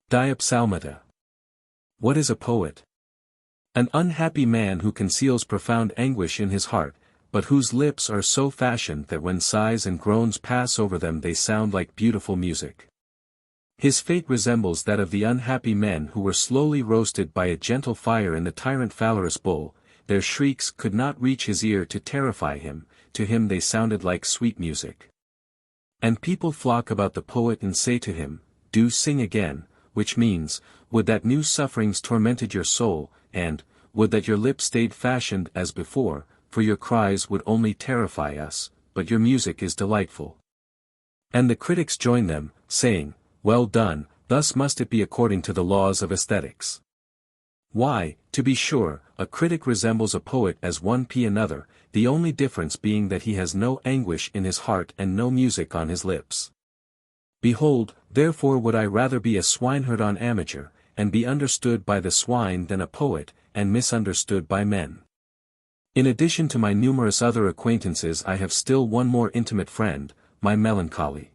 Diapsalmata. What is a poet? An unhappy man who conceals profound anguish in his heart, but whose lips are so fashioned that when sighs and groans pass over them they sound like beautiful music. His fate resembles that of the unhappy men who were slowly roasted by a gentle fire in the tyrant Phalerus bull. Their shrieks could not reach his ear to terrify him, to him they sounded like sweet music. And people flock about the poet and say to him, "Do sing again," which means, would that new sufferings tormented your soul, and, would that your lips stayed fashioned as before, for your cries would only terrify us, but your music is delightful. And the critics join them, saying, "Well done, thus must it be according to the laws of aesthetics." Why, to be sure, a critic resembles a poet as one p another, the only difference being that he has no anguish in his heart and no music on his lips. Behold, therefore would I rather be a swineherd on amateur, and be understood by the swine than a poet, and misunderstood by men. In addition to my numerous other acquaintances I have still one more intimate friend, my melancholy.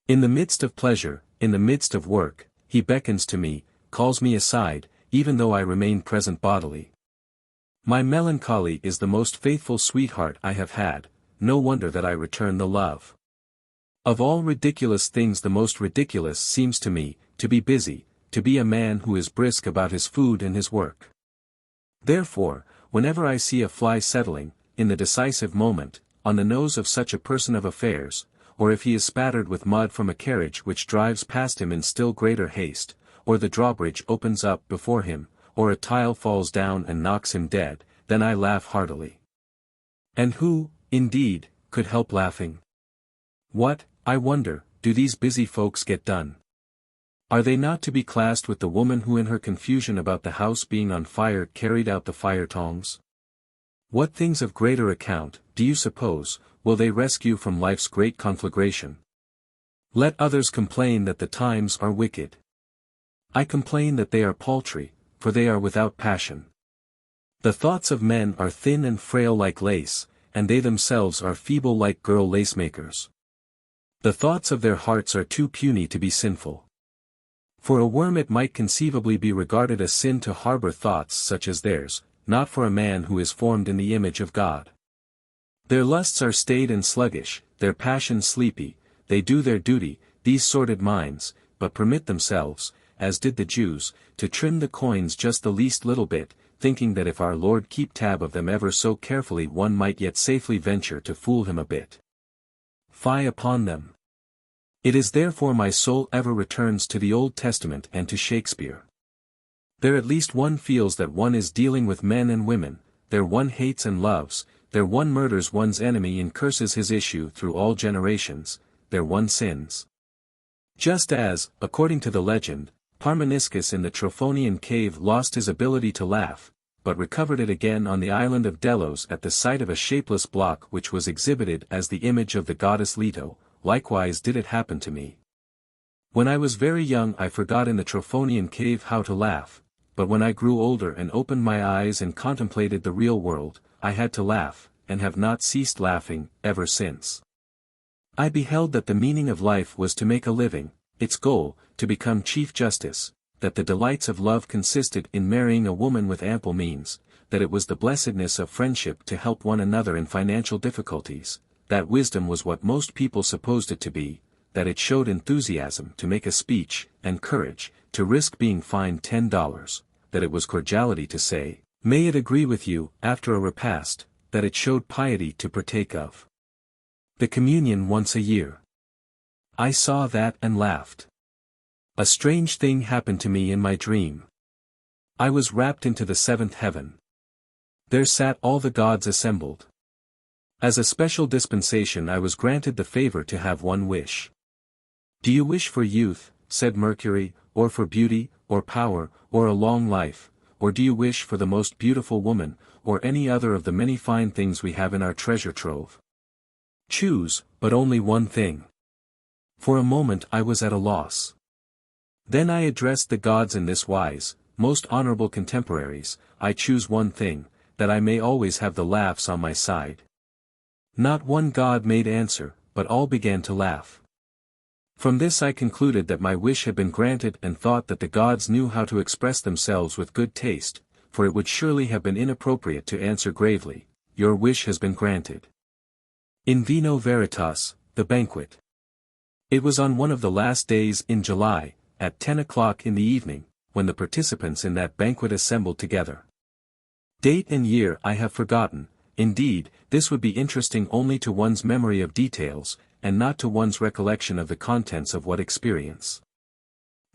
In the midst of pleasure, in the midst of work, he beckons to me, calls me aside, even though I remain present bodily. My melancholy is the most faithful sweetheart I have had, no wonder that I return the love. Of all ridiculous things the most ridiculous seems to me, to be busy, to be a man who is brisk about his food and his work. Therefore, whenever I see a fly settling, in the decisive moment, on the nose of such a person of affairs, or if he is spattered with mud from a carriage which drives past him in still greater haste, or the drawbridge opens up before him, or a tile falls down and knocks him dead, then I laugh heartily. And who, indeed, could help laughing? What, I wonder, do these busy folks get done? Are they not to be classed with the woman who in her confusion about the house being on fire carried out the fire tongs? What things of greater account, do you suppose, will they rescue from life's great conflagration? Let others complain that the times are wicked. I complain that they are paltry, for they are without passion. The thoughts of men are thin and frail like lace, and they themselves are feeble like girl lacemakers. The thoughts of their hearts are too puny to be sinful. For a worm it might conceivably be regarded a sin to harbor thoughts such as theirs, not for a man who is formed in the image of God. Their lusts are staid and sluggish, their passions sleepy, they do their duty, these sordid minds, but permit themselves, as did the Jews, to trim the coins just the least little bit, thinking that if our Lord keep tab of them ever so carefully one might yet safely venture to fool him a bit. Fie upon them! It is therefore my soul ever returns to the Old Testament and to Shakespeare. There at least one feels that one is dealing with men and women, there one hates and loves, there one murders one's enemy and curses his issue through all generations, there one sins. Just as, according to the legend, Parmeniscus in the Trophonian cave lost his ability to laugh, but recovered it again on the island of Delos at the sight of a shapeless block which was exhibited as the image of the goddess Leto, likewise did it happen to me. When I was very young I forgot in the Trophonian cave how to laugh, but when I grew older and opened my eyes and contemplated the real world, I had to laugh, and have not ceased laughing, ever since. I beheld that the meaning of life was to make a living, its goal, to become Chief Justice, that the delights of love consisted in marrying a woman with ample means, that it was the blessedness of friendship to help one another in financial difficulties, that wisdom was what most people supposed it to be, that it showed enthusiasm to make a speech, and courage, to risk being fined $10, that it was cordiality to say, "May it agree with you," after a repast, that it showed piety to partake of the communion once a year. I saw that and laughed. A strange thing happened to me in my dream. I was rapt into the seventh heaven. There sat all the gods assembled. As a special dispensation I was granted the favor to have one wish. "Do you wish for youth," said Mercury, "or for beauty, or power, or a long life, or do you wish for the most beautiful woman, or any other of the many fine things we have in our treasure trove? Choose, but only one thing." For a moment I was at a loss. Then I addressed the gods in this wise: "Most honorable contemporaries, I choose one thing, that I may always have the laughs on my side." Not one god made answer, but all began to laugh. From this I concluded that my wish had been granted and thought that the gods knew how to express themselves with good taste, for it would surely have been inappropriate to answer gravely, "Your wish has been granted." In vino veritas, the banquet. It was on one of the last days in July, at 10 o'clock in the evening, when the participants in that banquet assembled together. Date and year I have forgotten. Indeed, this would be interesting only to one's memory of details, and not to one's recollection of the contents of what experience.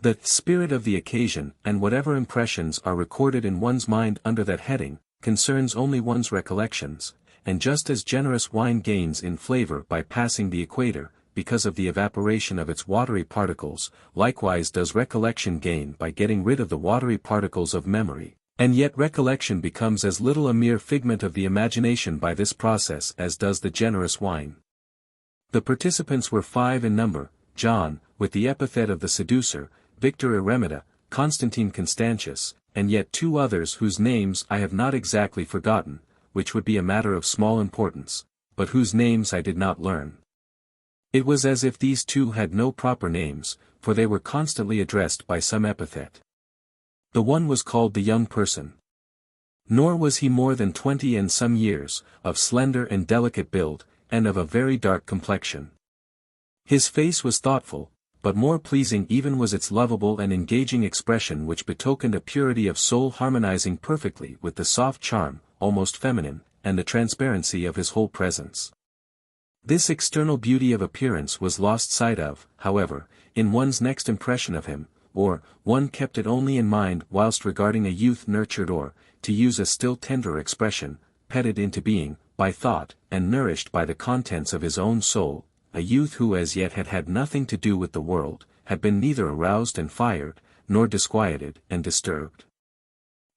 The spirit of the occasion, and whatever impressions are recorded in one's mind under that heading, concerns only one's recollections, and just as generous wine gains in flavor by passing the equator, because of the evaporation of its watery particles, likewise does recollection gain by getting rid of the watery particles of memory, and yet recollection becomes as little a mere figment of the imagination by this process as does the generous wine. The participants were 5 in number: John, with the epithet of the seducer, Victor Eremita, Constantine Constantius, and yet 2 others whose names I have not exactly forgotten, which would be a matter of small importance, but whose names I did not learn. It was as if these 2 had no proper names, for they were constantly addressed by some epithet. The one was called the young person. Nor was he more than 20 and some years, of slender and delicate build, and of a very dark complexion. His face was thoughtful, but more pleasing even was its lovable and engaging expression, which betokened a purity of soul harmonizing perfectly with the soft charm, almost feminine, and the transparency of his whole presence. This external beauty of appearance was lost sight of, however, in one's next impression of him, or, one kept it only in mind whilst regarding a youth nurtured or, to use a still tenderer expression, petted into being, by thought, and nourished by the contents of his own soul, a youth who as yet had had nothing to do with the world, had been neither aroused and fired, nor disquieted and disturbed.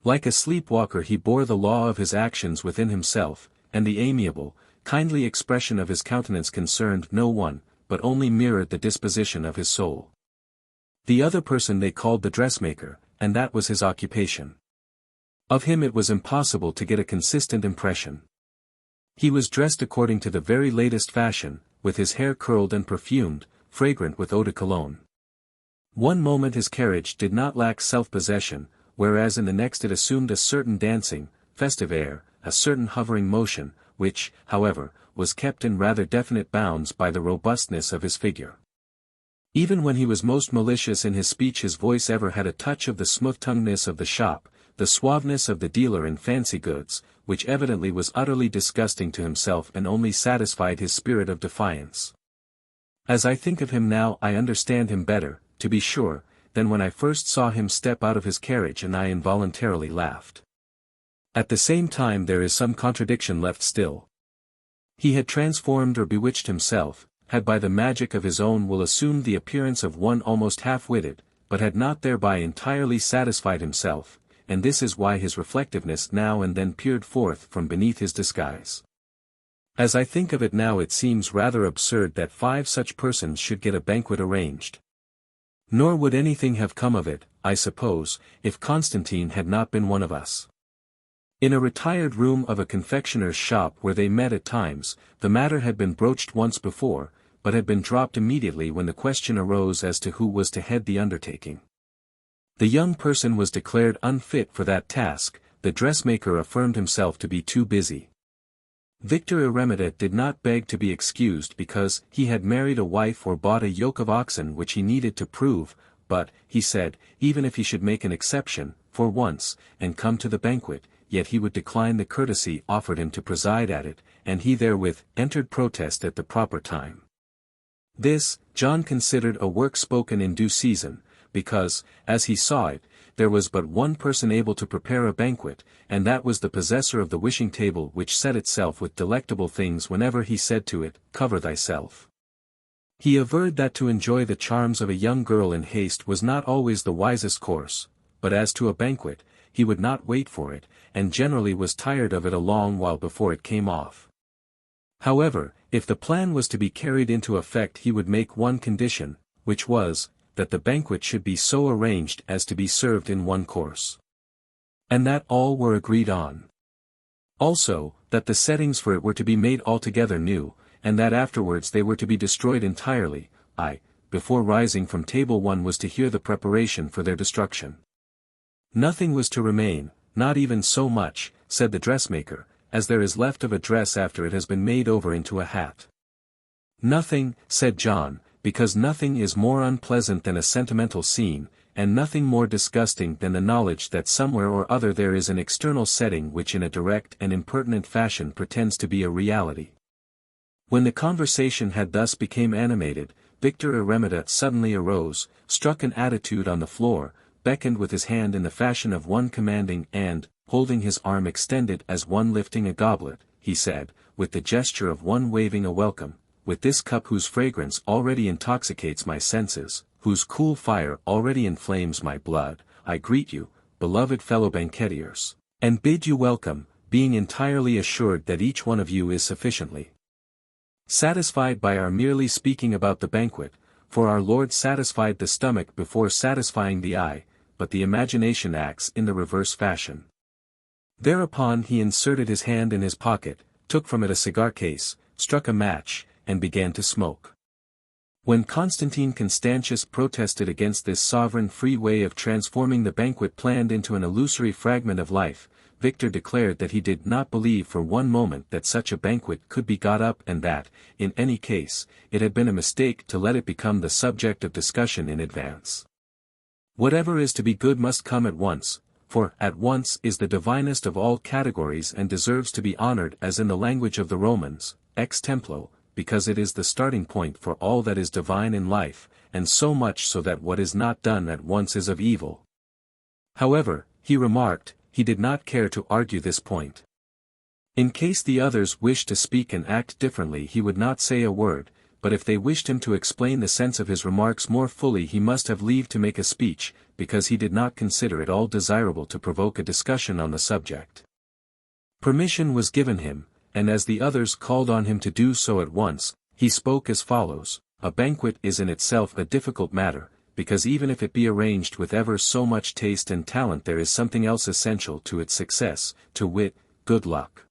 Like a sleepwalker he bore the law of his actions within himself, and the amiable, kindly expression of his countenance concerned no one, but only mirrored the disposition of his soul. The other person they called the dressmaker, and that was his occupation. Of him it was impossible to get a consistent impression. He was dressed according to the very latest fashion, with his hair curled and perfumed, fragrant with eau de cologne. One moment his carriage did not lack self-possession, whereas in the next it assumed a certain dancing, festive air, a certain hovering motion, which, however, was kept in rather definite bounds by the robustness of his figure. Even when he was most malicious in his speech his voice ever had a touch of the smooth-tonguedness of the shop, the suaveness of the dealer in fancy goods, which evidently was utterly disgusting to himself and only satisfied his spirit of defiance. As I think of him now I understand him better, to be sure, than when I first saw him step out of his carriage, and I involuntarily laughed. At the same time there is some contradiction left still. He had transformed or bewitched himself, had by the magic of his own will assumed the appearance of one almost half-witted, but had not thereby entirely satisfied himself, and this is why his reflectiveness now and then peered forth from beneath his disguise. As I think of it now it seems rather absurd that 5 such persons should get a banquet arranged. Nor would anything have come of it, I suppose, if Constantine had not been one of us. In a retired room of a confectioner's shop where they met at times, the matter had been broached once before, but had been dropped immediately when the question arose as to who was to head the undertaking. The young person was declared unfit for that task, the dressmaker affirmed himself to be too busy. Victor Eremita did not beg to be excused because he had married a wife or bought a yoke of oxen which he needed to prove, but, he said, even if he should make an exception, for once, and come to the banquet, yet he would decline the courtesy offered him to preside at it, and he therewith entered protest at the proper time. This, John considered a work spoken in due season, because, as he saw it, there was but one person able to prepare a banquet, and that was the possessor of the wishing table which set itself with delectable things whenever he said to it, "Cover thyself." He averred that to enjoy the charms of a young girl in haste was not always the wisest course, but as to a banquet, he would not wait for it, and generally was tired of it a long while before it came off. However, if the plan was to be carried into effect he would make one condition, which was, that the banquet should be so arranged as to be served in one course. And that all were agreed on. Also, that the settings for it were to be made altogether new, and that afterwards they were to be destroyed entirely, before rising from table one was to hear the preparation for their destruction. Nothing was to remain, not even so much, said the dressmaker, as there is left of a dress after it has been made over into a hat. Nothing, said John, because nothing is more unpleasant than a sentimental scene, and nothing more disgusting than the knowledge that somewhere or other there is an external setting which in a direct and impertinent fashion pretends to be a reality. When the conversation had thus become animated, Victor Eremita suddenly arose, struck an attitude on the floor, beckoned with his hand in the fashion of one commanding and, holding his arm extended as one lifting a goblet, he said, with the gesture of one waving a welcome, with this cup whose fragrance already intoxicates my senses, whose cool fire already inflames my blood, I greet you, beloved fellow banquetiers, and bid you welcome, being entirely assured that each one of you is sufficiently satisfied by our merely speaking about the banquet, for our Lord satisfied the stomach before satisfying the eye, but the imagination acts in the reverse fashion. Thereupon he inserted his hand in his pocket, took from it a cigar case, struck a match, and began to smoke. When Constantine Constantius protested against this sovereign free way of transforming the banquet planned into an illusory fragment of life, Victor declared that he did not believe for one moment that such a banquet could be got up and that, in any case, it had been a mistake to let it become the subject of discussion in advance. Whatever is to be good must come at once, for at once is the divinest of all categories and deserves to be honored as in the language of the Romans, ex templo, because it is the starting point for all that is divine in life, and so much so that what is not done at once is of evil. However, he remarked, he did not care to argue this point. In case the others wished to speak and act differently he would not say a word, but if they wished him to explain the sense of his remarks more fully he must have leave to make a speech, because he did not consider it all desirable to provoke a discussion on the subject. Permission was given him, and as the others called on him to do so at once, he spoke as follows: a banquet is in itself a difficult matter, because even if it be arranged with ever so much taste and talent there is something else essential to its success, to wit, good luck.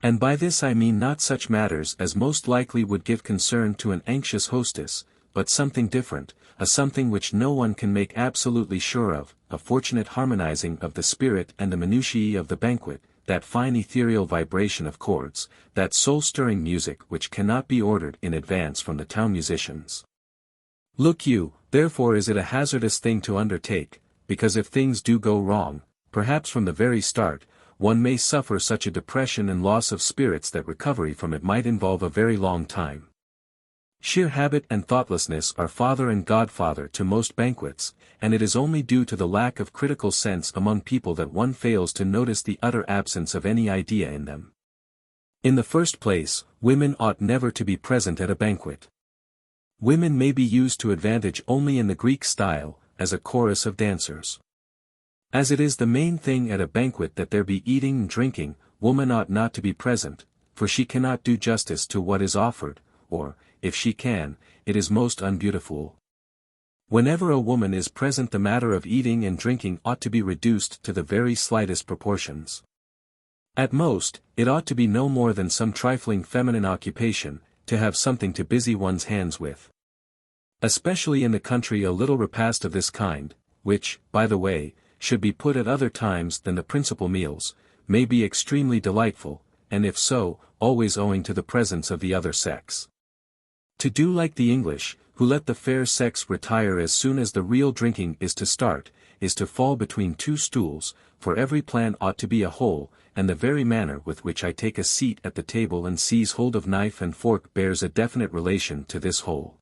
And by this I mean not such matters as most likely would give concern to an anxious hostess, but something different, a something which no one can make absolutely sure of, a fortunate harmonizing of the spirit and the minutiae of the banquet, that fine ethereal vibration of chords, that soul-stirring music which cannot be ordered in advance from the town musicians. Look you, therefore is it a hazardous thing to undertake, because if things do go wrong, perhaps from the very start, one may suffer such a depression and loss of spirits that recovery from it might involve a very long time. Sheer habit and thoughtlessness are father and godfather to most banquets, and it is only due to the lack of critical sense among people that one fails to notice the utter absence of any idea in them. In the first place, women ought never to be present at a banquet. Women may be used to advantage only in the Greek style, as a chorus of dancers. As it is the main thing at a banquet that there be eating and drinking, woman ought not to be present, for she cannot do justice to what is offered, or, if she can, it is most unbeautiful. Whenever a woman is present the matter of eating and drinking ought to be reduced to the very slightest proportions. At most, it ought to be no more than some trifling feminine occupation, to have something to busy one's hands with. Especially in the country a little repast of this kind, which, by the way, should be put at other times than the principal meals, may be extremely delightful, and if so, always owing to the presence of the other sex. To do like the English, who let the fair sex retire as soon as the real drinking is to start, is to fall between two stools, for every plan ought to be a whole, and the very manner with which I take a seat at the table and seize hold of knife and fork bears a definite relation to this whole.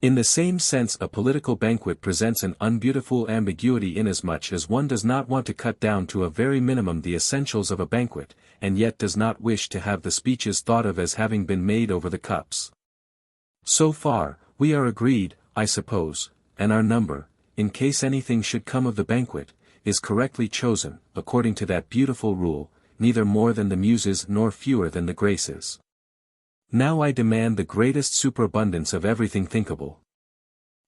In the same sense a political banquet presents an unbeautiful ambiguity inasmuch as one does not want to cut down to a very minimum the essentials of a banquet, and yet does not wish to have the speeches thought of as having been made over the cups. So far, we are agreed, I suppose, and our number, in case anything should come of the banquet, is correctly chosen, according to that beautiful rule, neither more than the Muses nor fewer than the Graces. Now I demand the greatest superabundance of everything thinkable.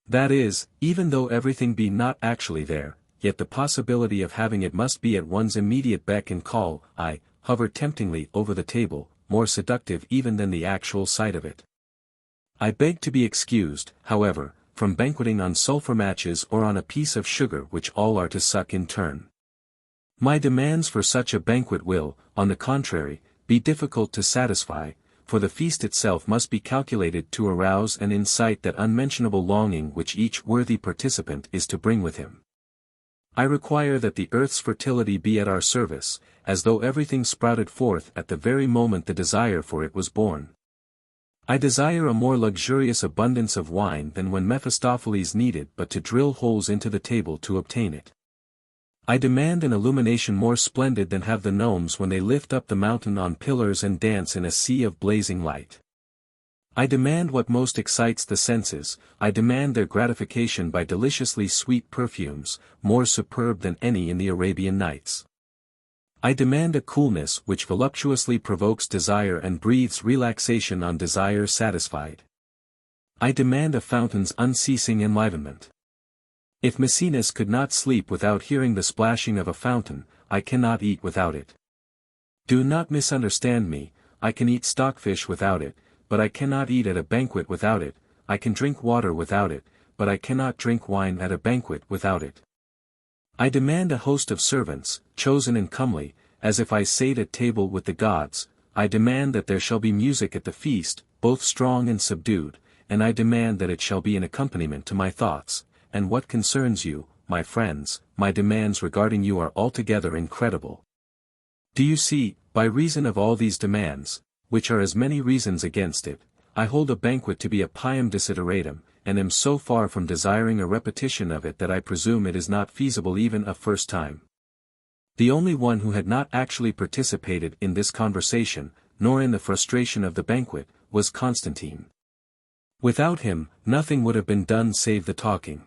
That is, even though everything be not actually there, yet the possibility of having it must be at one's immediate beck and call. I hover temptingly over the table, more seductive even than the actual sight of it. I beg to be excused, however, from banqueting on sulphur matches or on a piece of sugar which all are to suck in turn. My demands for such a banquet will, on the contrary, be difficult to satisfy, for the feast itself must be calculated to arouse and incite that unmentionable longing which each worthy participant is to bring with him. I require that the earth's fertility be at our service, as though everything sprouted forth at the very moment the desire for it was born. I desire a more luxurious abundance of wine than when Mephistopheles needed but to drill holes into the table to obtain it. I demand an illumination more splendid than have the gnomes when they lift up the mountain on pillars and dance in a sea of blazing light. I demand what most excites the senses, I demand their gratification by deliciously sweet perfumes, more superb than any in the Arabian Nights. I demand a coolness which voluptuously provokes desire and breathes relaxation on desire satisfied. I demand a fountain's unceasing enlivenment. If Maecenas could not sleep without hearing the splashing of a fountain, I cannot eat without it. Do not misunderstand me, I can eat stockfish without it, but I cannot eat at a banquet without it, I can drink water without it, but I cannot drink wine at a banquet without it. I demand a host of servants, chosen and comely, as if I sate at table with the gods, I demand that there shall be music at the feast, both strong and subdued, and I demand that it shall be an accompaniment to my thoughts, and what concerns you, my friends, my demands regarding you are altogether incredible. Do you see, by reason of all these demands, which are as many reasons against it, I hold a banquet to be a pium desideratum, and am so far from desiring a repetition of it that I presume it is not feasible even a first time. The only one who had not actually participated in this conversation, nor in the frustration of the banquet, was Constantine. Without him, nothing would have been done save the talking.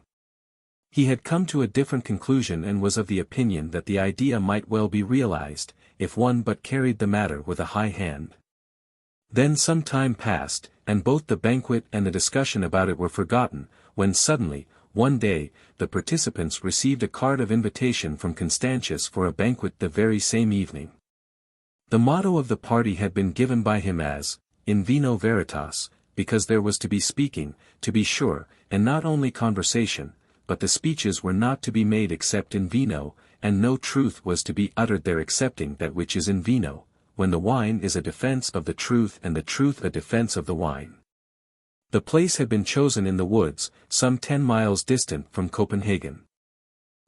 He had come to a different conclusion and was of the opinion that the idea might well be realized, if one but carried the matter with a high hand. Then some time passed, and both the banquet and the discussion about it were forgotten, when suddenly, one day, the participants received a card of invitation from Constantius for a banquet the very same evening. The motto of the party had been given by him as, in vino veritas, because there was to be speaking, to be sure, and not only conversation, but the speeches were not to be made except in vino, and no truth was to be uttered there excepting that which is in vino, when the wine is a defense of the truth and the truth a defense of the wine. The place had been chosen in the woods, some 10 miles distant from Copenhagen.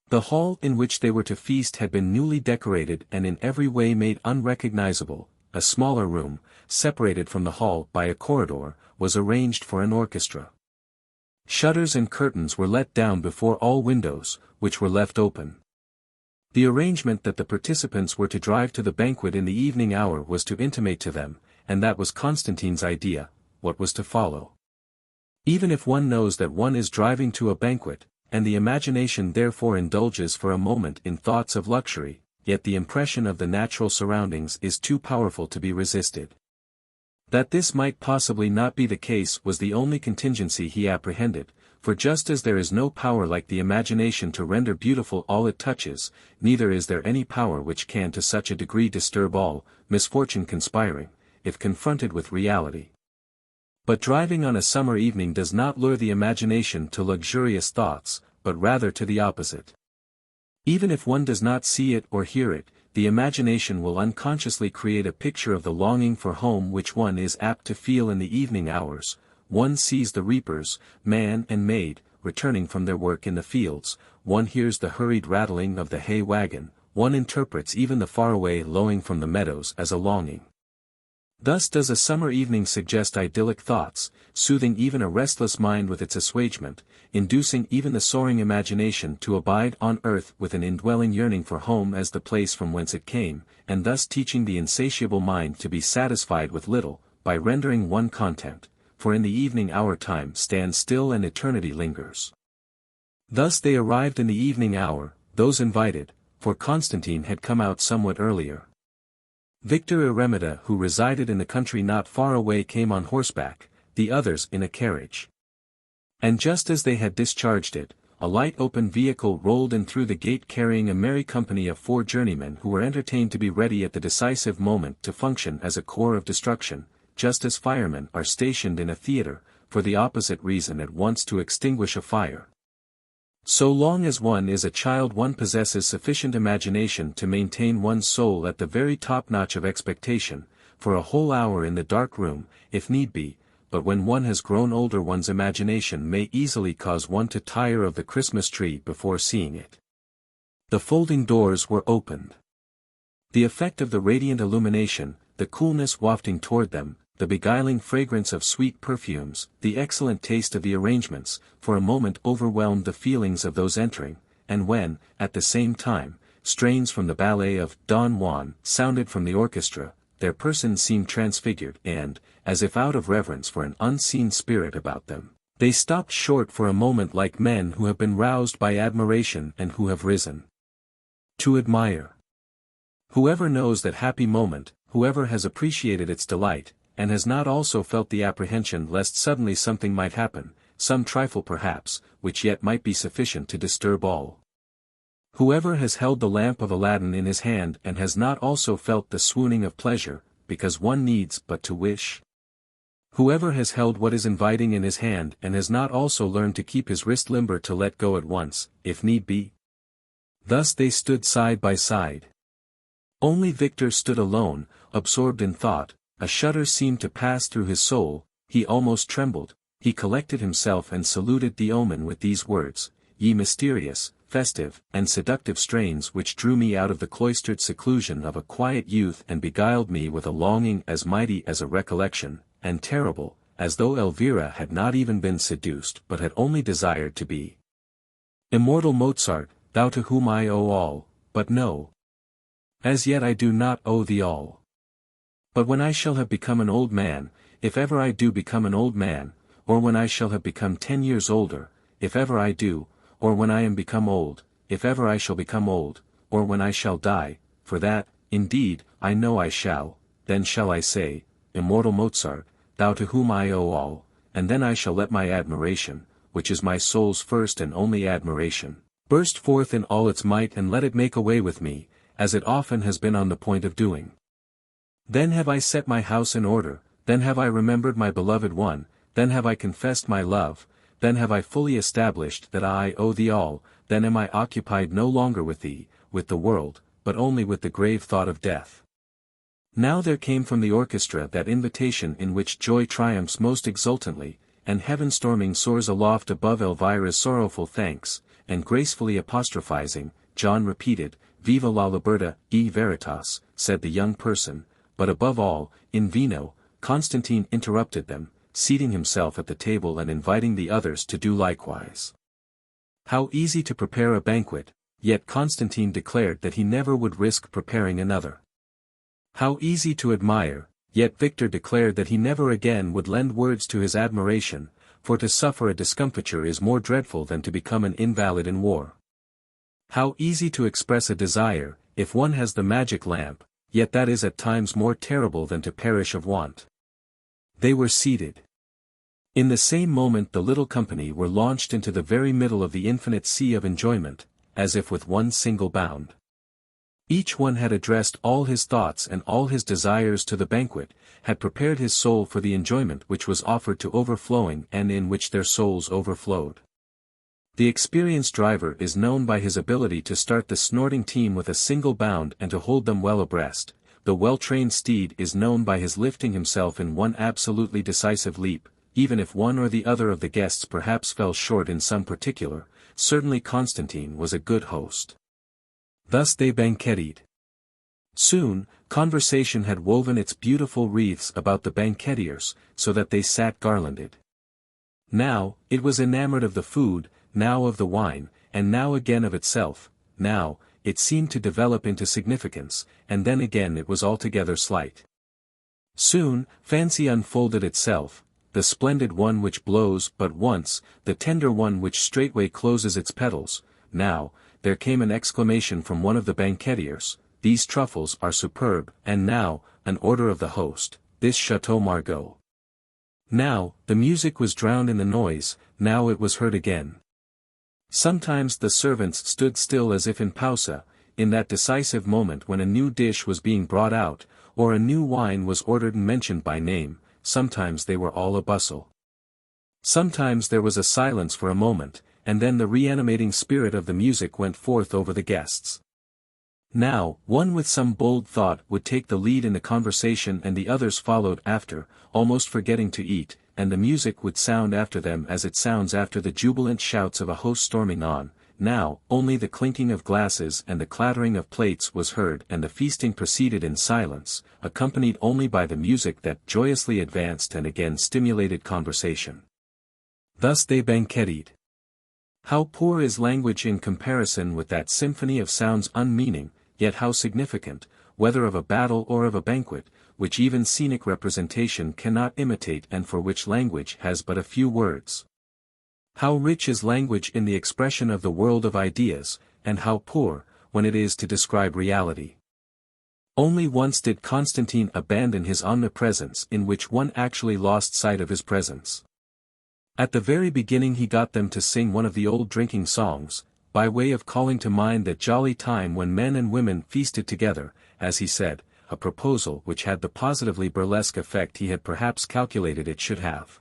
The hall in which they were to feast had been newly decorated and in every way made unrecognizable. A smaller room, separated from the hall by a corridor, was arranged for an orchestra. Shutters and curtains were let down before all windows, which were left open. The arrangement that the participants were to drive to the banquet in the evening hour was to intimate to them, and that was Constantine's idea, what was to follow. Even if one knows that one is driving to a banquet, and the imagination therefore indulges for a moment in thoughts of luxury, yet the impression of the natural surroundings is too powerful to be resisted. That this might possibly not be the case was the only contingency he apprehended, for just as there is no power like the imagination to render beautiful all it touches, neither is there any power which can to such a degree disturb all, misfortune conspiring, if confronted with reality. But driving on a summer evening does not lure the imagination to luxurious thoughts, but rather to the opposite. Even if one does not see it or hear it, the imagination will unconsciously create a picture of the longing for home which one is apt to feel in the evening hours. One sees the reapers, man and maid, returning from their work in the fields, one hears the hurried rattling of the hay wagon, one interprets even the faraway lowing from the meadows as a longing. Thus does a summer evening suggest idyllic thoughts, soothing even a restless mind with its assuagement, inducing even the soaring imagination to abide on earth with an indwelling yearning for home as the place from whence it came, and thus teaching the insatiable mind to be satisfied with little, by rendering one content, for in the evening hour time stands still and eternity lingers. Thus they arrived in the evening hour, those invited, for Constantine had come out somewhat earlier. Victor Eremita, who resided in the country not far away, came on horseback, the others in a carriage. And just as they had discharged it, a light open vehicle rolled in through the gate carrying a merry company of 4 journeymen who were entertained to be ready at the decisive moment to function as a corps of destruction, just as firemen are stationed in a theatre, for the opposite reason at once to extinguish a fire. So long as one is a child one possesses sufficient imagination to maintain one's soul at the very top-notch of expectation, for a whole hour in the dark room, if need be, but when one has grown older one's imagination may easily cause one to tire of the Christmas tree before seeing it. The folding doors were opened. The effect of the radiant illumination, the coolness wafting toward them, the beguiling fragrance of sweet perfumes, the excellent taste of the arrangements, for a moment overwhelmed the feelings of those entering, and when, at the same time, strains from the ballet of Don Juan sounded from the orchestra, their persons seemed transfigured and, as if out of reverence for an unseen spirit about them, they stopped short for a moment like men who have been roused by admiration and who have risen to admire. Whoever knows that happy moment, whoever has appreciated its delight, and has not also felt the apprehension lest suddenly something might happen, some trifle perhaps, which yet might be sufficient to disturb all. Whoever has held the lamp of Aladdin in his hand and has not also felt the swooning of pleasure, because one needs but to wish. Whoever has held what is inviting in his hand and has not also learned to keep his wrist limber to let go at once, if need be. Thus they stood side by side. Only Victor stood alone, absorbed in thought. A shudder seemed to pass through his soul, he almost trembled, he collected himself and saluted the omen with these words, "Ye mysterious, festive, and seductive strains which drew me out of the cloistered seclusion of a quiet youth and beguiled me with a longing as mighty as a recollection, and terrible, as though Elvira had not even been seduced but had only desired to be. Immortal Mozart, thou to whom I owe all, but no. As yet I do not owe thee all. But when I shall have become an old man, if ever I do become an old man, or when I shall have become 10 years older, if ever I do, or when I am become old, if ever I shall become old, or when I shall die, for that, indeed, I know I shall, then shall I say, Immortal Mozart, thou to whom I owe all, and then I shall let my admiration, which is my soul's first and only admiration, burst forth in all its might and let it make away with me, as it often has been on the point of doing. Then have I set my house in order, then have I remembered my beloved one, then have I confessed my love, then have I fully established that I owe thee all, then am I occupied no longer with thee, with the world, but only with the grave thought of death." Now there came from the orchestra that invitation in which joy triumphs most exultantly, and heaven storming soars aloft above Elvira's sorrowful thanks, and gracefully apostrophizing, John repeated, "Viva la libertà, e veritas," said the young person, but above all, in vino. Constantine interrupted them, seating himself at the table and inviting the others to do likewise. How easy to prepare a banquet, yet Constantine declared that he never would risk preparing another. How easy to admire, yet Victor declared that he never again would lend words to his admiration, for to suffer a discomfiture is more dreadful than to become an invalid in war. How easy to express a desire, if one has the magic lamp, yet that is at times more terrible than to perish of want. They were seated. In the same moment the little company were launched into the very middle of the infinite sea of enjoyment, as if with one single bound. Each one had addressed all his thoughts and all his desires to the banquet, had prepared his soul for the enjoyment which was offered to overflowing and in which their souls overflowed. The experienced driver is known by his ability to start the snorting team with a single bound and to hold them well abreast. The well-trained steed is known by his lifting himself in one absolutely decisive leap, even if one or the other of the guests perhaps fell short in some particular. Certainly Constantine was a good host. Thus they banqueted. Soon, conversation had woven its beautiful wreaths about the banquetiers, so that they sat garlanded. Now, it was enamored of the food, now of the wine, and now again of itself. Now, it seemed to develop into significance, and then again it was altogether slight. Soon, fancy unfolded itself, the splendid one which blows but once, the tender one which straightway closes its petals. Now, there came an exclamation from one of the banquetiers, "These truffles are superb," and now, an order of the host, "This Chateau Margaux." Now, the music was drowned in the noise, now it was heard again. Sometimes the servants stood still as if in pausa, in that decisive moment when a new dish was being brought out, or a new wine was ordered and mentioned by name. Sometimes they were all a bustle. Sometimes there was a silence for a moment, and then the reanimating spirit of the music went forth over the guests. Now, one with some bold thought would take the lead in the conversation and the others followed after, almost forgetting to eat, and the music would sound after them as it sounds after the jubilant shouts of a host storming on. Now, only the clinking of glasses and the clattering of plates was heard and the feasting proceeded in silence, accompanied only by the music that joyously advanced and again stimulated conversation. Thus they banqueted. How poor is language in comparison with that symphony of sounds unmeaning, yet how significant, whether of a battle or of a banquet, which even scenic representation cannot imitate and for which language has but a few words. How rich is language in the expression of the world of ideas, and how poor, when it is to describe reality. Only once did Constantine abandon his omnipresence in which one actually lost sight of his presence. At the very beginning he got them to sing one of the old drinking songs, by way of calling to mind that jolly time when men and women feasted together, as he said, a proposal which had the positively burlesque effect he had perhaps calculated it should have.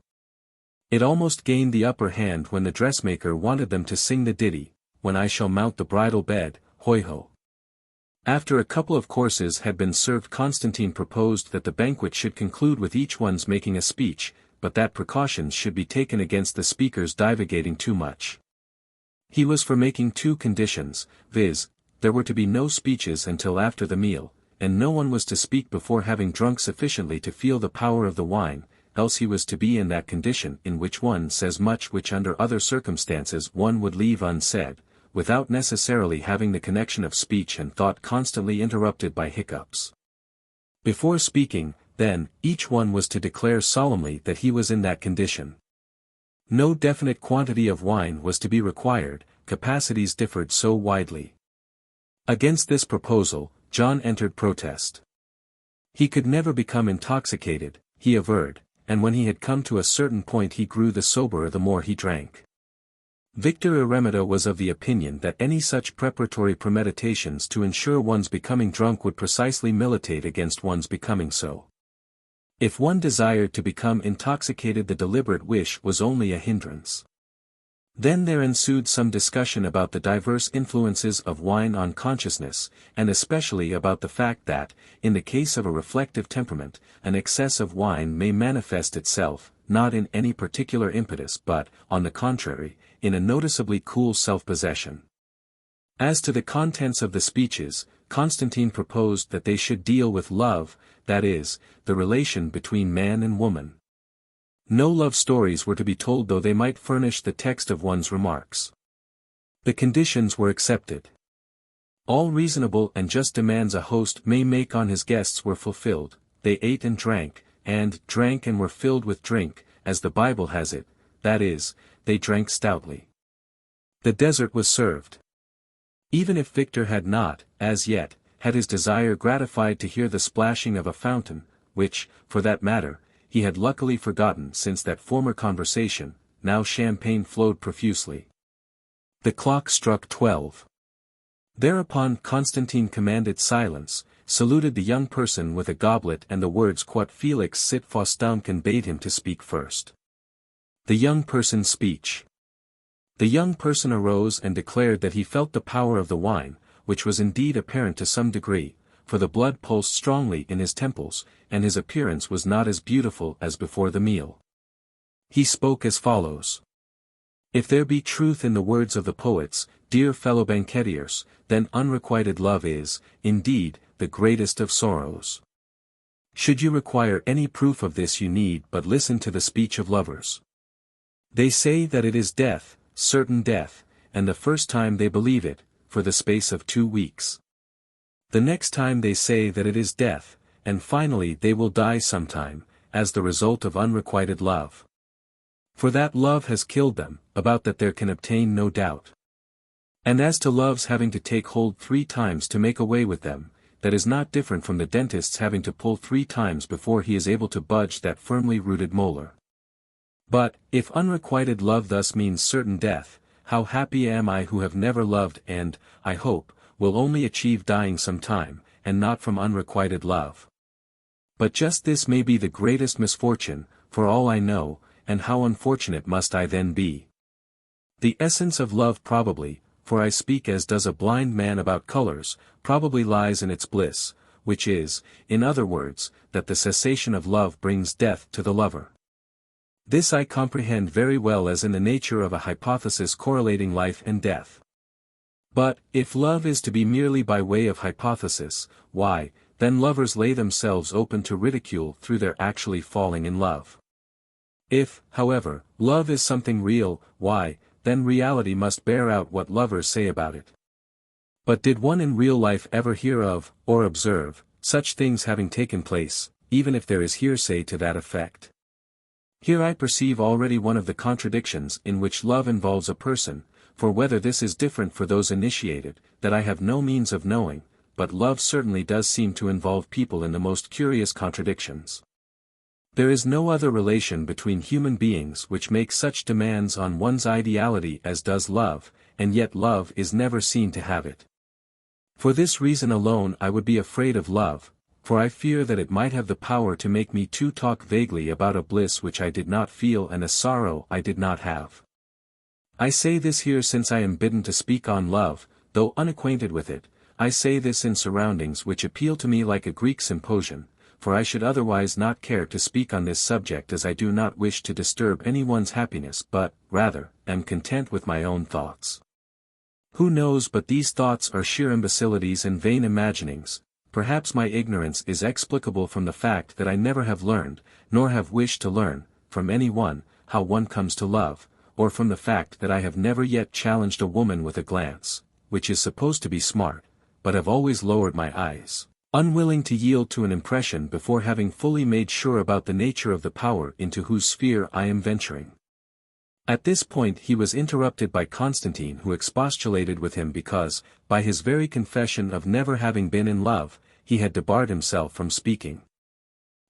It almost gained the upper hand when the dressmaker wanted them to sing the ditty, "When I shall mount the bridal bed, hoy ho." After a couple of courses had been served, Constantine proposed that the banquet should conclude with each one's making a speech, but that precautions should be taken against the speakers divagating too much. He was for making two conditions, viz., there were to be no speeches until after the meal, and no one was to speak before having drunk sufficiently to feel the power of the wine, else he was to be in that condition in which one says much which under other circumstances one would leave unsaid, without necessarily having the connection of speech and thought constantly interrupted by hiccups. Before speaking, then, each one was to declare solemnly that he was in that condition. No definite quantity of wine was to be required, capacities differed so widely. Against this proposal, John entered protest. He could never become intoxicated, he averred, and when he had come to a certain point he grew the soberer the more he drank. Victor Eremita was of the opinion that any such preparatory premeditations to ensure one's becoming drunk would precisely militate against one's becoming so. If one desired to become intoxicated, the deliberate wish was only a hindrance. Then there ensued some discussion about the diverse influences of wine on consciousness, and especially about the fact that, in the case of a reflective temperament, an excess of wine may manifest itself, not in any particular impetus but, on the contrary, in a noticeably cool self-possession. As to the contents of the speeches, Constantine proposed that they should deal with love, that is, the relation between man and woman. No love stories were to be told, though they might furnish the text of one's remarks. The conditions were accepted. All reasonable and just demands a host may make on his guests were fulfilled. They ate and drank and were filled with drink, as the Bible has it, that is, they drank stoutly. The dessert was served. Even if Victor had not, as yet, had his desire gratified to hear the splashing of a fountain, which, for that matter, he had luckily forgotten since that former conversation, now champagne flowed profusely. The clock struck 12. Thereupon Constantine commanded silence, saluted the young person with a goblet and the words "Quod felix sit faustum," and bade him to speak first. The young person's speech. The young person arose and declared that he felt the power of the wine, which was indeed apparent to some degree, for the blood pulsed strongly in his temples, and his appearance was not as beautiful as before the meal. He spoke as follows. If there be truth in the words of the poets, dear fellow banquetiers, then unrequited love is, indeed, the greatest of sorrows. Should you require any proof of this, you need but listen to the speech of lovers. They say that it is death, certain death, and the first time they believe it, for the space of 2 weeks. The next time they say that it is death, and finally they will die sometime, as the result of unrequited love. For that love has killed them, about that there can obtain no doubt. And as to love's having to take hold 3 times to make away with them, that is not different from the dentist's having to pull 3 times before he is able to budge that firmly rooted molar. But, if unrequited love thus means certain death, how happy am I who have never loved and, I hope, will only achieve dying sometime, and not from unrequited love. But just this may be the greatest misfortune, for all I know, and how unfortunate must I then be? The essence of love probably, for I speak as does a blind man about colors, probably lies in its bliss, which is, in other words, that the cessation of love brings death to the lover. This I comprehend very well as in the nature of a hypothesis correlating life and death. But, if love is to be merely by way of hypothesis, why, then lovers lay themselves open to ridicule through their actually falling in love. If, however, love is something real, why, then reality must bear out what lovers say about it. But did one in real life ever hear of, or observe, such things having taken place, even if there is hearsay to that effect? Here I perceive already one of the contradictions in which love involves a person, for whether this is different for those initiated, that I have no means of knowing, but love certainly does seem to involve people in the most curious contradictions. There is no other relation between human beings which makes such demands on one's ideality as does love, and yet love is never seen to have it. For this reason alone I would be afraid of love, for I fear that it might have the power to make me too talk vaguely about a bliss which I did not feel and a sorrow I did not have. I say this here since I am bidden to speak on love, though unacquainted with it. I say this in surroundings which appeal to me like a Greek symposium, for I should otherwise not care to speak on this subject as I do not wish to disturb anyone's happiness but, rather, am content with my own thoughts. Who knows but these thoughts are sheer imbecilities and vain imaginings? Perhaps my ignorance is explicable from the fact that I never have learned, nor have wished to learn, from any one, how one comes to love, or from the fact that I have never yet challenged a woman with a glance, which is supposed to be smart, but have always lowered my eyes, unwilling to yield to an impression before having fully made sure about the nature of the power into whose sphere I am venturing. At this point he was interrupted by Constantine, who expostulated with him because, by his very confession of never having been in love, he had debarred himself from speaking.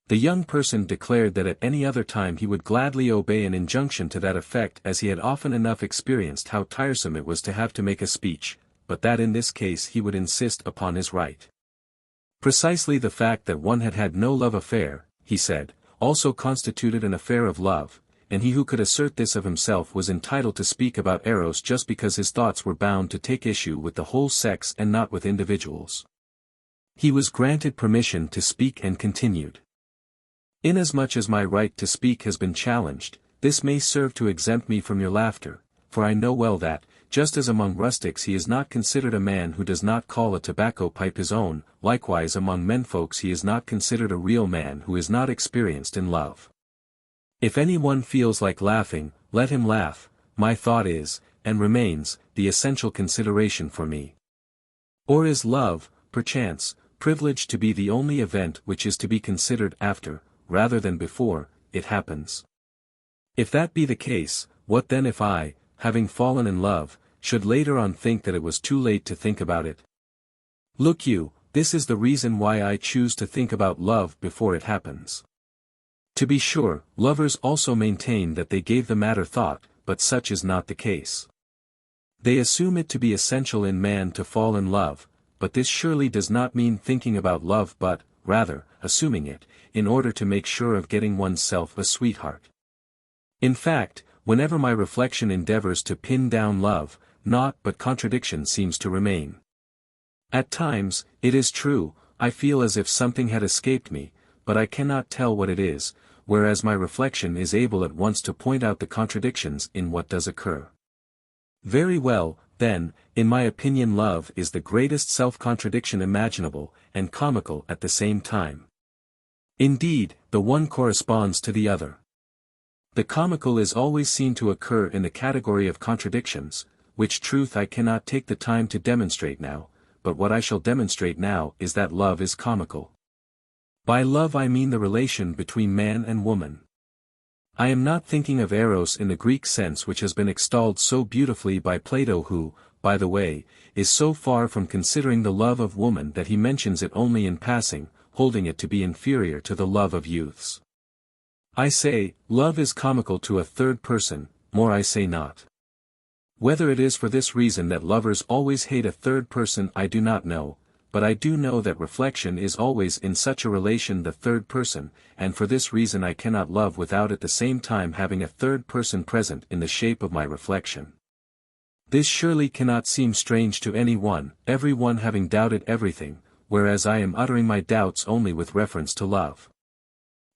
The young person declared that at any other time he would gladly obey an injunction to that effect, as he had often enough experienced how tiresome it was to have to make a speech, but that in this case he would insist upon his right. Precisely the fact that one had had no love affair, he said, also constituted an affair of love, and he who could assert this of himself was entitled to speak about Eros just because his thoughts were bound to take issue with the whole sex and not with individuals. He was granted permission to speak and continued. Inasmuch as my right to speak has been challenged, this may serve to exempt me from your laughter, for I know well that, just as among rustics he is not considered a man who does not call a tobacco pipe his own, likewise among menfolks he is not considered a real man who is not experienced in love. If any one feels like laughing, let him laugh, my thought is, and remains, the essential consideration for me. Or is love, perchance, privileged to be the only event which is to be considered after, rather than before, it happens? If that be the case, what then if I, having fallen in love, should later on think that it was too late to think about it? Look you, this is the reason why I choose to think about love before it happens. To be sure, lovers also maintain that they gave the matter thought, but such is not the case. They assume it to be essential in man to fall in love, but this surely does not mean thinking about love but, rather, assuming it, in order to make sure of getting oneself a sweetheart. In fact, whenever my reflection endeavors to pin down love, naught but contradiction seems to remain. At times, it is true, I feel as if something had escaped me, but I cannot tell what it is, whereas my reflection is able at once to point out the contradictions in what does occur. Very well, then, in my opinion love is the greatest self-contradiction imaginable, and comical at the same time. Indeed, the one corresponds to the other. The comical is always seen to occur in the category of contradictions, which truth I cannot take the time to demonstrate now, but what I shall demonstrate now is that love is comical. By love I mean the relation between man and woman. I am not thinking of Eros in the Greek sense which has been extolled so beautifully by Plato, who, by the way, is so far from considering the love of woman that he mentions it only in passing, holding it to be inferior to the love of youths. I say, love is comical to a third person, more I say not. Whether it is for this reason that lovers always hate a third person I do not know, but I do know that reflection is always in such a relation the third person, and for this reason I cannot love without at the same time having a third person present in the shape of my reflection. This surely cannot seem strange to any one, every one having doubted everything, whereas I am uttering my doubts only with reference to love.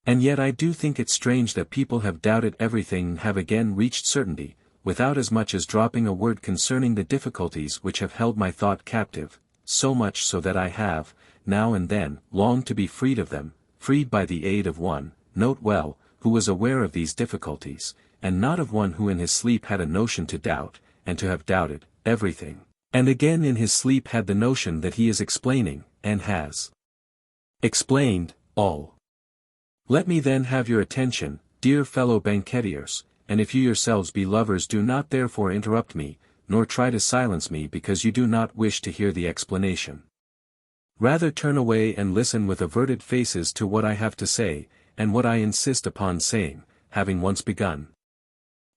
And yet I do think it strange that people have doubted everything and have again reached certainty, without as much as dropping a word concerning the difficulties which have held my thought captive, so much so that I have, now and then, longed to be freed of them, freed by the aid of one, note well, who was aware of these difficulties, and not of one who in his sleep had a notion to doubt, and to have doubted, everything, and again in his sleep had the notion that he is explaining, and has explained, all. Let me then have your attention, dear fellow banquetiers, and if you yourselves be lovers do not therefore interrupt me, nor try to silence me because you do not wish to hear the explanation. Rather turn away and listen with averted faces to what I have to say, and what I insist upon saying, having once begun.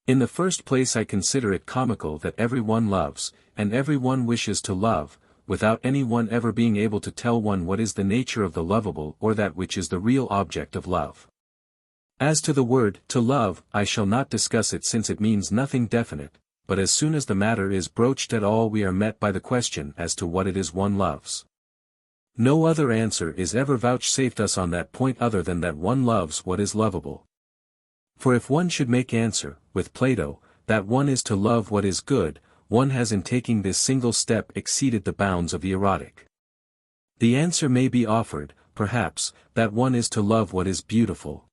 In the first place I consider it comical that every one loves, and every one wishes to love, without any one ever being able to tell one what is the nature of the lovable or that which is the real object of love. As to the word, to love, I shall not discuss it since it means nothing definite, but as soon as the matter is broached at all we are met by the question as to what it is one loves. No other answer is ever vouchsafed us on that point other than that one loves what is lovable. For if one should make answer, with Plato, that one is to love what is good, one has in taking this single step exceeded the bounds of the erotic. The answer may be offered, perhaps, that one is to love what is beautiful.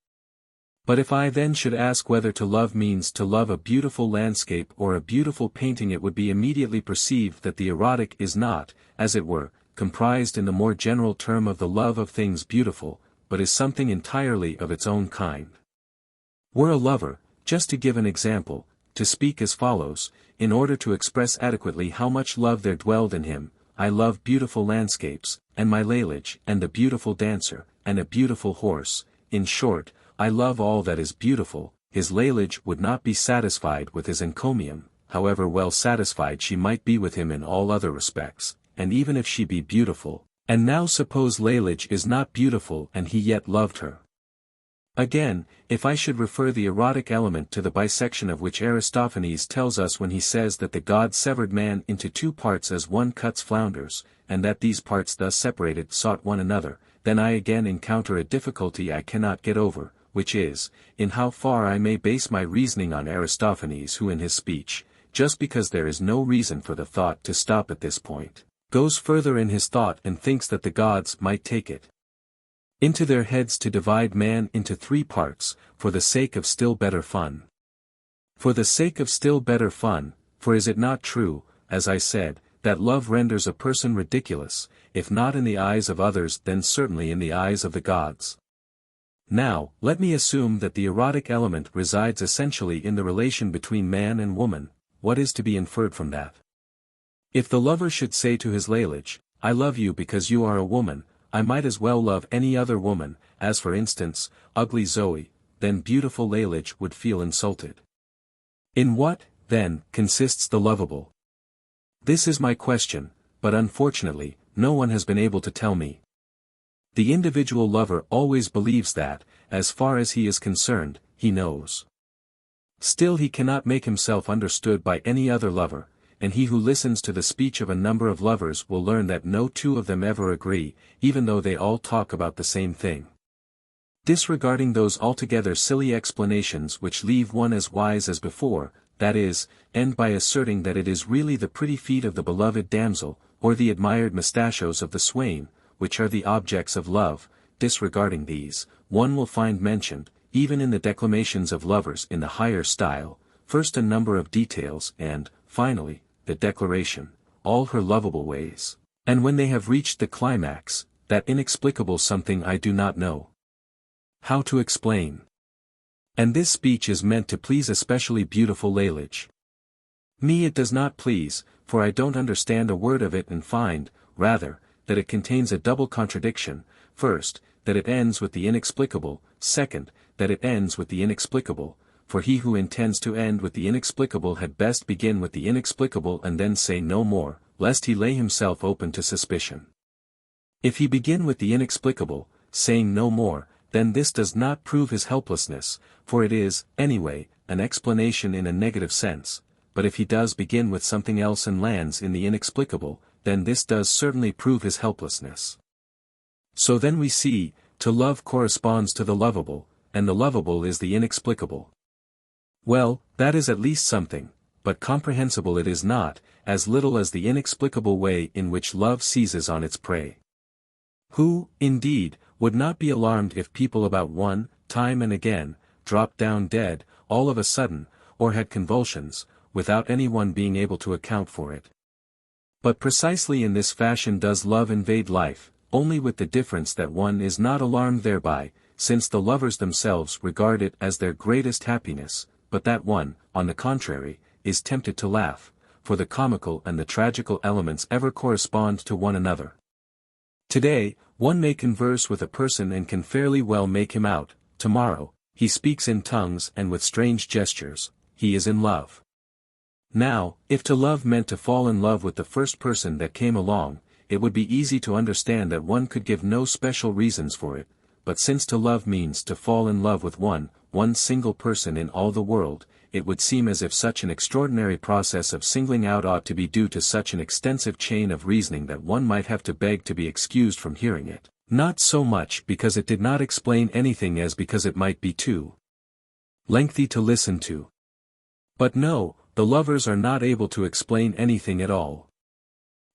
But if I then should ask whether to love means to love a beautiful landscape or a beautiful painting it would be immediately perceived that the erotic is not, as it were, comprised in the more general term of the love of things beautiful, but is something entirely of its own kind. Were a lover, just to give an example, to speak as follows, in order to express adequately how much love there dwelled in him, I love beautiful landscapes, and my Lalage, and a beautiful dancer, and a beautiful horse, in short, I love all that is beautiful, his Lalage would not be satisfied with his encomium, however well satisfied she might be with him in all other respects, and even if she be beautiful, and now suppose Lalage is not beautiful and he yet loved her. Again, if I should refer the erotic element to the bisection of which Aristophanes tells us when he says that the god severed man into two parts as one cuts flounders, and that these parts thus separated sought one another, then I again encounter a difficulty I cannot get over, which is, in how far I may base my reasoning on Aristophanes who in his speech, just because there is no reason for the thought to stop at this point, goes further in his thought and thinks that the gods might take it into their heads to divide man into three parts, for the sake of still better fun. For the sake of still better fun, for is it not true, as I said, that love renders a person ridiculous, if not in the eyes of others then certainly in the eyes of the gods? Now, let me assume that the erotic element resides essentially in the relation between man and woman. What is to be inferred from that? If the lover should say to his Lalage, I love you because you are a woman, I might as well love any other woman, as for instance, ugly Zoe, then beautiful Lalage would feel insulted. In what, then, consists the lovable? This is my question, but unfortunately, no one has been able to tell me. The individual lover always believes that, as far as he is concerned, he knows. Still he cannot make himself understood by any other lover, and he who listens to the speech of a number of lovers will learn that no two of them ever agree, even though they all talk about the same thing. Disregarding those altogether silly explanations which leave one as wise as before, that is, end by asserting that it is really the pretty feet of the beloved damsel, or the admired mustachios of the swain, which are the objects of love, disregarding these, one will find mentioned, even in the declamations of lovers in the higher style, first a number of details and, finally, the declaration, all her lovable ways, and when they have reached the climax, that inexplicable something I do not know how to explain. And this speech is meant to please especially beautiful Lalage. Me it does not please, for I don't understand a word of it and find, rather, that it contains a double contradiction, first, that it ends with the inexplicable, second, that it ends with the inexplicable, for he who intends to end with the inexplicable had best begin with the inexplicable and then say no more, lest he lay himself open to suspicion. If he begin with the inexplicable, saying no more, then this does not prove his helplessness, for it is, anyway, an explanation in a negative sense, but if he does begin with something else and lands in the inexplicable, then this does certainly prove his helplessness. So then we see, to love corresponds to the lovable, and the lovable is the inexplicable. Well, that is at least something, but comprehensible it is not, as little as the inexplicable way in which love seizes on its prey. Who, indeed, would not be alarmed if people about one, time and again, dropped down dead, all of a sudden, or had convulsions, without anyone being able to account for it? But precisely in this fashion does love invade life, only with the difference that one is not alarmed thereby, since the lovers themselves regard it as their greatest happiness, but that one, on the contrary, is tempted to laugh, for the comical and the tragical elements ever correspond to one another. Today, one may converse with a person and can fairly well make him out. Tomorrow, he speaks in tongues and with strange gestures, he is in love. Now, if to love meant to fall in love with the first person that came along, it would be easy to understand that one could give no special reasons for it, but since to love means to fall in love with one single person in all the world, it would seem as if such an extraordinary process of singling out ought to be due to such an extensive chain of reasoning that one might have to beg to be excused from hearing it, not so much because it did not explain anything as because it might be too lengthy to listen to. But no, the lovers are not able to explain anything at all.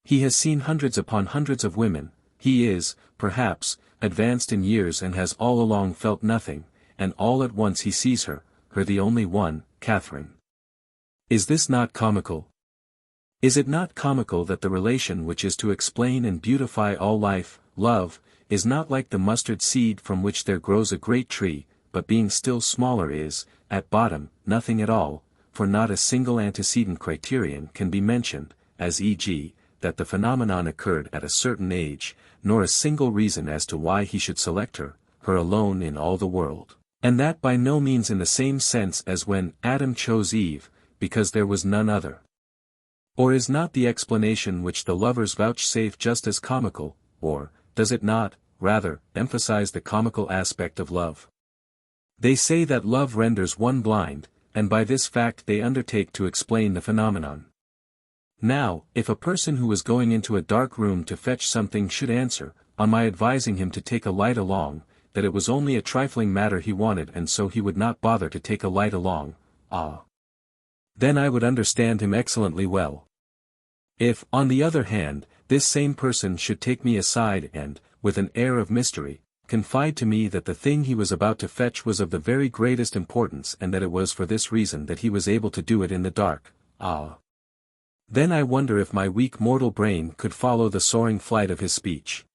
He has seen hundreds upon hundreds of women, he is, perhaps, advanced in years and has all along felt nothing, and all at once he sees her the only one, Catherine. Is this not comical? Is it not comical that the relation which is to explain and beautify all life, love, is not like the mustard seed from which there grows a great tree, but being still smaller is, at bottom, nothing at all, for not a single antecedent criterion can be mentioned, as e.g., that the phenomenon occurred at a certain age, nor a single reason as to why he should select her alone in all the world. And that by no means in the same sense as when Adam chose Eve, because there was none other. Or is not the explanation which the lovers vouchsafe just as comical, or, does it not, rather, emphasize the comical aspect of love? They say that love renders one blind, and by this fact they undertake to explain the phenomenon. Now, if a person who was going into a dark room to fetch something should answer, on my advising him to take a light along, that it was only a trifling matter he wanted and so he would not bother to take a light along, then I would understand him excellently well. If, on the other hand, this same person should take me aside and, with an air of mystery, confide to me that the thing he was about to fetch was of the very greatest importance and that it was for this reason that he was able to do it in the dark, then I wonder if my weak mortal brain could follow the soaring flight of his speech.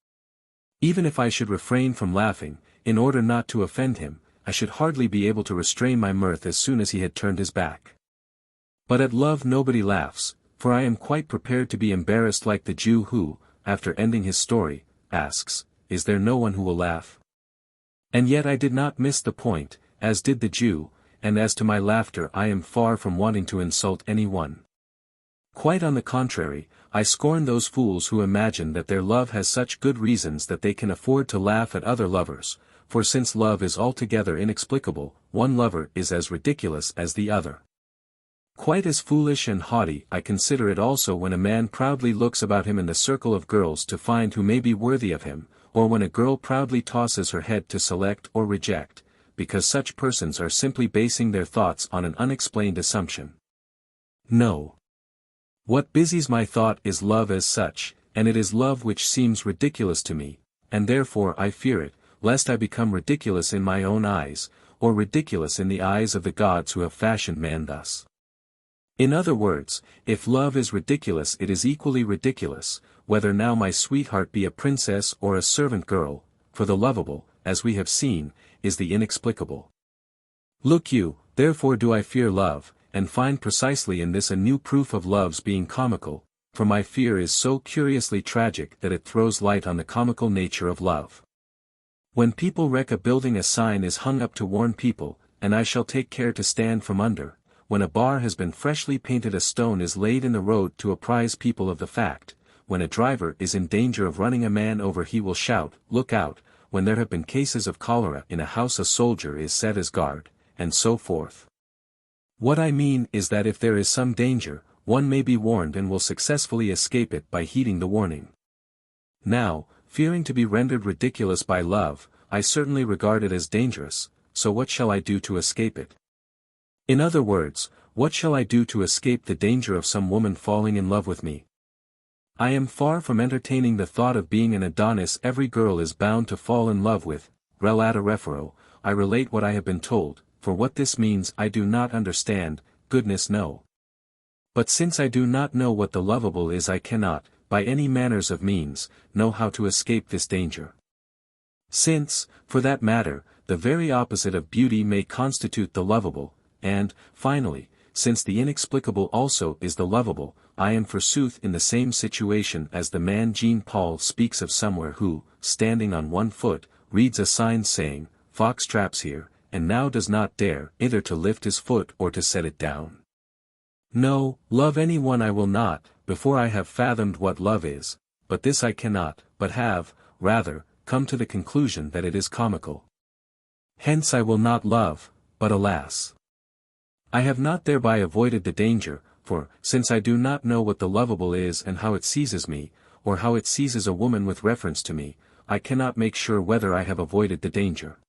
Even if I should refrain from laughing, in order not to offend him, I should hardly be able to restrain my mirth as soon as he had turned his back. But at love nobody laughs, for I am quite prepared to be embarrassed like the Jew who, after ending his story, asks, "Is there no one who will laugh?" And yet I did not miss the point, as did the Jew, and as to my laughter I am far from wanting to insult any one. Quite on the contrary, I scorn those fools who imagine that their love has such good reasons that they can afford to laugh at other lovers, for since love is altogether inexplicable, one lover is as ridiculous as the other. Quite as foolish and haughty I consider it also when a man proudly looks about him in the circle of girls to find who may be worthy of him, or when a girl proudly tosses her head to select or reject, because such persons are simply basing their thoughts on an unexplained assumption. No. What busies my thought is love as such, and it is love which seems ridiculous to me, and therefore I fear it, lest I become ridiculous in my own eyes, or ridiculous in the eyes of the gods who have fashioned man thus. In other words, if love is ridiculous it is equally ridiculous, whether now my sweetheart be a princess or a servant girl, for the lovable, as we have seen, is the inexplicable. Look you, therefore do I fear love, and find precisely in this a new proof of love's being comical, for my fear is so curiously tragic that it throws light on the comical nature of love. When people wreck a building a sign is hung up to warn people, and I shall take care to stand from under. When a bar has been freshly painted a stone is laid in the road to apprise people of the fact. when a driver is in danger of running a man over he will shout, "Look out," when there have been cases of cholera in a house a soldier is set as guard, and so forth. What I mean is that if there is some danger, one may be warned and will successfully escape it by heeding the warning. Now, fearing to be rendered ridiculous by love, I certainly regard it as dangerous, so what shall I do to escape it? In other words, what shall I do to escape the danger of some woman falling in love with me? I am far from entertaining the thought of being an Adonis every girl is bound to fall in love with. Relata refero, I relate what I have been told, for what this means I do not understand, goodness no. But since I do not know what the lovable is, I cannot, by any manners of means, know how to escape this danger. Since, for that matter, the very opposite of beauty may constitute the lovable, and, finally, since the inexplicable also is the lovable, I am forsooth in the same situation as the man Jean Paul speaks of somewhere who, standing on one foot, reads a sign saying, "Fox traps here," and now does not dare either to lift his foot or to set it down. No, love any one I will not, before I have fathomed what love is, but this I cannot, but have, rather, come to the conclusion that it is comical. Hence I will not love, but alas! I have not thereby avoided the danger, for, since I do not know what the lovable is and how it seizes me, or how it seizes a woman with reference to me, I cannot make sure whether I have avoided the danger.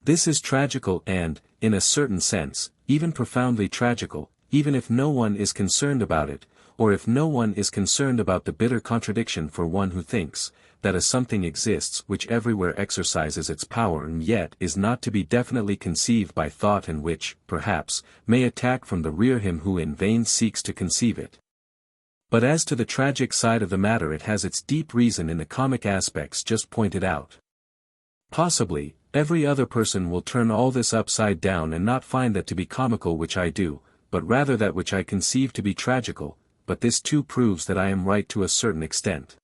This is tragical and, in a certain sense, even profoundly tragical, even if no one is concerned about it, or if no one is concerned about the bitter contradiction for one who thinks, that a something exists which everywhere exercises its power and yet is not to be definitely conceived by thought and which, perhaps, may attack from the rear him who in vain seeks to conceive it. But as to the tragic side of the matter, it has its deep reason in the comic aspects just pointed out. Possibly, every other person will turn all this upside down and not find that to be comical which I do, but rather that which I conceive to be tragical, but this too proves that I am right to a certain extent.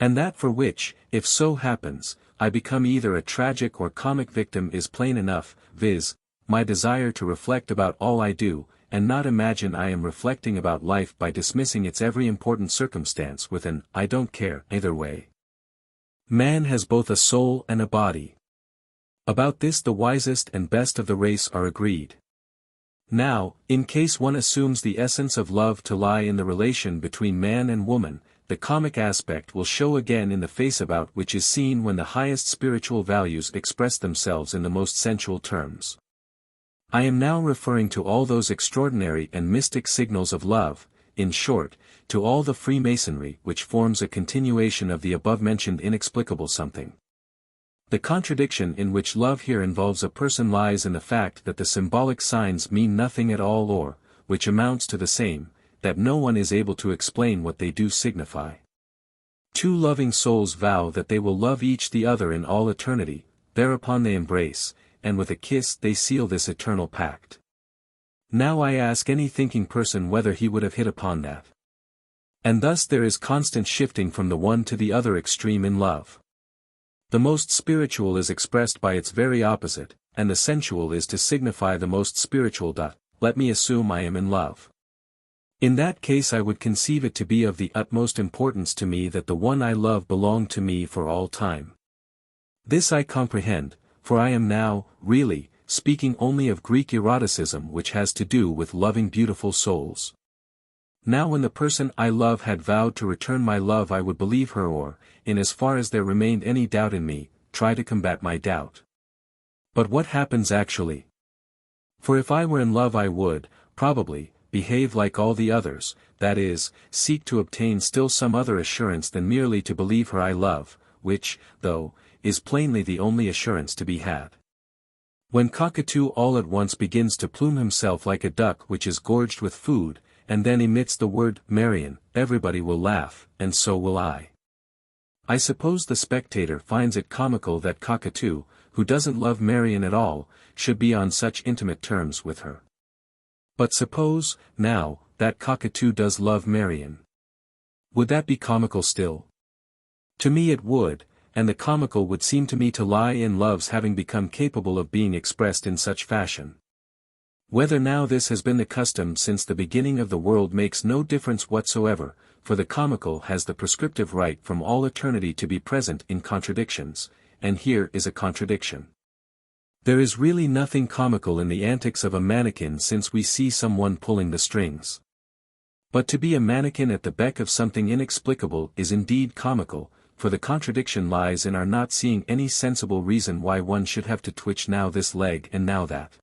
And that for which, if so happens, I become either a tragic or comic victim is plain enough, viz., my desire to reflect about all I do, and not imagine I am reflecting about life by dismissing its every important circumstance with an "I don't care" either way. Man has both a soul and a body. About this the wisest and best of the race are agreed. Now, in case one assumes the essence of love to lie in the relation between man and woman, the comic aspect will show again in the face about which is seen when the highest spiritual values express themselves in the most sensual terms. I am now referring to all those extraordinary and mystic signals of love, in short, to all the Freemasonry which forms a continuation of the above-mentioned inexplicable something. The contradiction in which love here involves a person lies in the fact that the symbolic signs mean nothing at all or, which amounts to the same, that no one is able to explain what they do signify. Two loving souls vow that they will love each the other in all eternity, thereupon they embrace, and with a kiss they seal this eternal pact. Now I ask any thinking person whether he would have hit upon that. And thus there is constant shifting from the one to the other extreme in love. The most spiritual is expressed by its very opposite, and the sensual is to signify the most spiritual. Let me assume I am in love. In that case I would conceive it to be of the utmost importance to me that the one I love belong to me for all time. This I comprehend, for I am now, really, speaking only of Greek eroticism which has to do with loving beautiful souls. Now when the person I love had vowed to return my love I would believe her or, in as far as there remained any doubt in me, try to combat my doubt. But what happens actually? For if I were in love I would, probably, behave like all the others, that is, seek to obtain still some other assurance than merely to believe her I love, which, though, is plainly the only assurance to be had. When Cockatoo all at once begins to plume himself like a duck which is gorged with food, and then emits the word Marion, everybody will laugh, and so will I. I suppose the spectator finds it comical that Cockatoo, who doesn't love Marion at all, should be on such intimate terms with her. But suppose, now, that Cockatoo does love Marion. Would that be comical still? To me it would, and the comical would seem to me to lie in love's having become capable of being expressed in such fashion. Whether now this has been the custom since the beginning of the world makes no difference whatsoever, for the comical has the prescriptive right from all eternity to be present in contradictions, and here is a contradiction. There is really nothing comical in the antics of a mannequin since we see someone pulling the strings. But to be a mannequin at the beck of something inexplicable is indeed comical, for the contradiction lies in our not seeing any sensible reason why one should have to twitch now this leg and now that.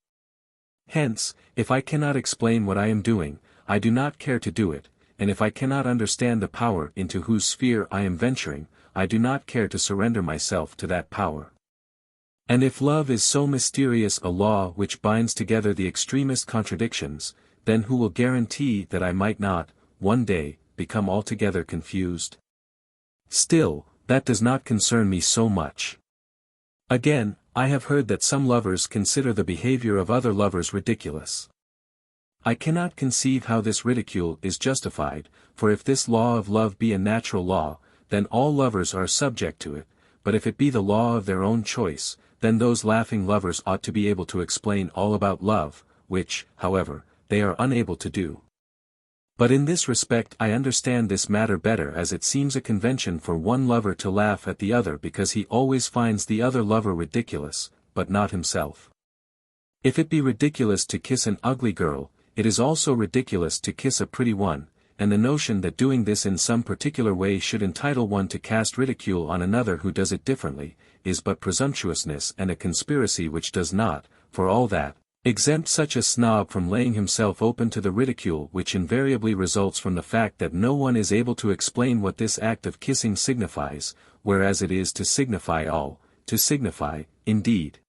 Hence, if I cannot explain what I am doing, I do not care to do it, and if I cannot understand the power into whose sphere I am venturing, I do not care to surrender myself to that power. And if love is so mysterious a law which binds together the extremest contradictions, then who will guarantee that I might not, one day, become altogether confused? Still, that does not concern me so much. Again, I have heard that some lovers consider the behavior of other lovers ridiculous. I cannot conceive how this ridicule is justified, for if this law of love be a natural law, then all lovers are subject to it, but if it be the law of their own choice, then those laughing lovers ought to be able to explain all about love, which, however, they are unable to do. But in this respect I understand this matter better, as it seems a convention for one lover to laugh at the other because he always finds the other lover ridiculous, but not himself. If it be ridiculous to kiss an ugly girl, it is also ridiculous to kiss a pretty one, and the notion that doing this in some particular way should entitle one to cast ridicule on another who does it differently, is but presumptuousness and a conspiracy which does not, for all that, exempt such a snob from laying himself open to the ridicule which invariably results from the fact that no one is able to explain what this act of kissing signifies, whereas it is to signify all, to signify, indeed,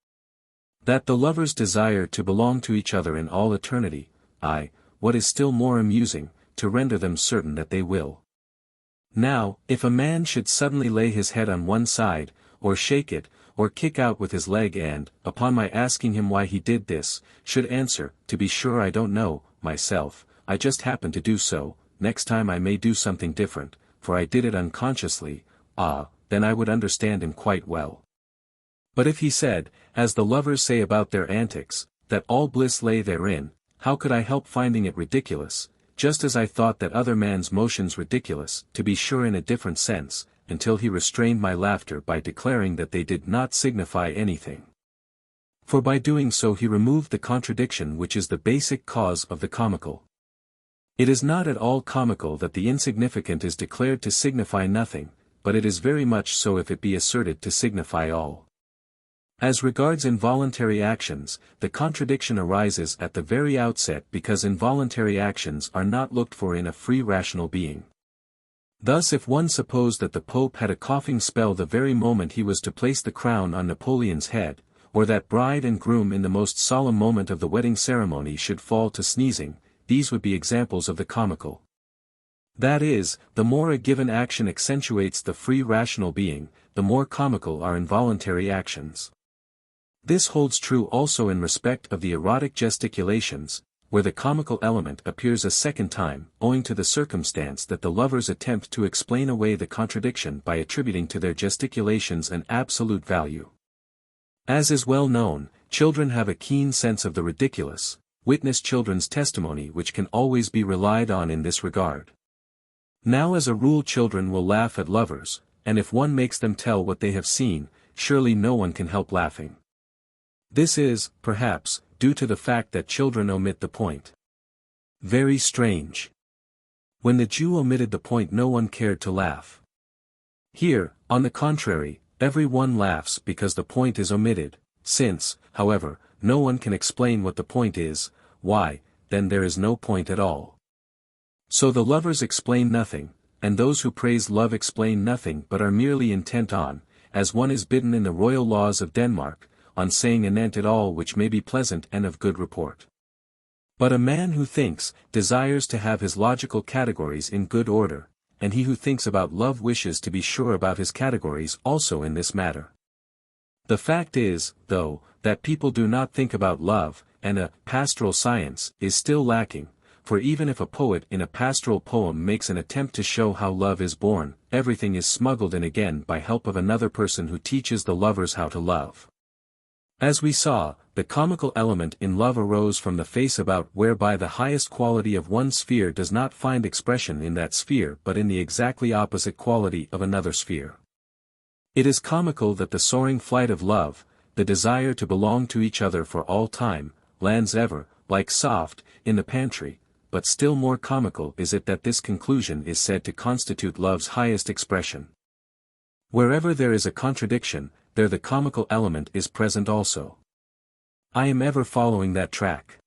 that the lovers desire to belong to each other in all eternity, aye, what is still more amusing, to render them certain that they will. Now, if a man should suddenly lay his head on one side, or shake it, or kick out with his leg and, upon my asking him why he did this, should answer, to be sure I don't know, myself, I just happened to do so, next time I may do something different, for I did it unconsciously, then I would understand him quite well. But if he said, as the lovers say about their antics, that all bliss lay therein, how could I help finding it ridiculous, just as I thought that other man's motions ridiculous, to be sure in a different sense, until he restrained my laughter by declaring that they did not signify anything. For by doing so he removed the contradiction which is the basic cause of the comical. It is not at all comical that the insignificant is declared to signify nothing, but it is very much so if it be asserted to signify all. As regards involuntary actions, the contradiction arises at the very outset because involuntary actions are not looked for in a free rational being. Thus if one supposed that the Pope had a coughing spell the very moment he was to place the crown on Napoleon's head, or that bride and groom in the most solemn moment of the wedding ceremony should fall to sneezing, these would be examples of the comical. That is, the more a given action accentuates the free rational being, the more comical are involuntary actions. This holds true also in respect of the erotic gesticulations, where the comical element appears a second time, owing to the circumstance that the lovers attempt to explain away the contradiction by attributing to their gesticulations an absolute value. As is well known, children have a keen sense of the ridiculous, witness children's testimony which can always be relied on in this regard. Now as a rule children will laugh at lovers, and if one makes them tell what they have seen, surely no one can help laughing. This is, perhaps, due to the fact that children omit the point. Very strange. When the Jew omitted the point no one cared to laugh. Here, on the contrary, every one laughs because the point is omitted, since, however, no one can explain what the point is, why, then there is no point at all. So the lovers explain nothing, and those who praise love explain nothing but are merely intent on, as one is bidden in the royal laws of Denmark, on saying anent it all which may be pleasant and of good report. But a man who thinks, desires to have his logical categories in good order, and he who thinks about love wishes to be sure about his categories also in this matter. The fact is, though, that people do not think about love, and a pastoral science is still lacking, for even if a poet in a pastoral poem makes an attempt to show how love is born, everything is smuggled in again by help of another person who teaches the lovers how to love. As we saw, the comical element in love arose from the face about whereby the highest quality of one sphere does not find expression in that sphere but in the exactly opposite quality of another sphere. It is comical that the soaring flight of love, the desire to belong to each other for all time, lands ever, like soft, in the pantry, but still more comical is it that this conclusion is said to constitute love's highest expression. Wherever there is a contradiction, there the comical element is present also. I am ever following that track.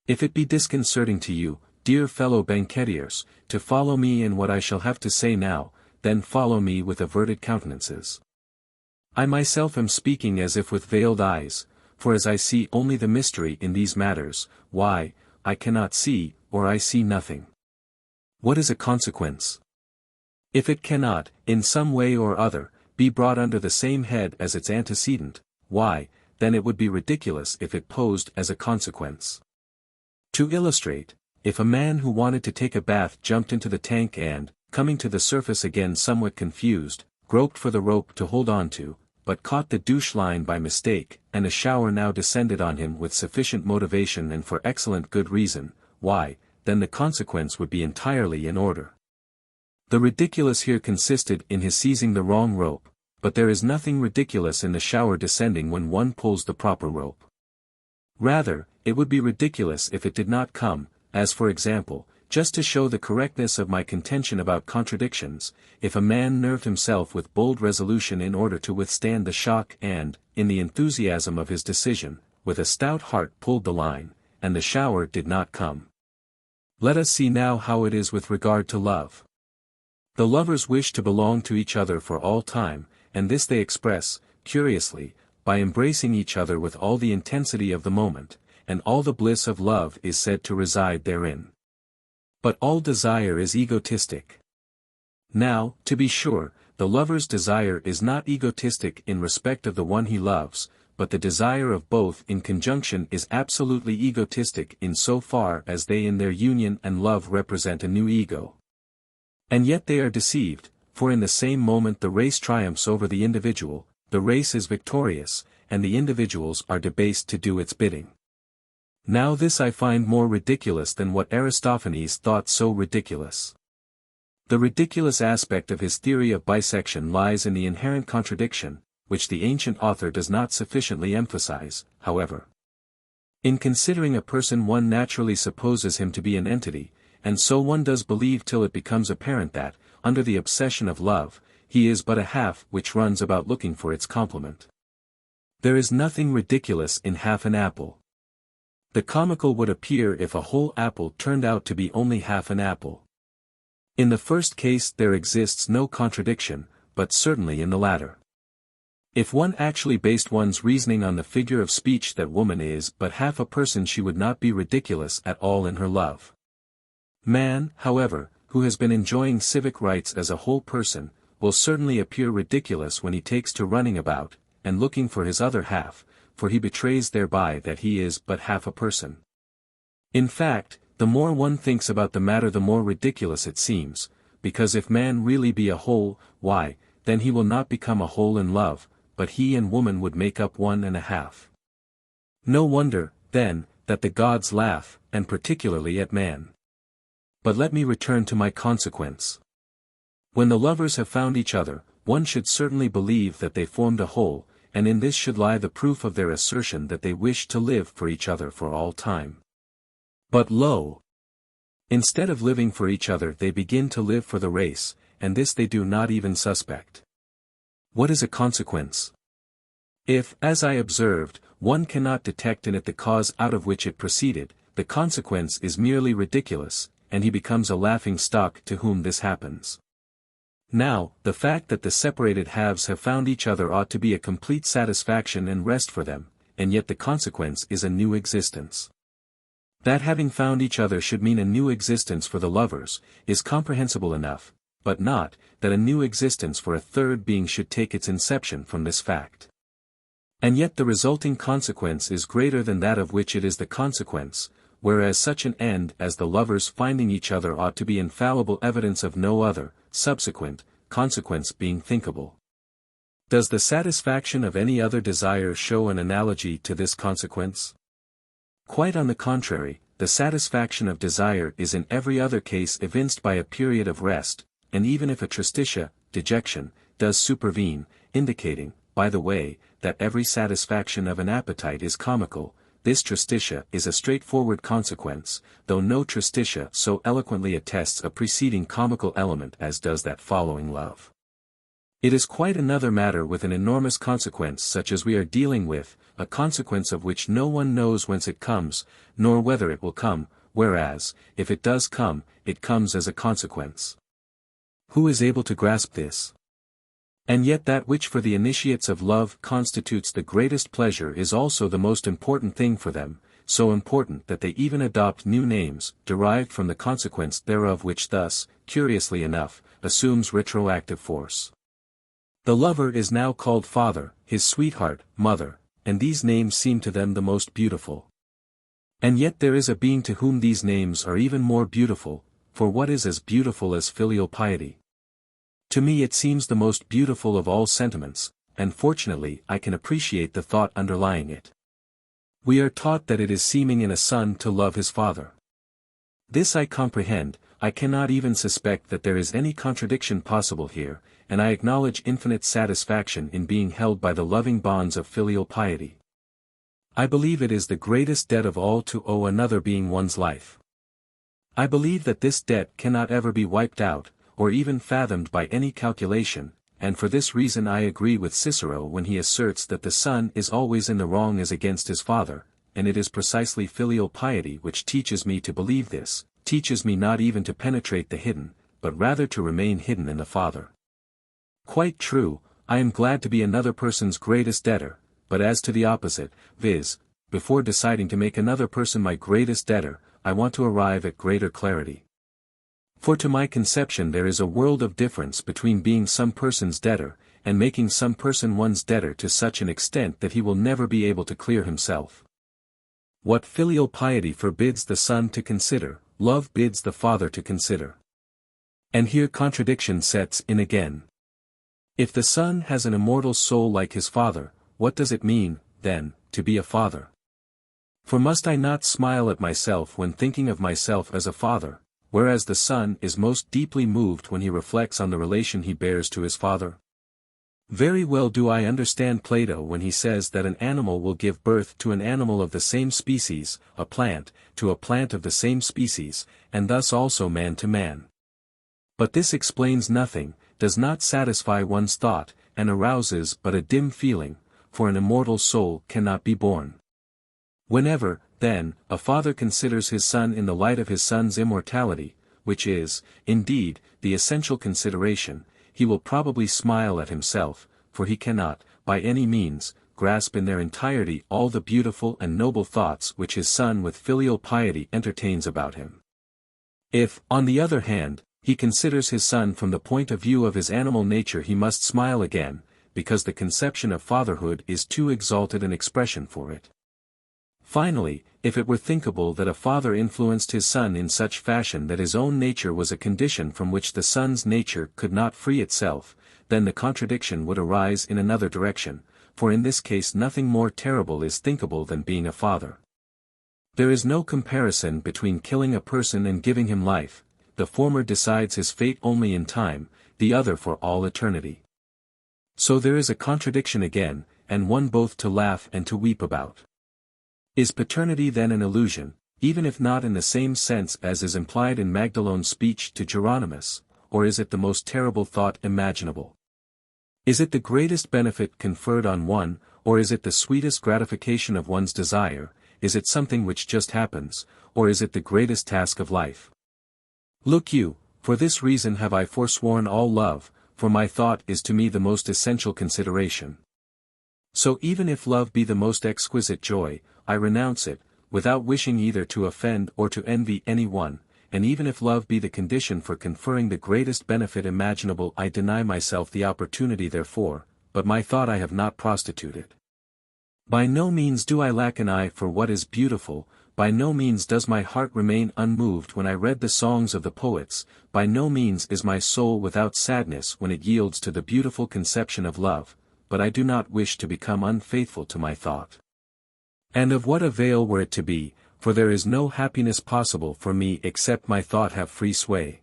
If it be disconcerting to you, dear fellow banquetiers, to follow me in what I shall have to say now, then follow me with averted countenances. I myself am speaking as if with veiled eyes, for as I see only the mystery in these matters, why, I cannot see, or I see nothing. What is a consequence? If it cannot, in some way or other, be brought under the same head as its antecedent, why, then it would be ridiculous if it posed as a consequence. To illustrate, if a man who wanted to take a bath jumped into the tank and, coming to the surface again somewhat confused, groped for the rope to hold on to, but caught the douche line by mistake, and a shower now descended on him with sufficient motivation and for excellent good reason, why, then the consequence would be entirely in order. The ridiculous here consisted in his seizing the wrong rope, but there is nothing ridiculous in the shower descending when one pulls the proper rope. Rather, it would be ridiculous if it did not come, as for example, just to show the correctness of my contention about contradictions, if a man nerved himself with bold resolution in order to withstand the shock and, in the enthusiasm of his decision, with a stout heart pulled the line, and the shower did not come. Let us see now how it is with regard to love. The lovers wish to belong to each other for all time, and this they express, curiously, by embracing each other with all the intensity of the moment, and all the bliss of love is said to reside therein. But all desire is egotistic. Now, to be sure, the lover's desire is not egotistic in respect of the one he loves, but the desire of both in conjunction is absolutely egotistic in so far as they in their union and love represent a new ego. And yet they are deceived, for in the same moment the race triumphs over the individual, the race is victorious, and the individuals are debased to do its bidding. Now this I find more ridiculous than what Aristophanes thought so ridiculous. The ridiculous aspect of his theory of bisection lies in the inherent contradiction, which the ancient author does not sufficiently emphasize, however. In considering a person one naturally supposes him to be an entity, and so one does believe till it becomes apparent that, under the obsession of love, he is but a half which runs about looking for its complement. There is nothing ridiculous in half an apple. The comical would appear if a whole apple turned out to be only half an apple. In the first case there exists no contradiction, but certainly in the latter. If one actually based one's reasoning on the figure of speech that woman is but half a person, she would not be ridiculous at all in her love. Man, however, who has been enjoying civic rights as a whole person, will certainly appear ridiculous when he takes to running about, and looking for his other half, for he betrays thereby that he is but half a person. In fact, the more one thinks about the matter the more ridiculous it seems, because if man really be a whole, why, then he will not become a whole in love, but he and woman would make up one and a half. No wonder, then, that the gods laugh, and particularly at man. But let me return to my consequence. When the lovers have found each other, one should certainly believe that they formed a whole, and in this should lie the proof of their assertion that they wish to live for each other for all time. But lo! Instead of living for each other they begin to live for the race, and this they do not even suspect. What is a consequence? If, as I observed, one cannot detect in it the cause out of which it proceeded, the consequence is merely ridiculous, and he becomes a laughing stock to whom this happens. Now, the fact that the separated halves have found each other ought to be a complete satisfaction and rest for them, and yet the consequence is a new existence. That having found each other should mean a new existence for the lovers, is comprehensible enough, but not, that a new existence for a third being should take its inception from this fact. And yet the resulting consequence is greater than that of which it is the consequence, whereas such an end as the lovers finding each other ought to be infallible evidence of no other, subsequent, consequence being thinkable. Does the satisfaction of any other desire show an analogy to this consequence? Quite on the contrary, the satisfaction of desire is in every other case evinced by a period of rest, and even if a tristitia, dejection, does supervene, indicating, by the way, that every satisfaction of an appetite is comical, this tristitia is a straightforward consequence, though no tristitia so eloquently attests a preceding comical element as does that following love. It is quite another matter with an enormous consequence such as we are dealing with, a consequence of which no one knows whence it comes, nor whether it will come, whereas, if it does come, it comes as a consequence. Who is able to grasp this? And yet that which for the initiates of love constitutes the greatest pleasure is also the most important thing for them, so important that they even adopt new names, derived from the consequence thereof which thus, curiously enough, assumes retroactive force. The lover is now called father, his sweetheart, mother, and these names seem to them the most beautiful. And yet there is a being to whom these names are even more beautiful, for what is as beautiful as filial piety? To me it seems the most beautiful of all sentiments, and fortunately I can appreciate the thought underlying it. We are taught that it is seeming in a son to love his father. This I comprehend, I cannot even suspect that there is any contradiction possible here, and I acknowledge infinite satisfaction in being held by the loving bonds of filial piety. I believe it is the greatest debt of all to owe another being one's life. I believe that this debt cannot ever be wiped out, or even fathomed by any calculation, and for this reason I agree with Cicero when he asserts that the son is always in the wrong as against his father, and it is precisely filial piety which teaches me to believe this, teaches me not even to penetrate the hidden, but rather to remain hidden in the Father. Quite true, I am glad to be another person's greatest debtor, but as to the opposite, viz., before deciding to make another person my greatest debtor, I want to arrive at greater clarity. For to my conception there is a world of difference between being some person's debtor, and making some person one's debtor to such an extent that he will never be able to clear himself. What filial piety forbids the son to consider, love bids the father to consider. And here contradiction sets in again. If the son has an immortal soul like his father, what does it mean, then, to be a father? For must I not smile at myself when thinking of myself as a father, whereas the son is most deeply moved when he reflects on the relation he bears to his father? Very well do I understand Plato when he says that an animal will give birth to an animal of the same species, a plant, to a plant of the same species, and thus also man to man. But this explains nothing, does not satisfy one's thought, and arouses but a dim feeling, for an immortal soul cannot be born. Whenever, then, a father considers his son in the light of his son's immortality, which is, indeed, the essential consideration, he will probably smile at himself, for he cannot, by any means, grasp in their entirety all the beautiful and noble thoughts which his son with filial piety entertains about him. If, on the other hand, he considers his son from the point of view of his animal nature, he must smile again, because the conception of fatherhood is too exalted an expression for it. Finally, if it were thinkable that a father influenced his son in such fashion that his own nature was a condition from which the son's nature could not free itself, then the contradiction would arise in another direction, for in this case nothing more terrible is thinkable than being a father. There is no comparison between killing a person and giving him life, the former decides his fate only in time, the other for all eternity. So there is a contradiction again, and one both to laugh and to weep about. Is paternity then an illusion, even if not in the same sense as is implied in Magdalene's speech to Geronimus, or is it the most terrible thought imaginable? Is it the greatest benefit conferred on one, or is it the sweetest gratification of one's desire, is it something which just happens, or is it the greatest task of life? Look you, for this reason have I forsworn all love, for my thought is to me the most essential consideration. So even if love be the most exquisite joy, I renounce it, without wishing either to offend or to envy any one, and even if love be the condition for conferring the greatest benefit imaginable, I deny myself the opportunity therefore, but my thought I have not prostituted. By no means do I lack an eye for what is beautiful, by no means does my heart remain unmoved when I read the songs of the poets, by no means is my soul without sadness when it yields to the beautiful conception of love, but I do not wish to become unfaithful to my thought. And of what avail were it to be, for there is no happiness possible for me except my thought have free sway.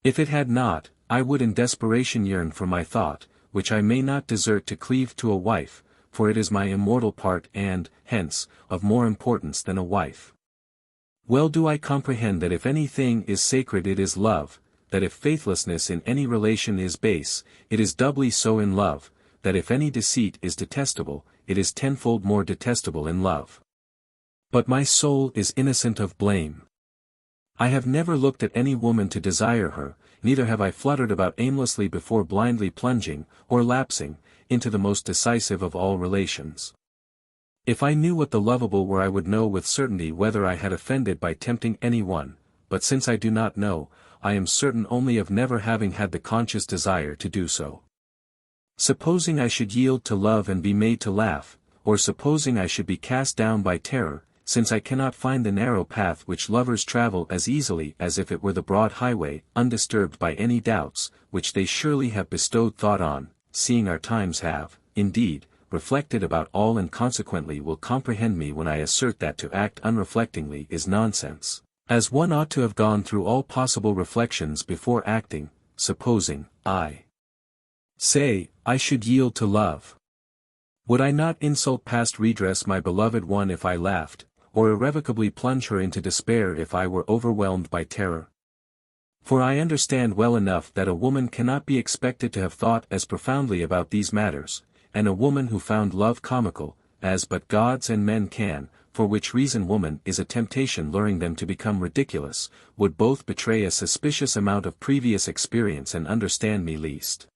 If it had not, I would in desperation yearn for my thought, which I may not desert to cleave to a wife, for it is my immortal part and, hence, of more importance than a wife. Well do I comprehend that if anything is sacred it is love, that if faithlessness in any relation is base, it is doubly so in love, that if any deceit is detestable, it is tenfold more detestable in love. But my soul is innocent of blame. I have never looked at any woman to desire her, neither have I fluttered about aimlessly before blindly plunging, or lapsing, into the most decisive of all relations. If I knew what the lovable were I would know with certainty whether I had offended by tempting any one, but since I do not know, I am certain only of never having had the conscious desire to do so. Supposing I should yield to love and be made to laugh, or supposing I should be cast down by terror, since I cannot find the narrow path which lovers travel as easily as if it were the broad highway, undisturbed by any doubts, which they surely have bestowed thought on, seeing our times have, indeed, reflected about all and consequently will comprehend me when I assert that to act unreflectingly is nonsense, as one ought to have gone through all possible reflections before acting, supposing, I should yield to love. Would I not insult past redress my beloved one if I laughed, or irrevocably plunge her into despair if I were overwhelmed by terror? For I understand well enough that a woman cannot be expected to have thought as profoundly about these matters, and a woman who found love comical, as but gods and men can, for which reason woman is a temptation luring them to become ridiculous, would both betray a suspicious amount of previous experience and understand me least.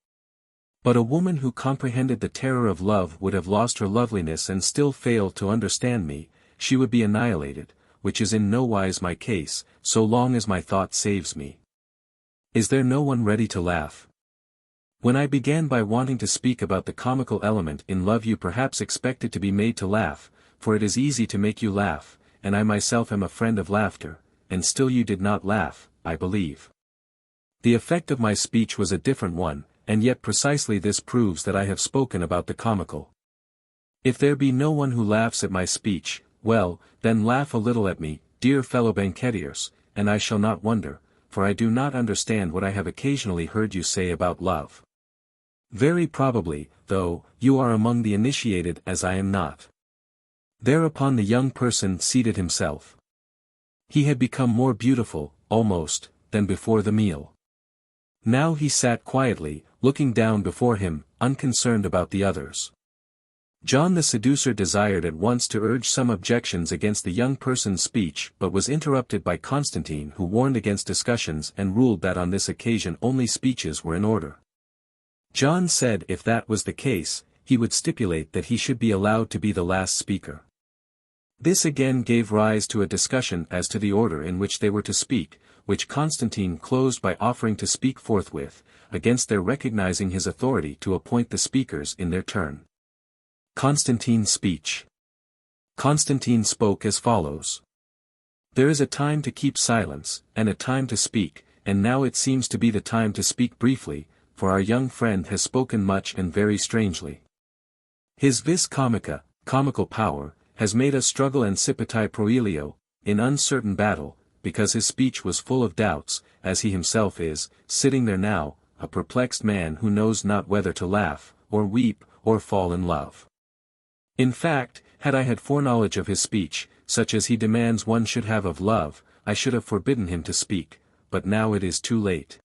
But a woman who comprehended the terror of love would have lost her loveliness and still fail to understand me, she would be annihilated, which is in no wise my case, so long as my thought saves me. Is there no one ready to laugh? When I began by wanting to speak about the comical element in love you perhaps expected to be made to laugh, for it is easy to make you laugh, and I myself am a friend of laughter, and still you did not laugh, I believe. The effect of my speech was a different one, and yet precisely this proves that I have spoken about the comical. If there be no one who laughs at my speech, well, then laugh a little at me, dear fellow banquetiers, and I shall not wonder, for I do not understand what I have occasionally heard you say about love. Very probably, though, you are among the initiated as I am not. Thereupon the young person seated himself. He had become more beautiful, almost, than before the meal. Now he sat quietly, looking down before him, unconcerned about the others. John the seducer desired at once to urge some objections against the young person's speech but was interrupted by Constantine who warned against discussions and ruled that on this occasion only speeches were in order. John said if that was the case, he would stipulate that he should be allowed to be the last speaker. This again gave rise to a discussion as to the order in which they were to speak, which Constantine closed by offering to speak forthwith, against their recognizing his authority to appoint the speakers in their turn. Constantine's speech. Constantine spoke as follows. There is a time to keep silence, and a time to speak, and now it seems to be the time to speak briefly, for our young friend has spoken much and very strangely. His vis comica, comical power, has made us struggle ancipitae proelio, in uncertain battle, because his speech was full of doubts, as he himself is, sitting there now, a perplexed man who knows not whether to laugh, or weep, or fall in love. In fact, had I had foreknowledge of his speech, such as he demands one should have of love, I should have forbidden him to speak, but now it is too late.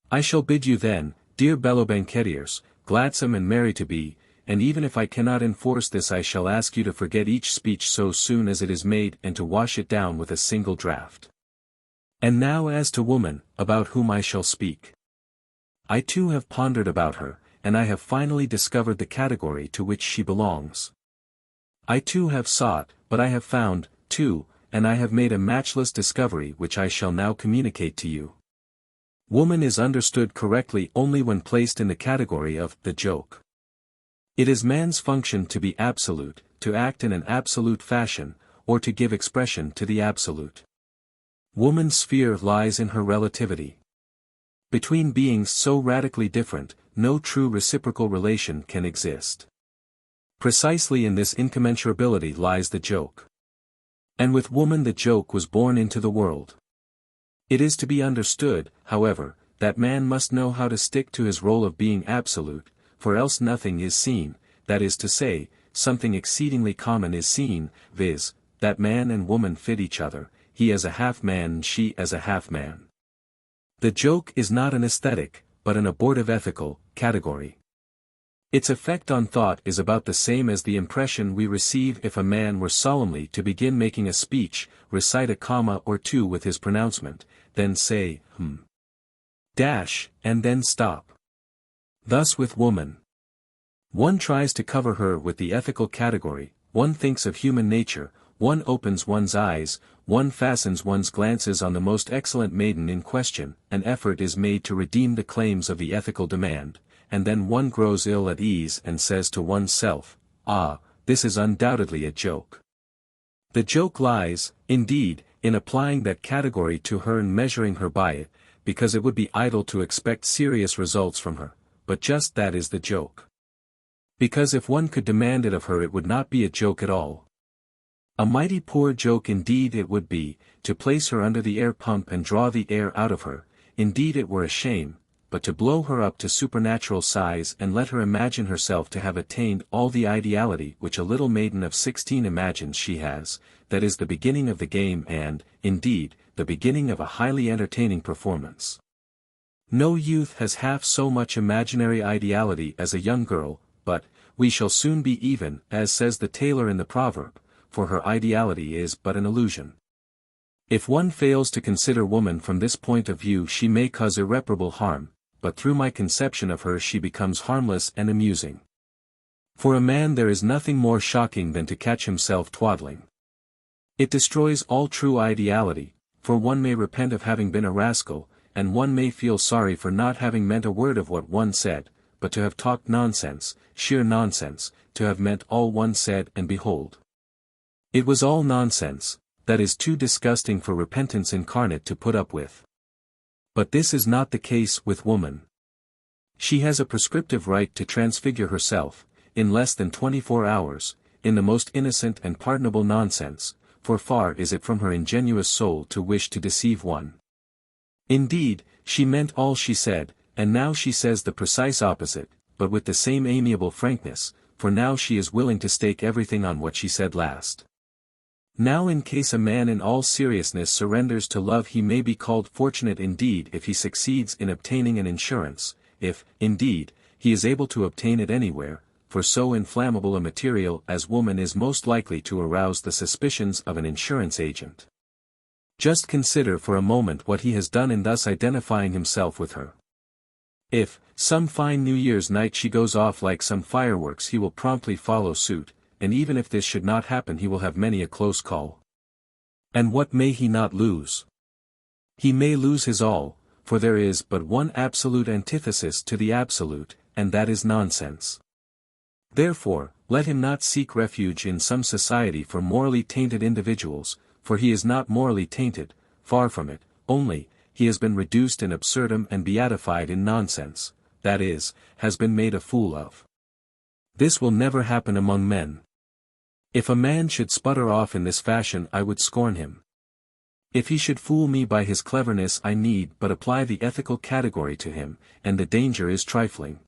I shall bid you then, dear bellow banquetiers, gladsome and merry to be, and even if I cannot enforce this I shall ask you to forget each speech so soon as it is made and to wash it down with a single draught. And now as to woman, about whom I shall speak. I too have pondered about her, and I have finally discovered the category to which she belongs. I too have sought, but I have found, too, and I have made a matchless discovery which I shall now communicate to you. Woman is understood correctly only when placed in the category of the joke. It is man's function to be absolute, to act in an absolute fashion, or to give expression to the absolute. Woman's sphere lies in her relativity. Between beings so radically different, no true reciprocal relation can exist. Precisely in this incommensurability lies the joke. And with woman the joke was born into the world. It is to be understood, however, that man must know how to stick to his role of being absolute, for else nothing is seen, that is to say, something exceedingly common is seen, viz., that man and woman fit each other, he as a half-man and she as a half-man. The joke is not an aesthetic, but an abortive ethical, category. Its effect on thought is about the same as the impression we receive if a man were solemnly to begin making a speech, recite a comma or two with his pronouncement, then say, dash, and then stop. Thus with woman. One tries to cover her with the ethical category, one thinks of human nature, one opens one's eyes, one fastens one's glances on the most excellent maiden in question, an effort is made to redeem the claims of the ethical demand, and then one grows ill at ease and says to oneself, ah, this is undoubtedly a joke. The joke lies, indeed, in applying that category to her and measuring her by it, because it would be idle to expect serious results from her, but just that is the joke. Because if one could demand it of her it would not be a joke at all. A mighty poor joke indeed it would be, to place her under the air pump and draw the air out of her, indeed it were a shame, but to blow her up to supernatural size and let her imagine herself to have attained all the ideality which a little maiden of 16 imagines she has, that is the beginning of the game and, indeed, the beginning of a highly entertaining performance. No youth has half so much imaginary ideality as a young girl, but, we shall soon be even, as says the tailor in the proverb, for her ideality is but an illusion. If one fails to consider woman from this point of view she may cause irreparable harm, but through my conception of her she becomes harmless and amusing. For a man there is nothing more shocking than to catch himself twaddling. It destroys all true ideality, for one may repent of having been a rascal, and one may feel sorry for not having meant a word of what one said, but to have talked nonsense, sheer nonsense, to have meant all one said and behold. It was all nonsense, that is too disgusting for repentance incarnate to put up with. But this is not the case with woman. She has a prescriptive right to transfigure herself, in less than 24 hours, in the most innocent and pardonable nonsense, for far is it from her ingenuous soul to wish to deceive one. Indeed, she meant all she said, and now she says the precise opposite, but with the same amiable frankness, for now she is willing to stake everything on what she said last. Now in case a man in all seriousness surrenders to love he may be called fortunate indeed if he succeeds in obtaining an insurance, if, indeed, he is able to obtain it anywhere, for so inflammable a material as woman is most likely to arouse the suspicions of an insurance agent. Just consider for a moment what he has done in thus identifying himself with her. If, some fine New Year's night she goes off like some fireworks he will promptly follow suit, and even if this should not happen he will have many a close call. And what may he not lose? He may lose his all, for there is but one absolute antithesis to the absolute, and that is nonsense. Therefore, let him not seek refuge in some society for morally tainted individuals, for he is not morally tainted, far from it, only, he has been reduced in absurdum and beatified in nonsense, that is, has been made a fool of. This will never happen among men. If a man should sputter off in this fashion I would scorn him. If he should fool me by his cleverness I need but apply the ethical category to him, and the danger is trifling.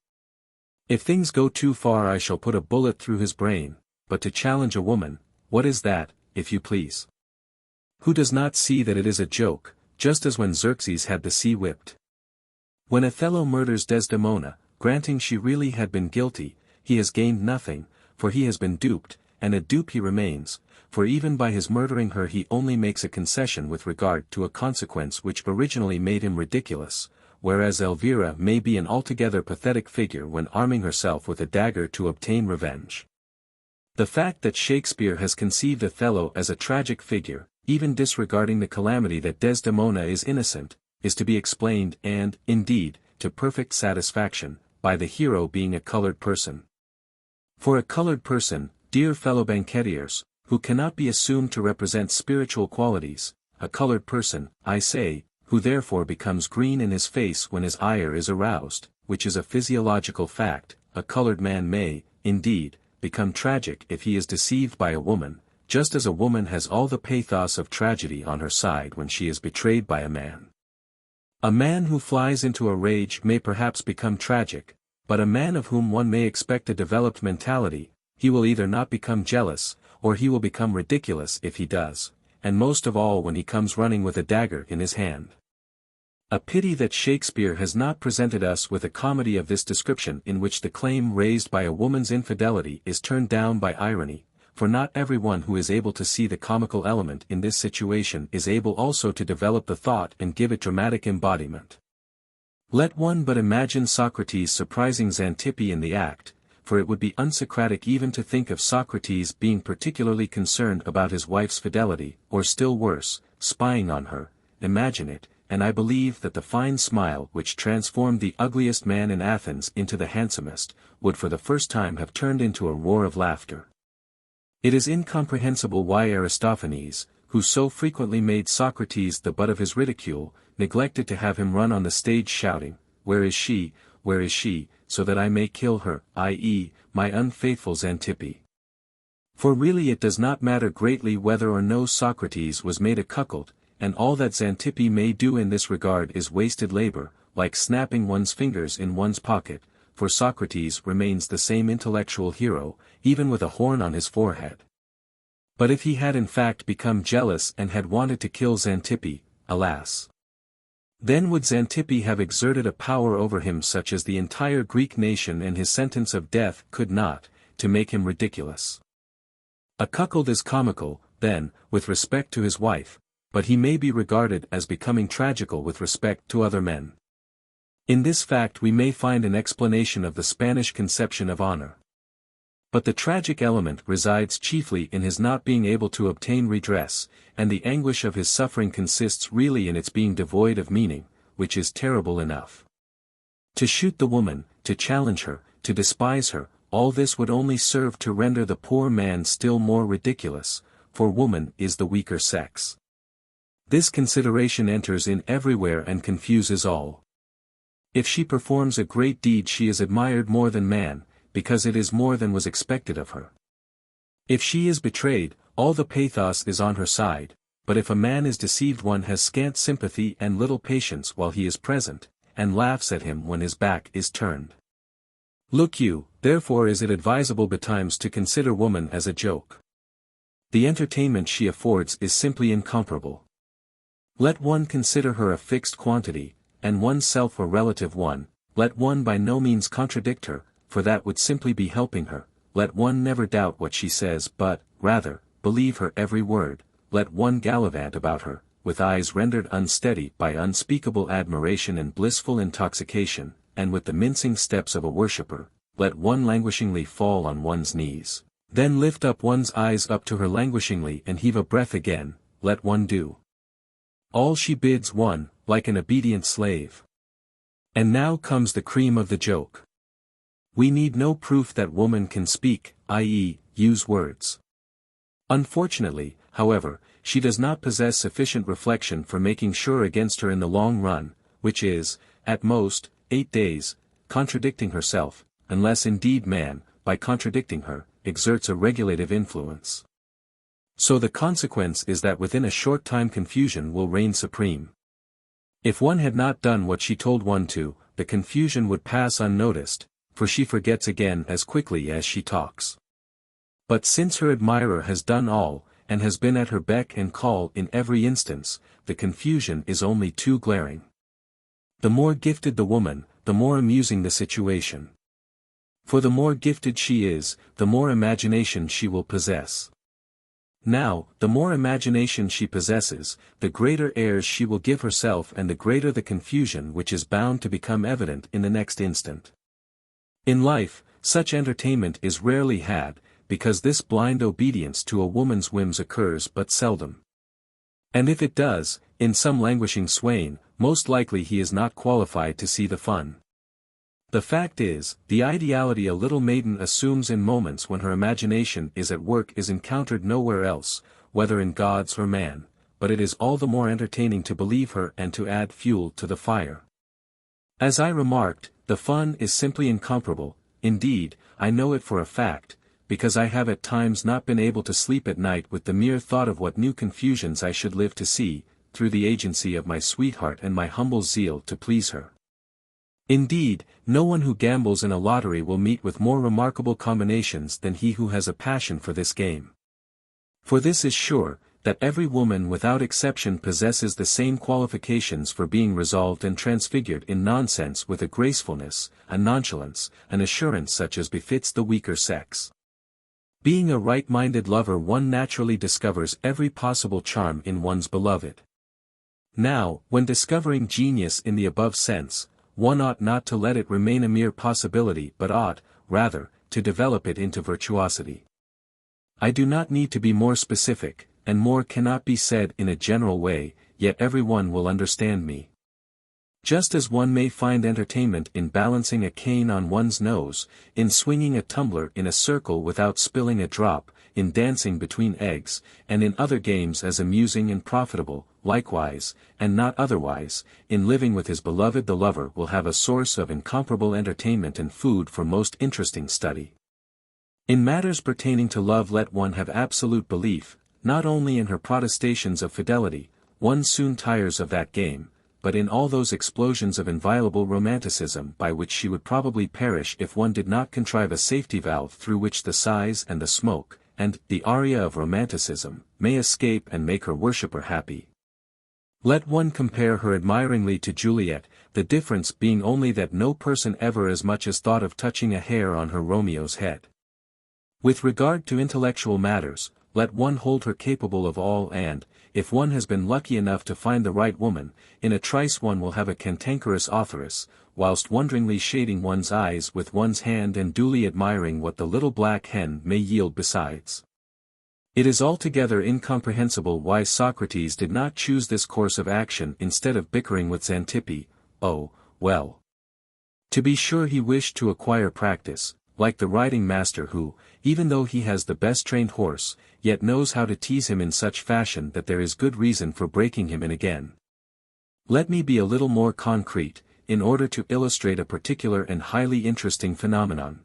If things go too far I shall put a bullet through his brain, but to challenge a woman, what is that, if you please? Who does not see that it is a joke, just as when Xerxes had the sea whipped? When Othello murders Desdemona, granting she really had been guilty, he has gained nothing, for he has been duped, and a dupe he remains, for even by his murdering her he only makes a concession with regard to a consequence which originally made him ridiculous, whereas Elvira may be an altogether pathetic figure when arming herself with a dagger to obtain revenge. The fact that Shakespeare has conceived Othello as a tragic figure, even disregarding the calamity that Desdemona is innocent, is to be explained and, indeed, to perfect satisfaction, by the hero being a colored person. For a colored person, dear fellow banquetiers, who cannot be assumed to represent spiritual qualities, a colored person, I say, who therefore becomes green in his face when his ire is aroused, which is a physiological fact. A colored man may, indeed, become tragic if he is deceived by a woman, just as a woman has all the pathos of tragedy on her side when she is betrayed by a man. A man who flies into a rage may perhaps become tragic, but a man of whom one may expect a developed mentality, he will either not become jealous, or he will become ridiculous if he does, and most of all when he comes running with a dagger in his hand. A pity that Shakespeare has not presented us with a comedy of this description in which the claim raised by a woman's infidelity is turned down by irony, for not everyone who is able to see the comical element in this situation is able also to develop the thought and give it dramatic embodiment. Let one but imagine Socrates surprising Xanthippe in the act, for it would be unsocratic even to think of Socrates being particularly concerned about his wife's fidelity, or still worse, spying on her. Imagine it, and I believe that the fine smile which transformed the ugliest man in Athens into the handsomest, would for the first time have turned into a roar of laughter. It is incomprehensible why Aristophanes, who so frequently made Socrates the butt of his ridicule, neglected to have him run on the stage shouting, "Where is she, so that I may kill her, i.e., my unfaithful Xanthippe." For really it does not matter greatly whether or no Socrates was made a cuckold, and all that Xanthippe may do in this regard is wasted labor, like snapping one's fingers in one's pocket, for Socrates remains the same intellectual hero, even with a horn on his forehead. But if he had in fact become jealous and had wanted to kill Xanthippe, alas! Then would Xanthippe have exerted a power over him such as the entire Greek nation and his sentence of death could not, to make him ridiculous. A cuckold is comical, then, with respect to his wife, but he may be regarded as becoming tragical with respect to other men. In this fact we may find an explanation of the Spanish conception of honor. But the tragic element resides chiefly in his not being able to obtain redress, and the anguish of his suffering consists really in its being devoid of meaning, which is terrible enough. To shoot the woman, to challenge her, to despise her, all this would only serve to render the poor man still more ridiculous, for woman is the weaker sex. This consideration enters in everywhere and confuses all. If she performs a great deed she is admired more than man, because it is more than was expected of her. If she is betrayed, all the pathos is on her side, but if a man is deceived one has scant sympathy and little patience while he is present, and laughs at him when his back is turned. Look you, therefore is it advisable betimes to consider woman as a joke. The entertainment she affords is simply incomparable. Let one consider her a fixed quantity, and oneself a relative one, let one by no means contradict her, for that would simply be helping her, let one never doubt what she says but, rather, believe her every word, let one gallivant about her, with eyes rendered unsteady by unspeakable admiration and blissful intoxication, and with the mincing steps of a worshipper, let one languishingly fall on one's knees, then lift up one's eyes up to her languishingly and heave a breath again, let one do all she bids one, like an obedient slave. And now comes the cream of the joke. We need no proof that woman can speak, i.e., use words. Unfortunately, however, she does not possess sufficient reflection for making sure against her in the long run, which is, at most, 8 days, contradicting herself, unless indeed man, by contradicting her, exerts a regulative influence. So the consequence is that within a short time confusion will reign supreme. If one had not done what she told one to, the confusion would pass unnoticed, for she forgets again as quickly as she talks. But since her admirer has done all, and has been at her beck and call in every instance, the confusion is only too glaring. The more gifted the woman, the more amusing the situation. For the more gifted she is, the more imagination she will possess. Now, the more imagination she possesses, the greater airs she will give herself and the greater the confusion which is bound to become evident in the next instant. In life, such entertainment is rarely had, because this blind obedience to a woman's whims occurs but seldom. And if it does, in some languishing swain, most likely he is not qualified to see the fun. The fact is, the ideality a little maiden assumes in moments when her imagination is at work is encountered nowhere else, whether in gods or man, but it is all the more entertaining to believe her and to add fuel to the fire. As I remarked, the fun is simply incomparable. Indeed, I know it for a fact, because I have at times not been able to sleep at night with the mere thought of what new confusions I should live to see, through the agency of my sweetheart and my humble zeal to please her. Indeed, no one who gambles in a lottery will meet with more remarkable combinations than he who has a passion for this game. For this is sure, that every woman without exception possesses the same qualifications for being resolved and transfigured in nonsense with a gracefulness, a nonchalance, an assurance such as befits the weaker sex. Being a right-minded lover, one naturally discovers every possible charm in one's beloved. Now, when discovering genius in the above sense, one ought not to let it remain a mere possibility but ought, rather, to develop it into virtuosity. I do not need to be more specific, and more cannot be said in a general way, yet everyone will understand me. Just as one may find entertainment in balancing a cane on one's nose, in swinging a tumbler in a circle without spilling a drop, in dancing between eggs, and in other games as amusing and profitable, likewise, and not otherwise, in living with his beloved, the lover will have a source of incomparable entertainment and food for most interesting study. In matters pertaining to love let one have absolute belief, not only in her protestations of fidelity, one soon tires of that game, but in all those explosions of inviolable romanticism by which she would probably perish if one did not contrive a safety valve through which the sighs and the smoke, and the aria of romanticism, may escape and make her worshipper happy. Let one compare her admiringly to Juliet, the difference being only that no person ever as much as thought of touching a hair on her Romeo's head. With regard to intellectual matters, let one hold her capable of all and, if one has been lucky enough to find the right woman, in a trice one will have a cantankerous authoress, whilst wonderingly shading one's eyes with one's hand and duly admiring what the little black hen may yield besides. It is altogether incomprehensible why Socrates did not choose this course of action instead of bickering with Xantippe. Oh, well. To be sure he wished to acquire practice, like the riding master who, even though he has the best trained horse, yet knows how to tease him in such fashion that there is good reason for breaking him in again. Let me be a little more concrete, in order to illustrate a particular and highly interesting phenomenon.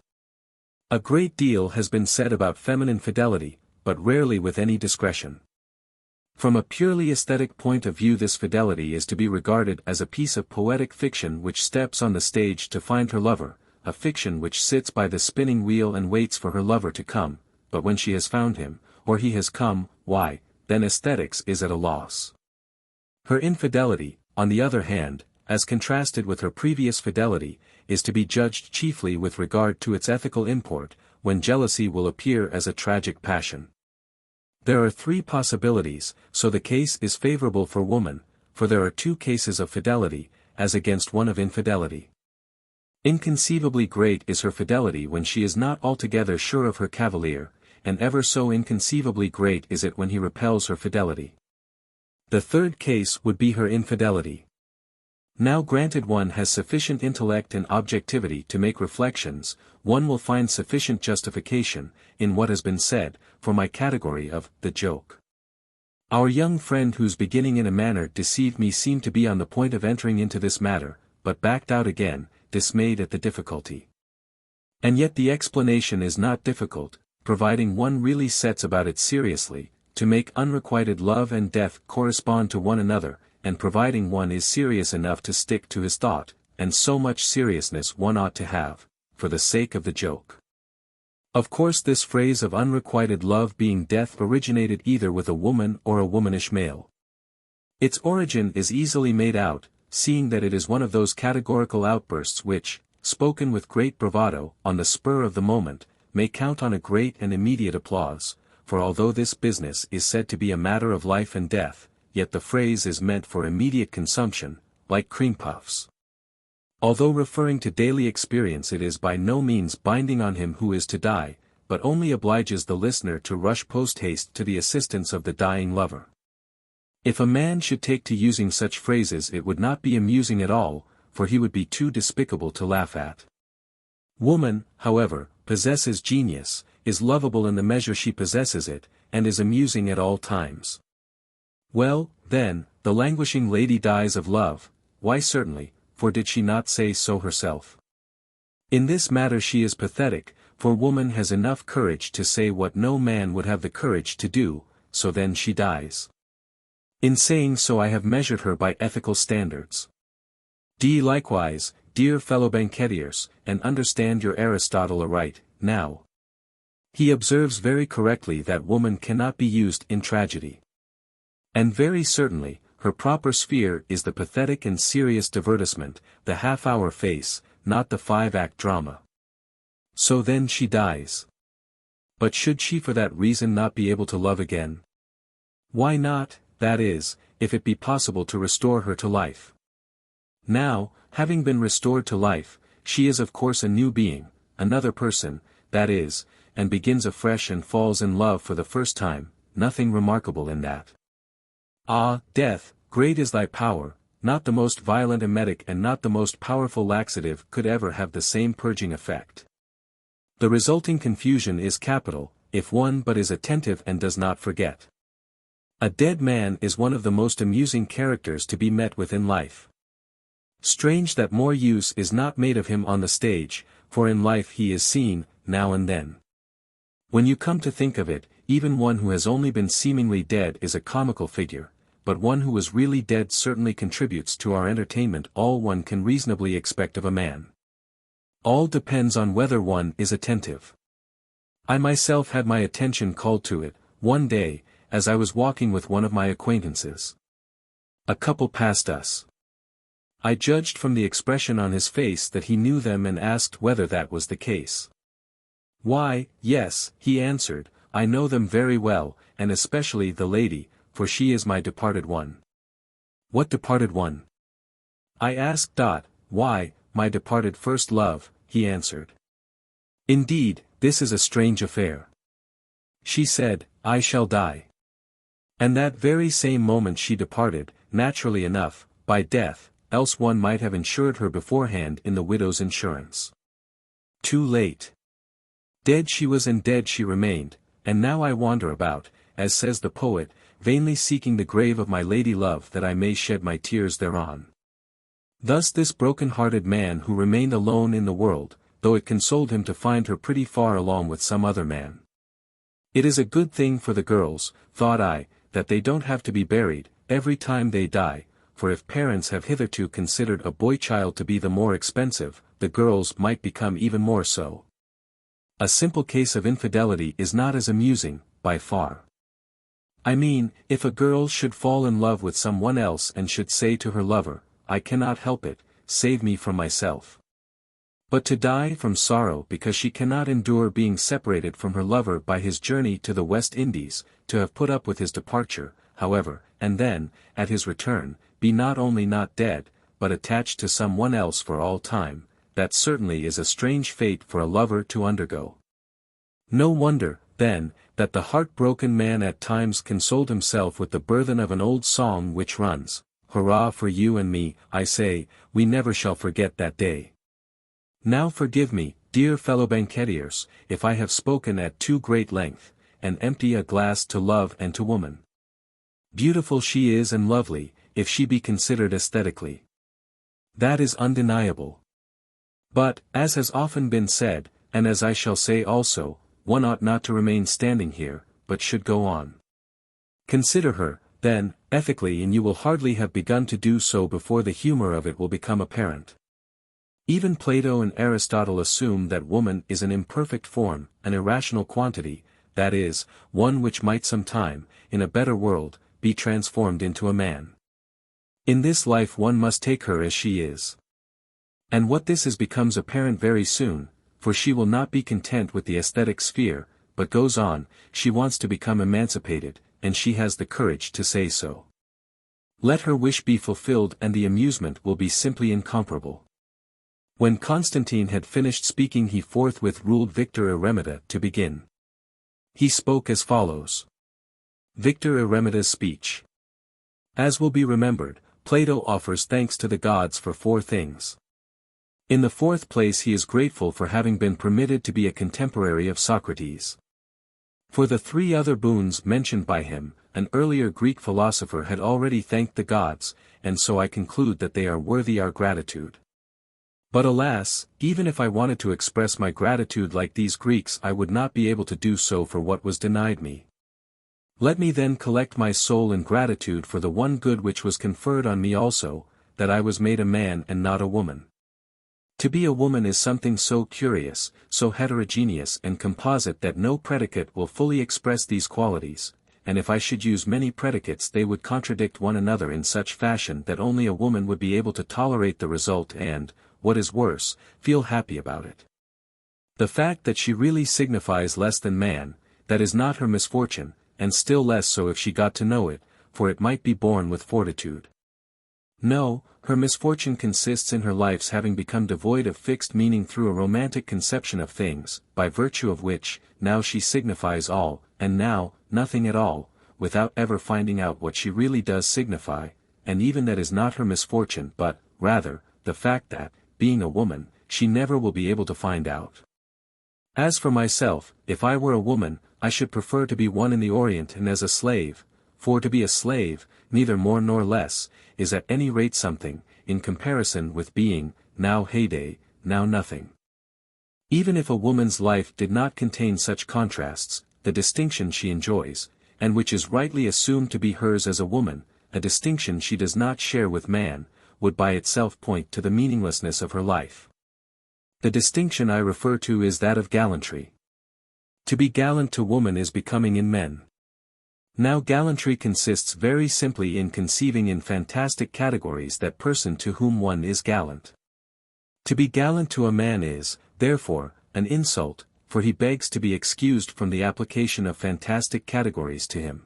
A great deal has been said about feminine fidelity, but rarely with any discretion. From a purely aesthetic point of view, this fidelity is to be regarded as a piece of poetic fiction which steps on the stage to find her lover, a fiction which sits by the spinning wheel and waits for her lover to come, but when she has found him, or he has come, why, then aesthetics is at a loss. Her infidelity, on the other hand, as contrasted with her previous fidelity, is to be judged chiefly with regard to its ethical import, when jealousy will appear as a tragic passion. There are three possibilities, so the case is favorable for woman, for there are two cases of fidelity, as against one of infidelity. Inconceivably great is her fidelity when she is not altogether sure of her cavalier, and ever so inconceivably great is it when he repels her fidelity. The third case would be her infidelity. Now granted one has sufficient intellect and objectivity to make reflections, one will find sufficient justification, in what has been said, for my category of the joke. Our young friend whose beginning in a manner deceived me seemed to be on the point of entering into this matter, but backed out again, dismayed at the difficulty. And yet the explanation is not difficult, providing one really sets about it seriously, to make unrequited love and death correspond to one another, and providing one is serious enough to stick to his thought, and so much seriousness one ought to have, for the sake of the joke. Of course this phrase of unrequited love being death originated either with a woman or a womanish male. Its origin is easily made out, seeing that it is one of those categorical outbursts which, spoken with great bravado, on the spur of the moment, may count on a great and immediate applause, for although this business is said to be a matter of life and death, yet the phrase is meant for immediate consumption, like cream puffs. Although referring to daily experience, it is by no means binding on him who is to die, but only obliges the listener to rush post-haste to the assistance of the dying lover. If a man should take to using such phrases, it would not be amusing at all, for he would be too despicable to laugh at. Woman, however, possesses genius, is lovable in the measure she possesses it, and is amusing at all times. Well, then, the languishing lady dies of love, why certainly, for did she not say so herself? In this matter she is pathetic, for woman has enough courage to say what no man would have the courage to do, so then she dies. In saying so I have measured her by ethical standards. Do ye likewise, dear fellow banquetiers, and understand your Aristotle aright, now. He observes very correctly that woman cannot be used in tragedy. And very certainly, her proper sphere is the pathetic and serious divertisement, the half-hour face, not the 5-act drama. So then she dies. But should she for that reason not be able to love again? Why not, that is, if it be possible to restore her to life? Now, having been restored to life, she is of course a new being, another person, that is, and begins afresh and falls in love for the first time, nothing remarkable in that. Ah, death, great is thy power, not the most violent emetic and not the most powerful laxative could ever have the same purging effect. The resulting confusion is capital, if one but is attentive and does not forget. A dead man is one of the most amusing characters to be met with in life. Strange that more use is not made of him on the stage, for in life he is seen, now and then. When you come to think of it, even one who has only been seemingly dead is a comical figure, but one who is really dead certainly contributes to our entertainment all one can reasonably expect of a man. All depends on whether one is attentive. I myself had my attention called to it, one day, as I was walking with one of my acquaintances. A couple passed us. I judged from the expression on his face that he knew them and asked whether that was the case. Why, yes, he answered, I know them very well, and especially the lady, for she is my departed one. What departed one? I asked. Why, my departed first love, he answered. Indeed, this is a strange affair. She said, I shall die. And that very same moment she departed, naturally enough, by death, else one might have insured her beforehand in the widow's insurance. Too late. Dead she was and dead she remained, and now I wander about, as says the poet, vainly seeking the grave of my lady love that I may shed my tears thereon. Thus this broken-hearted man who remained alone in the world, though it consoled him to find her pretty far along with some other man. It is a good thing for the girls, thought I, that they don't have to be buried, every time they die, for if parents have hitherto considered a boy-child to be the more expensive, the girls might become even more so. A simple case of infidelity is not as amusing, by far. I mean, if a girl should fall in love with someone else and should say to her lover, I cannot help it, save me from myself. But to die from sorrow because she cannot endure being separated from her lover by his journey to the West Indies, to have put up with his departure, however, and then, at his return, be not only not dead, but attached to someone else for all time, that certainly is a strange fate for a lover to undergo. No wonder, then, that the heart-broken man at times consoled himself with the burthen of an old song which runs, Hurrah for you and me, I say, we never shall forget that day. Now forgive me, dear fellow banquetiers, if I have spoken at too great length, and empty a glass to love and to woman. Beautiful she is and lovely, if she be considered aesthetically. That is undeniable. But, as has often been said, and as I shall say also, one ought not to remain standing here, but should go on. Consider her, then, ethically, and you will hardly have begun to do so before the humor of it will become apparent. Even Plato and Aristotle assume that woman is an imperfect form, an irrational quantity, that is, one which might sometime, in a better world, be transformed into a man. In this life one must take her as she is. And what this is becomes apparent very soon, for she will not be content with the aesthetic sphere, but goes on, she wants to become emancipated, and she has the courage to say so. Let her wish be fulfilled and the amusement will be simply incomparable. When Constantine had finished speaking he forthwith ruled Victor Eremita to begin. He spoke as follows. Victor Eremita's speech. As will be remembered, Plato offers thanks to the gods for 4 things. In the 4th place he is grateful for having been permitted to be a contemporary of Socrates. For the 3 other boons mentioned by him, an earlier Greek philosopher had already thanked the gods, and so I conclude that they are worthy our gratitude. But alas, even if I wanted to express my gratitude like these Greeks, I would not be able to do so for what was denied me. Let me then collect my soul in gratitude for the one good which was conferred on me also, that I was made a man and not a woman. To be a woman is something so curious, so heterogeneous and composite that no predicate will fully express these qualities, and if I should use many predicates they would contradict one another in such fashion that only a woman would be able to tolerate the result and, what is worse, feel happy about it. The fact that she really signifies less than man, that is not her misfortune, and still less so if she got to know it, for it might be borne with fortitude. No, her misfortune consists in her life's having become devoid of fixed meaning through a romantic conception of things, by virtue of which, now she signifies all, and now, nothing at all, without ever finding out what she really does signify, and even that is not her misfortune but, rather, the fact that, being a woman, she never will be able to find out. As for myself, if I were a woman, I should prefer to be one in the Orient and as a slave, for to be a slave, neither more nor less, is at any rate something, in comparison with being, now heyday, now nothing. Even if a woman's life did not contain such contrasts, the distinction she enjoys, and which is rightly assumed to be hers as a woman, a distinction she does not share with man, would by itself point to the meaninglessness of her life. The distinction I refer to is that of gallantry. To be gallant to woman is becoming in men. Now gallantry consists very simply in conceiving in fantastic categories that person to whom one is gallant. To be gallant to a man is, therefore, an insult, for he begs to be excused from the application of fantastic categories to him.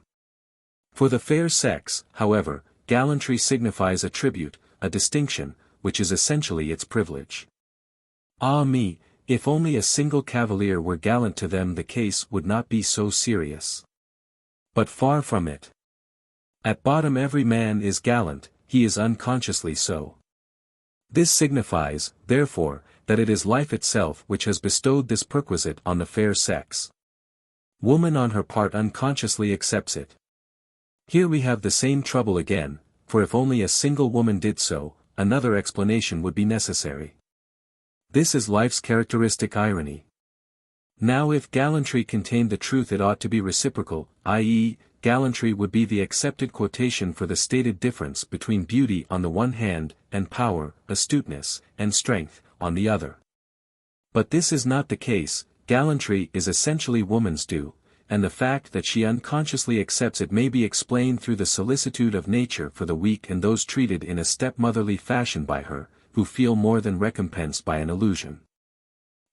For the fair sex, however, gallantry signifies a tribute, a distinction, which is essentially its privilege. Ah me, if only a single cavalier were gallant to them the case would not be so serious. But far from it. At bottom every man is gallant, he is unconsciously so. This signifies, therefore, that it is life itself which has bestowed this perquisite on the fair sex. Woman on her part unconsciously accepts it. Here we have the same trouble again, for if only a single woman did so, another explanation would be necessary. This is life's characteristic irony. Now if gallantry contained the truth it ought to be reciprocal, i.e., gallantry would be the accepted quotation for the stated difference between beauty on the one hand, and power, astuteness, and strength, on the other. But this is not the case. Gallantry is essentially woman's due, and the fact that she unconsciously accepts it may be explained through the solicitude of nature for the weak and those treated in a stepmotherly fashion by her, who feel more than recompensed by an illusion.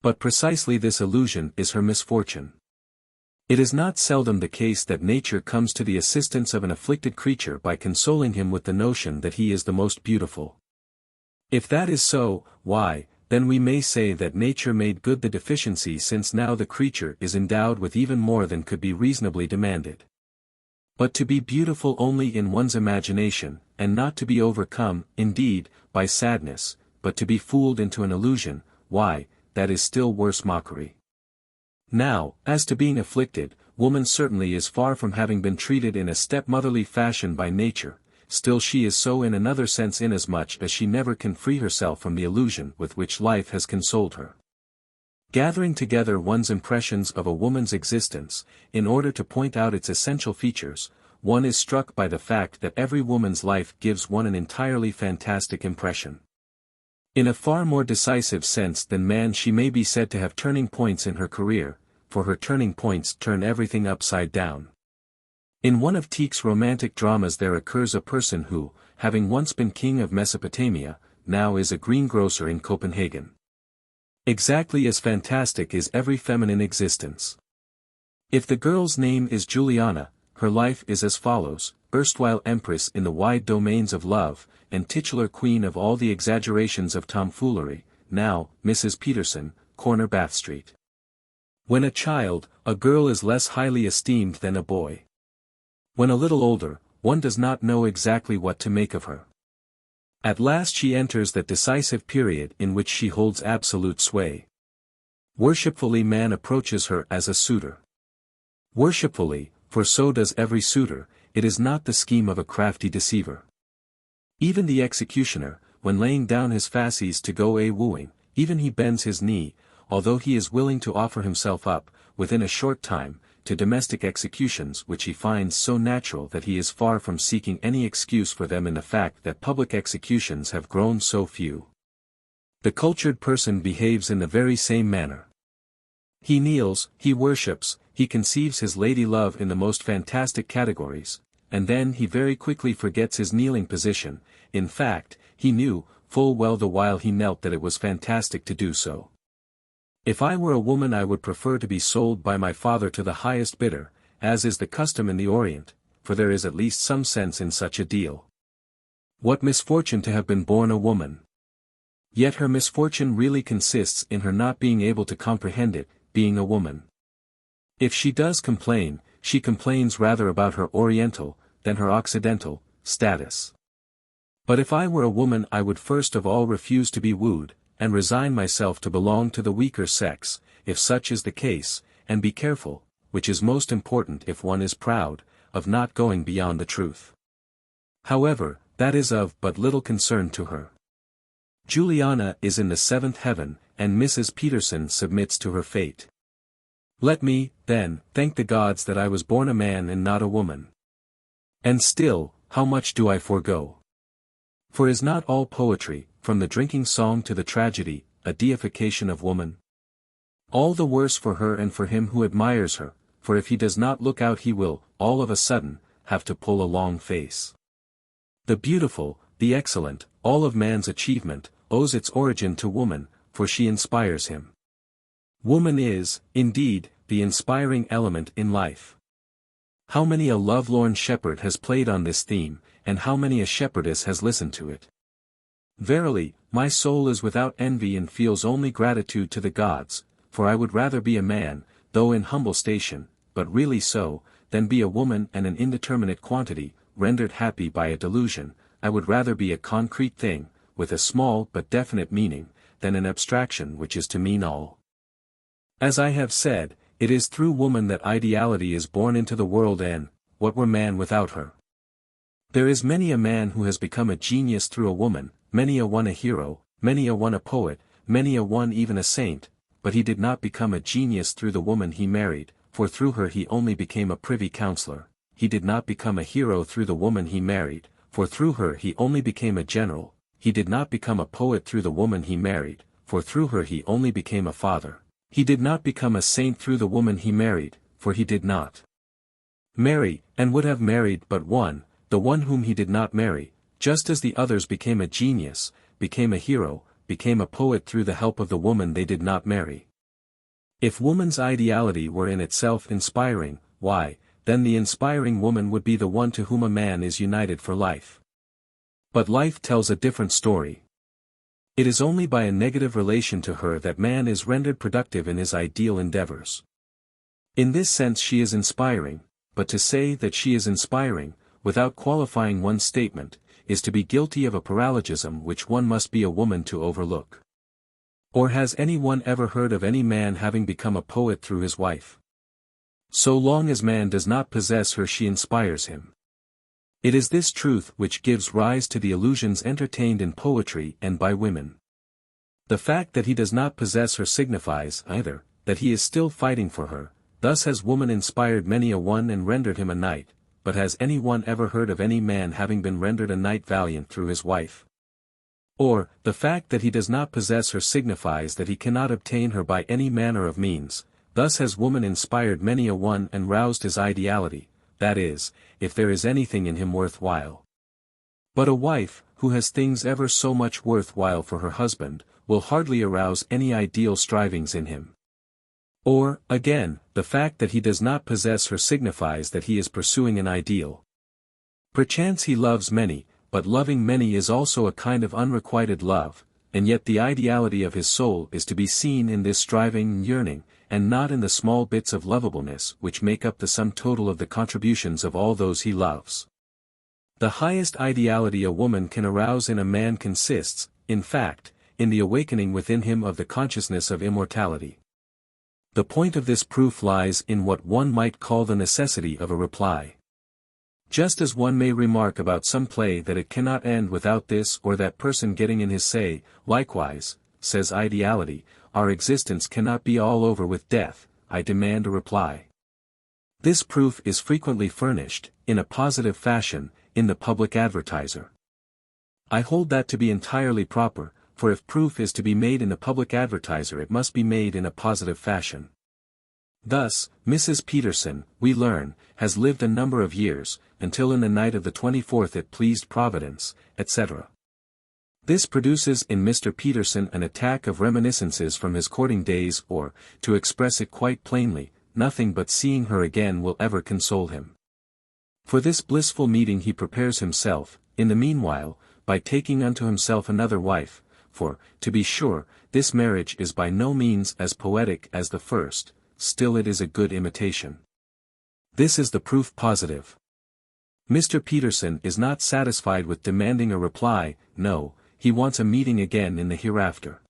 But precisely this illusion is her misfortune. It is not seldom the case that nature comes to the assistance of an afflicted creature by consoling him with the notion that he is the most beautiful. If that is so, why, then we may say that nature made good the deficiency, since now the creature is endowed with even more than could be reasonably demanded. But to be beautiful only in one's imagination, and not to be overcome, indeed, by sadness, but to be fooled into an illusion, why, that is still worse mockery. Now, as to being afflicted, woman certainly is far from having been treated in a stepmotherly fashion by nature, still she is so in another sense inasmuch as she never can free herself from the illusion with which life has consoled her. Gathering together one's impressions of a woman's existence, in order to point out its essential features, one is struck by the fact that every woman's life gives one an entirely fantastic impression. In a far more decisive sense than man she may be said to have turning points in her career, for her turning points turn everything upside down. In one of Tieck's romantic dramas there occurs a person who, having once been king of Mesopotamia, now is a greengrocer in Copenhagen. Exactly as fantastic is every feminine existence. If the girl's name is Juliana, her life is as follows: erstwhile empress in the wide domains of love, and titular queen of all the exaggerations of tomfoolery, now, Mrs. Peterson, corner Bath Street. When a child, a girl is less highly esteemed than a boy. When a little older, one does not know exactly what to make of her. At last she enters that decisive period in which she holds absolute sway. Worshipfully man approaches her as a suitor. Worshipfully, for so does every suitor, it is not the scheme of a crafty deceiver. Even the executioner, when laying down his fasces to go a-wooing, even he bends his knee, although he is willing to offer himself up, within a short time, to domestic executions which he finds so natural that he is far from seeking any excuse for them in the fact that public executions have grown so few. The cultured person behaves in the very same manner. He kneels, he worships, he conceives his lady-love in the most fantastic categories, and then he very quickly forgets his kneeling position. In fact, he knew, full well the while he knelt, that it was fantastic to do so. If I were a woman I would prefer to be sold by my father to the highest bidder, as is the custom in the Orient, for there is at least some sense in such a deal. What misfortune to have been born a woman! Yet her misfortune really consists in her not being able to comprehend it, being a woman. If she does complain, she complains rather about her Oriental, than her Occidental, status. But if I were a woman I would first of all refuse to be wooed, and resign myself to belong to the weaker sex, if such is the case, and be careful, which is most important if one is proud, of not going beyond the truth. However, that is of but little concern to her. Juliana is in the seventh heaven, and Mrs. Peterson submits to her fate. Let me, then, thank the gods that I was born a man and not a woman. And still, how much do I forego? For is not all poetry, from the drinking song to the tragedy, a deification of woman? All the worse for her and for him who admires her, for if he does not look out he will, all of a sudden, have to pull a long face. The beautiful, the excellent, all of man's achievement, owes its origin to woman, for she inspires him. Woman is, indeed, the inspiring element in life. How many a lovelorn shepherd has played on this theme, and how many a shepherdess has listened to it. Verily, my soul is without envy and feels only gratitude to the gods, for I would rather be a man, though in humble station, but really so, than be a woman and an indeterminate quantity, rendered happy by a delusion. I would rather be a concrete thing, with a small but definite meaning, than an abstraction which is to mean all. As I have said, it is through woman that ideality is born into the world, and what were man without her? There is many a man who has become a genius through a woman, many a one a hero, many a one a poet, many a one even a saint, but he did not become a genius through the woman he married, for through her he only became a privy councillor. He did not become a hero through the woman he married, for through her he only became a general. He did not become a poet through the woman he married, for through her he only became a father. He did not become a saint through the woman he married, for he did not marry, and would have married but one, the one whom he did not marry, just as the others became a genius, became a hero, became a poet through the help of the woman they did not marry. If woman's ideality were in itself inspiring, why, then the inspiring woman would be the one to whom a man is united for life. But life tells a different story. It is only by a negative relation to her that man is rendered productive in his ideal endeavors. In this sense she is inspiring, but to say that she is inspiring, without qualifying one's statement, is to be guilty of a paralogism which one must be a woman to overlook. Or has anyone ever heard of any man having become a poet through his wife? So long as man does not possess her she inspires him. It is this truth which gives rise to the illusions entertained in poetry and by women. The fact that he does not possess her signifies, either, that he is still fighting for her. Thus has woman inspired many a one and rendered him a knight, but has any one ever heard of any man having been rendered a knight valiant through his wife? Or, the fact that he does not possess her signifies that he cannot obtain her by any manner of means. Thus has woman inspired many a one and roused his ideality, that is, if there is anything in him worthwhile. But a wife, who has things ever so much worthwhile for her husband, will hardly arouse any ideal strivings in him. Or, again, the fact that he does not possess her signifies that he is pursuing an ideal. Perchance he loves many, but loving many is also a kind of unrequited love, and yet the ideality of his soul is to be seen in this striving and yearning, and not in the small bits of lovableness which make up the sum total of the contributions of all those he loves. The highest ideality a woman can arouse in a man consists, in fact, in the awakening within him of the consciousness of immortality. The point of this proof lies in what one might call the necessity of a reply. Just as one may remark about some play that it cannot end without this or that person getting in his say, likewise, says ideality, our existence cannot be all over with death, I demand a reply. This proof is frequently furnished, in a positive fashion, in the Public Advertiser. I hold that to be entirely proper, for if proof is to be made in the Public Advertiser it must be made in a positive fashion. Thus, Mrs. Peterson, we learn, has lived a number of years, until in the night of the 24th it pleased Providence, etc. This produces in Mr. Peterson an attack of reminiscences from his courting days or, to express it quite plainly, nothing but seeing her again will ever console him. For this blissful meeting he prepares himself, in the meanwhile, by taking unto himself another wife, for, to be sure, this marriage is by no means as poetic as the first, still it is a good imitation. This is the proof positive. Mr. Peterson is not satisfied with demanding a reply, no, he wants a meeting again in the hereafter.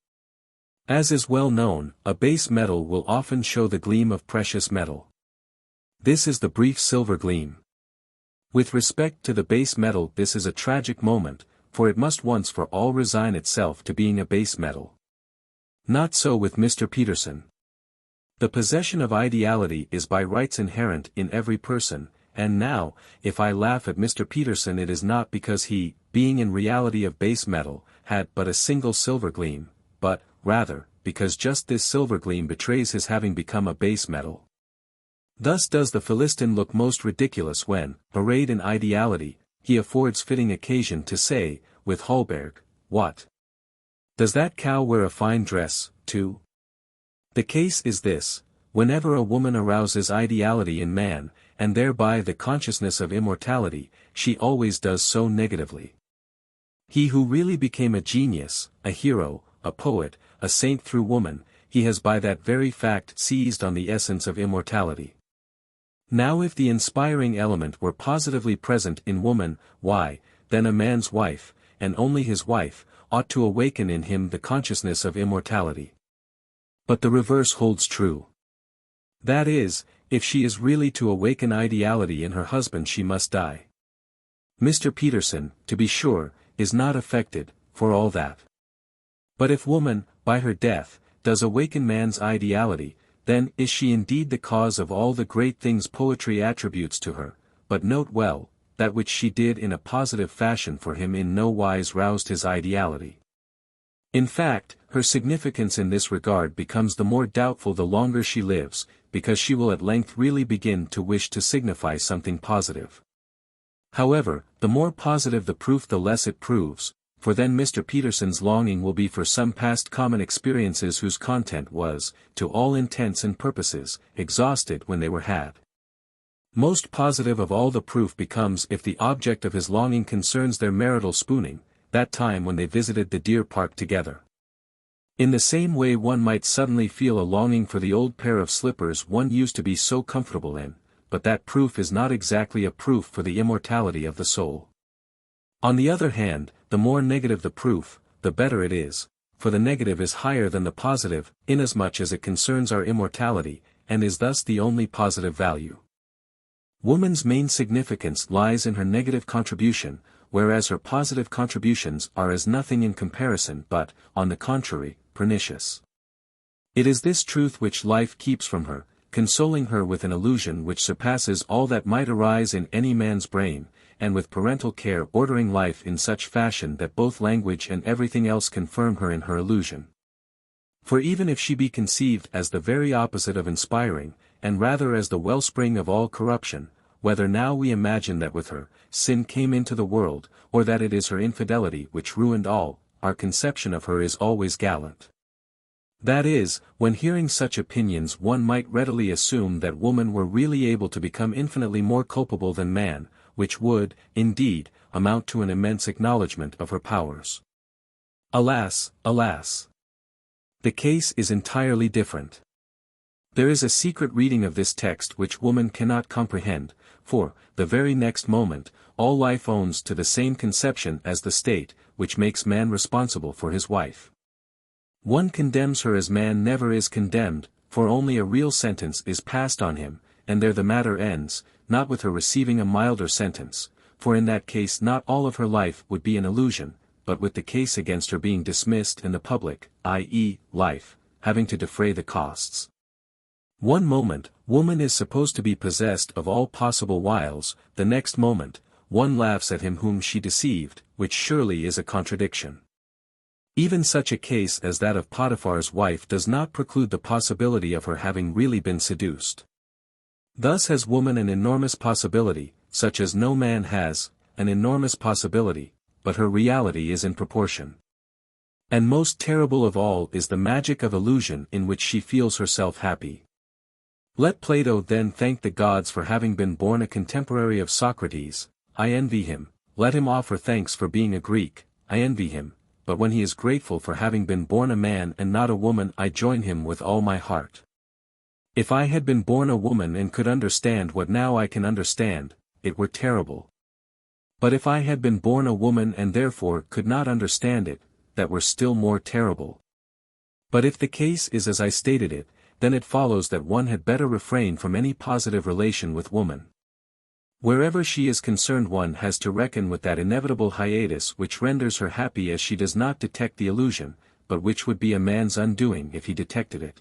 As is well known, a base metal will often show the gleam of precious metal. This is the brief silver gleam. With respect to the base metal this is a tragic moment, for it must once for all resign itself to being a base metal. Not so with Mr. Peterson. The possession of ideality is by rights inherent in every person, and now, if I laugh at Mr. Peterson it is not because he, being in reality of base metal, had but a single silver gleam, but, rather, because just this silver gleam betrays his having become a base metal. Thus does the Philistine look most ridiculous when, arrayed in ideality, he affords fitting occasion to say, with Holberg, what? Does that cow wear a fine dress, too? The case is this, whenever a woman arouses ideality in man, and thereby the consciousness of immortality, she always does so negatively. He who really became a genius, a hero, a poet, a saint through woman, he has by that very fact seized on the essence of immortality. Now if the inspiring element were positively present in woman, why, then a man's wife, and only his wife, ought to awaken in him the consciousness of immortality. But the reverse holds true. That is, if she is really to awaken ideality in her husband she must die. Mr. Peterson, to be sure, is not affected, for all that. But if woman, by her death, does awaken man's ideality, then is she indeed the cause of all the great things poetry attributes to her, but note well, that which she did in a positive fashion for him in no wise roused his ideality. In fact, her significance in this regard becomes the more doubtful the longer she lives, because she will at length really begin to wish to signify something positive. However, the more positive the proof the less it proves, for then Mr. Peterson's longing will be for some past common experiences whose content was, to all intents and purposes, exhausted when they were had. Most positive of all the proof becomes if the object of his longing concerns their marital spooning, that time when they visited the deer park together. In the same way one might suddenly feel a longing for the old pair of slippers one used to be so comfortable in, but that proof is not exactly a proof for the immortality of the soul. On the other hand, the more negative the proof, the better it is, for the negative is higher than the positive, inasmuch as it concerns our immortality, and is thus the only positive value. Woman's main significance lies in her negative contribution, whereas her positive contributions are as nothing in comparison but, on the contrary, pernicious. It is this truth which life keeps from her, consoling her with an illusion which surpasses all that might arise in any man's brain, and with parental care ordering life in such fashion that both language and everything else confirm her in her illusion. For even if she be conceived as the very opposite of inspiring, and rather as the wellspring of all corruption, whether now we imagine that with her, sin came into the world, or that it is her infidelity which ruined all, our conception of her is always gallant. That is, when hearing such opinions one might readily assume that woman were really able to become infinitely more culpable than man, which would, indeed, amount to an immense acknowledgment of her powers. Alas, alas! The case is entirely different. There is a secret reading of this text which woman cannot comprehend, for, the very next moment, all life owns to the same conception as the state, which makes man responsible for his wife. One condemns her as man never is condemned, for only a real sentence is passed on him, and there the matter ends, not with her receiving a milder sentence, for in that case not all of her life would be an illusion, but with the case against her being dismissed and the public, i.e., life, having to defray the costs. One moment, woman is supposed to be possessed of all possible wiles, the next moment, one laughs at him whom she deceived, which surely is a contradiction. Even such a case as that of Potiphar's wife does not preclude the possibility of her having really been seduced. Thus has woman an enormous possibility, such as no man has, an enormous possibility, but her reality is in proportion. And most terrible of all is the magic of illusion in which she feels herself happy. Let Plato then thank the gods for having been born a contemporary of Socrates. I envy him. Let him offer thanks for being a Greek, I envy him, but when he is grateful for having been born a man and not a woman I join him with all my heart. If I had been born a woman and could understand what now I can understand, it were terrible. But if I had been born a woman and therefore could not understand it, that were still more terrible. But if the case is as I stated it, then it follows that one had better refrain from any positive relation with woman. Wherever she is concerned one has to reckon with that inevitable hiatus which renders her happy as she does not detect the illusion, but which would be a man's undoing if he detected it.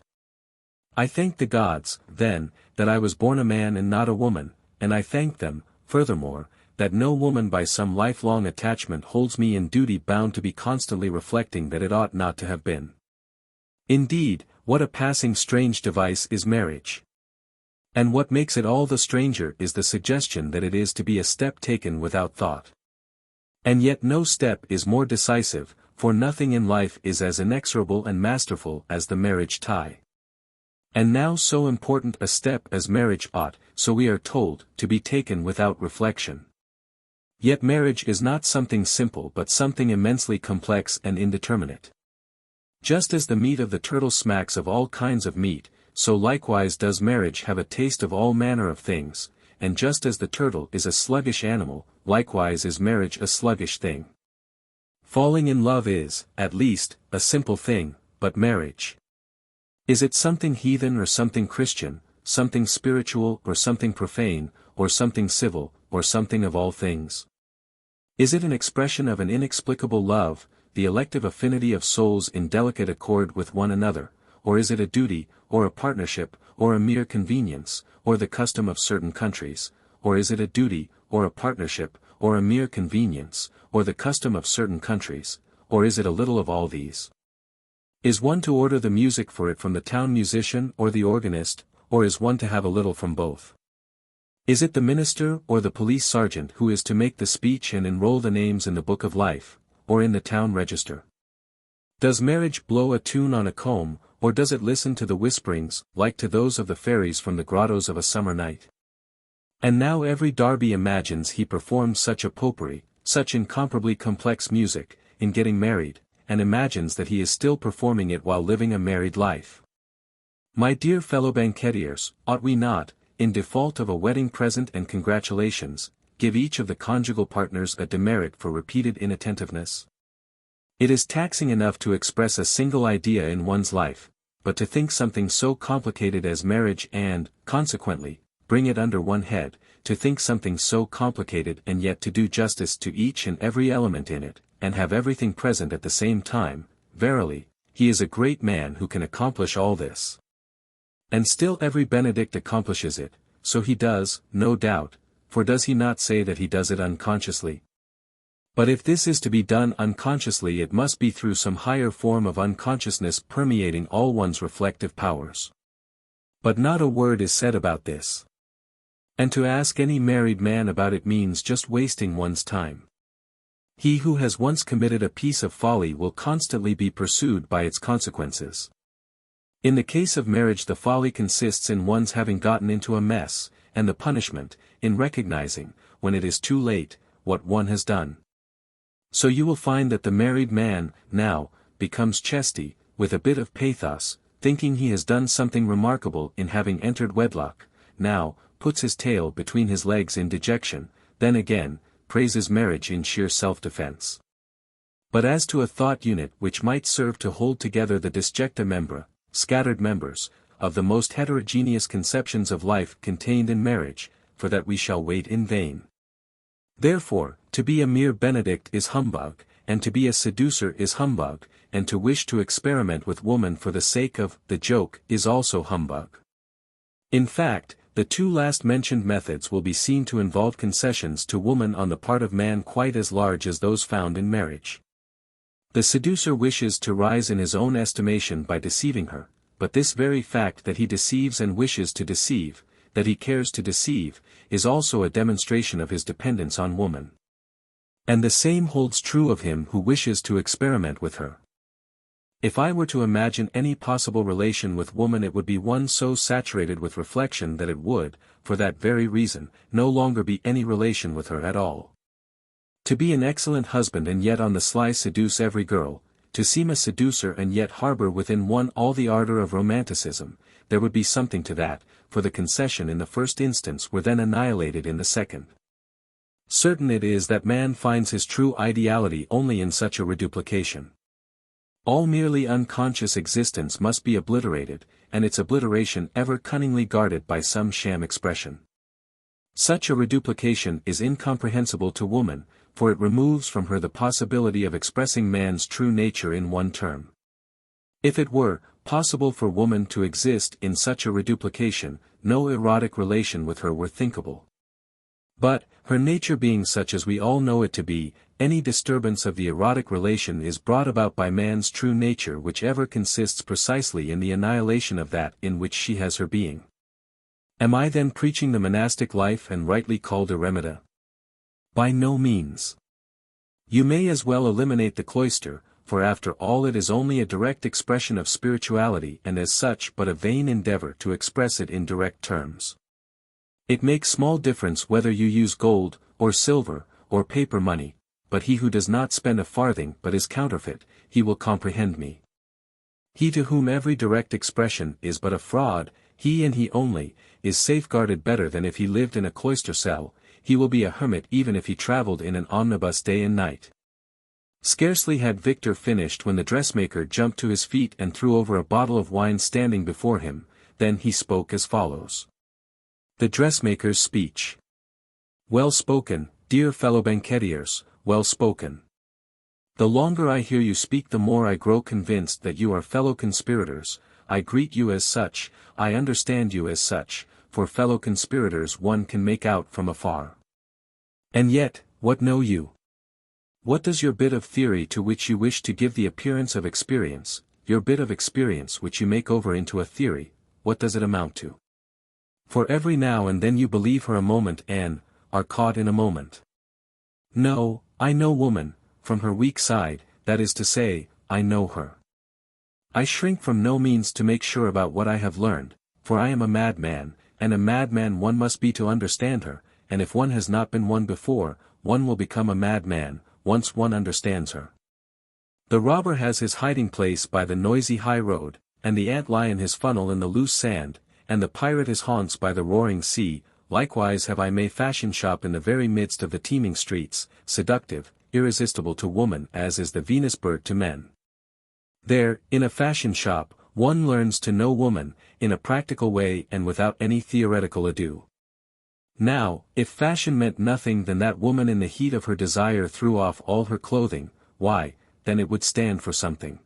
I thank the gods, then, that I was born a man and not a woman, and I thank them, furthermore, that no woman by some lifelong attachment holds me in duty bound to be constantly reflecting that it ought not to have been. Indeed, what a passing strange device is marriage! And what makes it all the stranger is the suggestion that it is to be a step taken without thought. And yet no step is more decisive, for nothing in life is as inexorable and masterful as the marriage tie. And now so important a step as marriage ought, so we are told, to be taken without reflection. Yet marriage is not something simple but something immensely complex and indeterminate. Just as the meat of the turtle smacks of all kinds of meat, so likewise does marriage have a taste of all manner of things, and just as the turtle is a sluggish animal, likewise is marriage a sluggish thing. Falling in love is, at least, a simple thing, but marriage. Is it something heathen or something Christian, something spiritual or something profane, or something civil, or something of all things? Is it an expression of an inexplicable love, the elective affinity of souls in delicate accord with one another, or is it a duty, or a partnership, or a mere convenience, or the custom of certain countries, or is it a duty, or a partnership, or a mere convenience, or the custom of certain countries, or is it a little of all these? Is one to order the music for it from the town musician or the organist, or is one to have a little from both? Is it the minister or the police sergeant who is to make the speech and enroll the names in the book of life, or in the town register? Does marriage blow a tune on a comb, or does it listen to the whisperings, like to those of the fairies from the grottos of a summer night? And now every Darby imagines he performed such a potpourri, such incomparably complex music, in getting married, and imagines that he is still performing it while living a married life. My dear fellow banquetiers, ought we not, in default of a wedding present and congratulations, give each of the conjugal partners a demerit for repeated inattentiveness? It is taxing enough to express a single idea in one's life, but to think something so complicated as marriage and, consequently, bring it under one head, to think something so complicated and yet to do justice to each and every element in it, and have everything present at the same time, verily, he is a great man who can accomplish all this. And still every Benedict accomplishes it, so he does, no doubt, for does he not say that he does it unconsciously? But if this is to be done unconsciously it must be through some higher form of unconsciousness permeating all one's reflective powers. But not a word is said about this. And to ask any married man about it means just wasting one's time. He who has once committed a piece of folly will constantly be pursued by its consequences. In the case of marriage the folly consists in one's having gotten into a mess, and the punishment, in recognizing, when it is too late, what one has done. So you will find that the married man, now, becomes chesty, with a bit of pathos, thinking he has done something remarkable in having entered wedlock, now, puts his tail between his legs in dejection, then again, praises marriage in sheer self-defense. But as to a thought unit which might serve to hold together the disjecta membra, scattered members, of the most heterogeneous conceptions of life contained in marriage, for that we shall wait in vain. Therefore, to be a mere Benedict is humbug, and to be a seducer is humbug, and to wish to experiment with woman for the sake of the joke is also humbug. In fact, the two last mentioned methods will be seen to involve concessions to woman on the part of man quite as large as those found in marriage. The seducer wishes to rise in his own estimation by deceiving her, but this very fact that he deceives and wishes to deceive, that he cares to deceive, is also a demonstration of his dependence on woman. And the same holds true of him who wishes to experiment with her. If I were to imagine any possible relation with woman, it would be one so saturated with reflection that it would, for that very reason, no longer be any relation with her at all. To be an excellent husband and yet on the sly seduce every girl, to seem a seducer and yet harbor within one all the ardor of romanticism, there would be something to that, for the concession in the first instance were then annihilated in the second. Certain it is that man finds his true ideality only in such a reduplication. All merely unconscious existence must be obliterated, and its obliteration ever cunningly guarded by some sham expression. Such a reduplication is incomprehensible to woman, for it removes from her the possibility of expressing man's true nature in one term. If it were possible for woman to exist in such a reduplication, no erotic relation with her were thinkable. But, her nature being such as we all know it to be, any disturbance of the erotic relation is brought about by man's true nature, which ever consists precisely in the annihilation of that in which she has her being. Am I then preaching the monastic life and rightly called eremita? By no means. You may as well eliminate the cloister, for after all it is only a direct expression of spirituality and as such but a vain endeavor to express it in direct terms. It makes small difference whether you use gold, or silver, or paper money, but he who does not spend a farthing but is counterfeit, he will comprehend me. He to whom every direct expression is but a fraud, he and he only, is safeguarded better than if he lived in a cloister cell, he will be a hermit even if he travelled in an omnibus day and night. Scarcely had Victor finished when the dressmaker jumped to his feet and threw over a bottle of wine standing before him, then he spoke as follows. The dressmaker's speech. Well spoken, dear fellow banquetiers, well spoken. The longer I hear you speak the more I grow convinced that you are fellow conspirators. I greet you as such, I understand you as such, for fellow conspirators one can make out from afar. And yet, what know you? What does your bit of theory to which you wish to give the appearance of experience, your bit of experience which you make over into a theory, what does it amount to? For every now and then you believe her a moment and are caught in a moment. No, I know woman, from her weak side, that is to say, I know her. I shrink from no means to make sure about what I have learned, for I am a madman, and a madman one must be to understand her, and if one has not been one before, one will become a madman, once one understands her. The robber has his hiding place by the noisy high road, and the antlion his funnel in the loose sand, and the pirate his haunts by the roaring sea, likewise have I my fashion shop in the very midst of the teeming streets, seductive, irresistible to woman as is the Venus bird to men. There, in a fashion shop, one learns to know woman, in a practical way and without any theoretical ado. Now, if fashion meant nothing than that woman in the heat of her desire threw off all her clothing, why, then it would stand for something.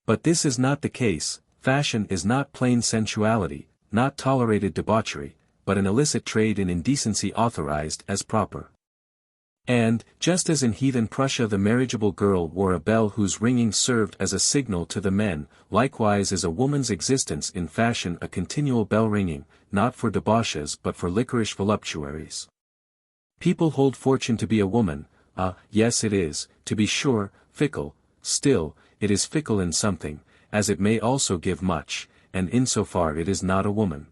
But this is not the case. Fashion is not plain sensuality, not tolerated debauchery, but an illicit trade in indecency authorized as proper. And, just as in heathen Prussia the marriageable girl wore a bell whose ringing served as a signal to the men, likewise is a woman's existence in fashion a continual bell ringing, not for debauches but for liquorish voluptuaries. People hold fortune to be a woman, yes it is, to be sure, fickle, still, it is fickle in something, as it may also give much, and insofar it is not a woman.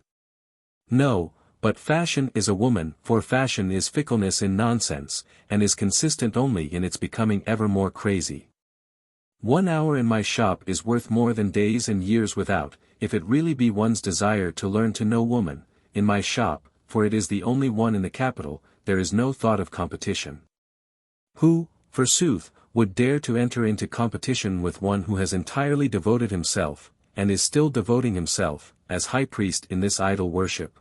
No, but fashion is a woman, for fashion is fickleness in nonsense, and is consistent only in its becoming ever more crazy. 1 hour in my shop is worth more than days and years without, if it really be one's desire to learn to know woman, in my shop, for it is the only one in the capital, there is no thought of competition. Who, forsooth, would dare to enter into competition with one who has entirely devoted himself, and is still devoting himself, as high priest in this idol worship.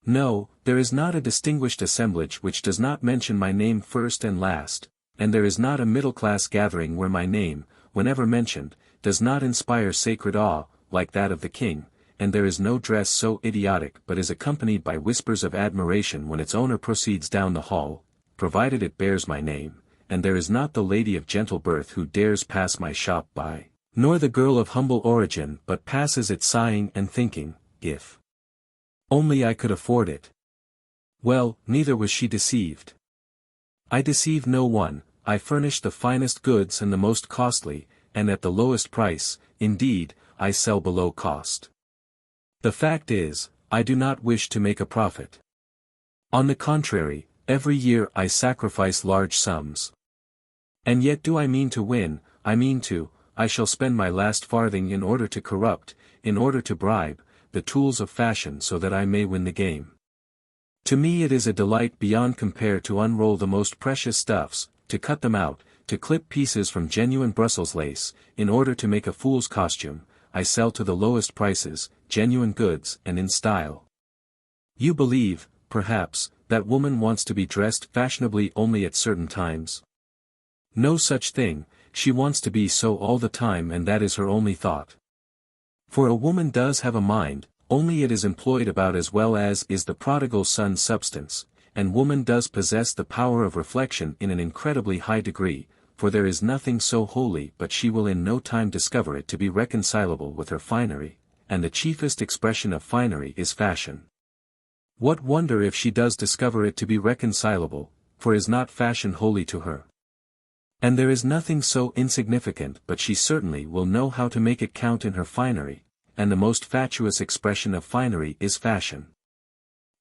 No, there is not a distinguished assemblage which does not mention my name first and last, and there is not a middle-class gathering where my name, whenever mentioned, does not inspire sacred awe, like that of the king, and there is no dress so idiotic but is accompanied by whispers of admiration when its owner proceeds down the hall, provided it bears my name, and there is not the lady of gentle birth who dares pass my shop by, nor the girl of humble origin but passes it sighing and thinking, if only I could afford it. Well, neither was she deceived. I deceive no one, I furnish the finest goods and the most costly, and at the lowest price, indeed, I sell below cost. The fact is, I do not wish to make a profit. On the contrary, every year I sacrifice large sums. And yet do I mean to win, I shall spend my last farthing in order to corrupt, in order to bribe, the tools of fashion so that I may win the game. To me it is a delight beyond compare to unroll the most precious stuffs, to cut them out, to clip pieces from genuine Brussels lace, in order to make a fool's costume. I sell to the lowest prices, genuine goods and in style. You believe, perhaps, that woman wants to be dressed fashionably only at certain times. No such thing, she wants to be so all the time, and that is her only thought. For a woman does have a mind, only it is employed about as well as is the prodigal son's substance, and woman does possess the power of reflection in an incredibly high degree, for there is nothing so holy but she will in no time discover it to be reconcilable with her finery, and the chiefest expression of finery is fashion. What wonder if she does discover it to be reconcilable, for is not fashion holy to her? And there is nothing so insignificant but she certainly will know how to make it count in her finery, and the most fatuous expression of finery is fashion.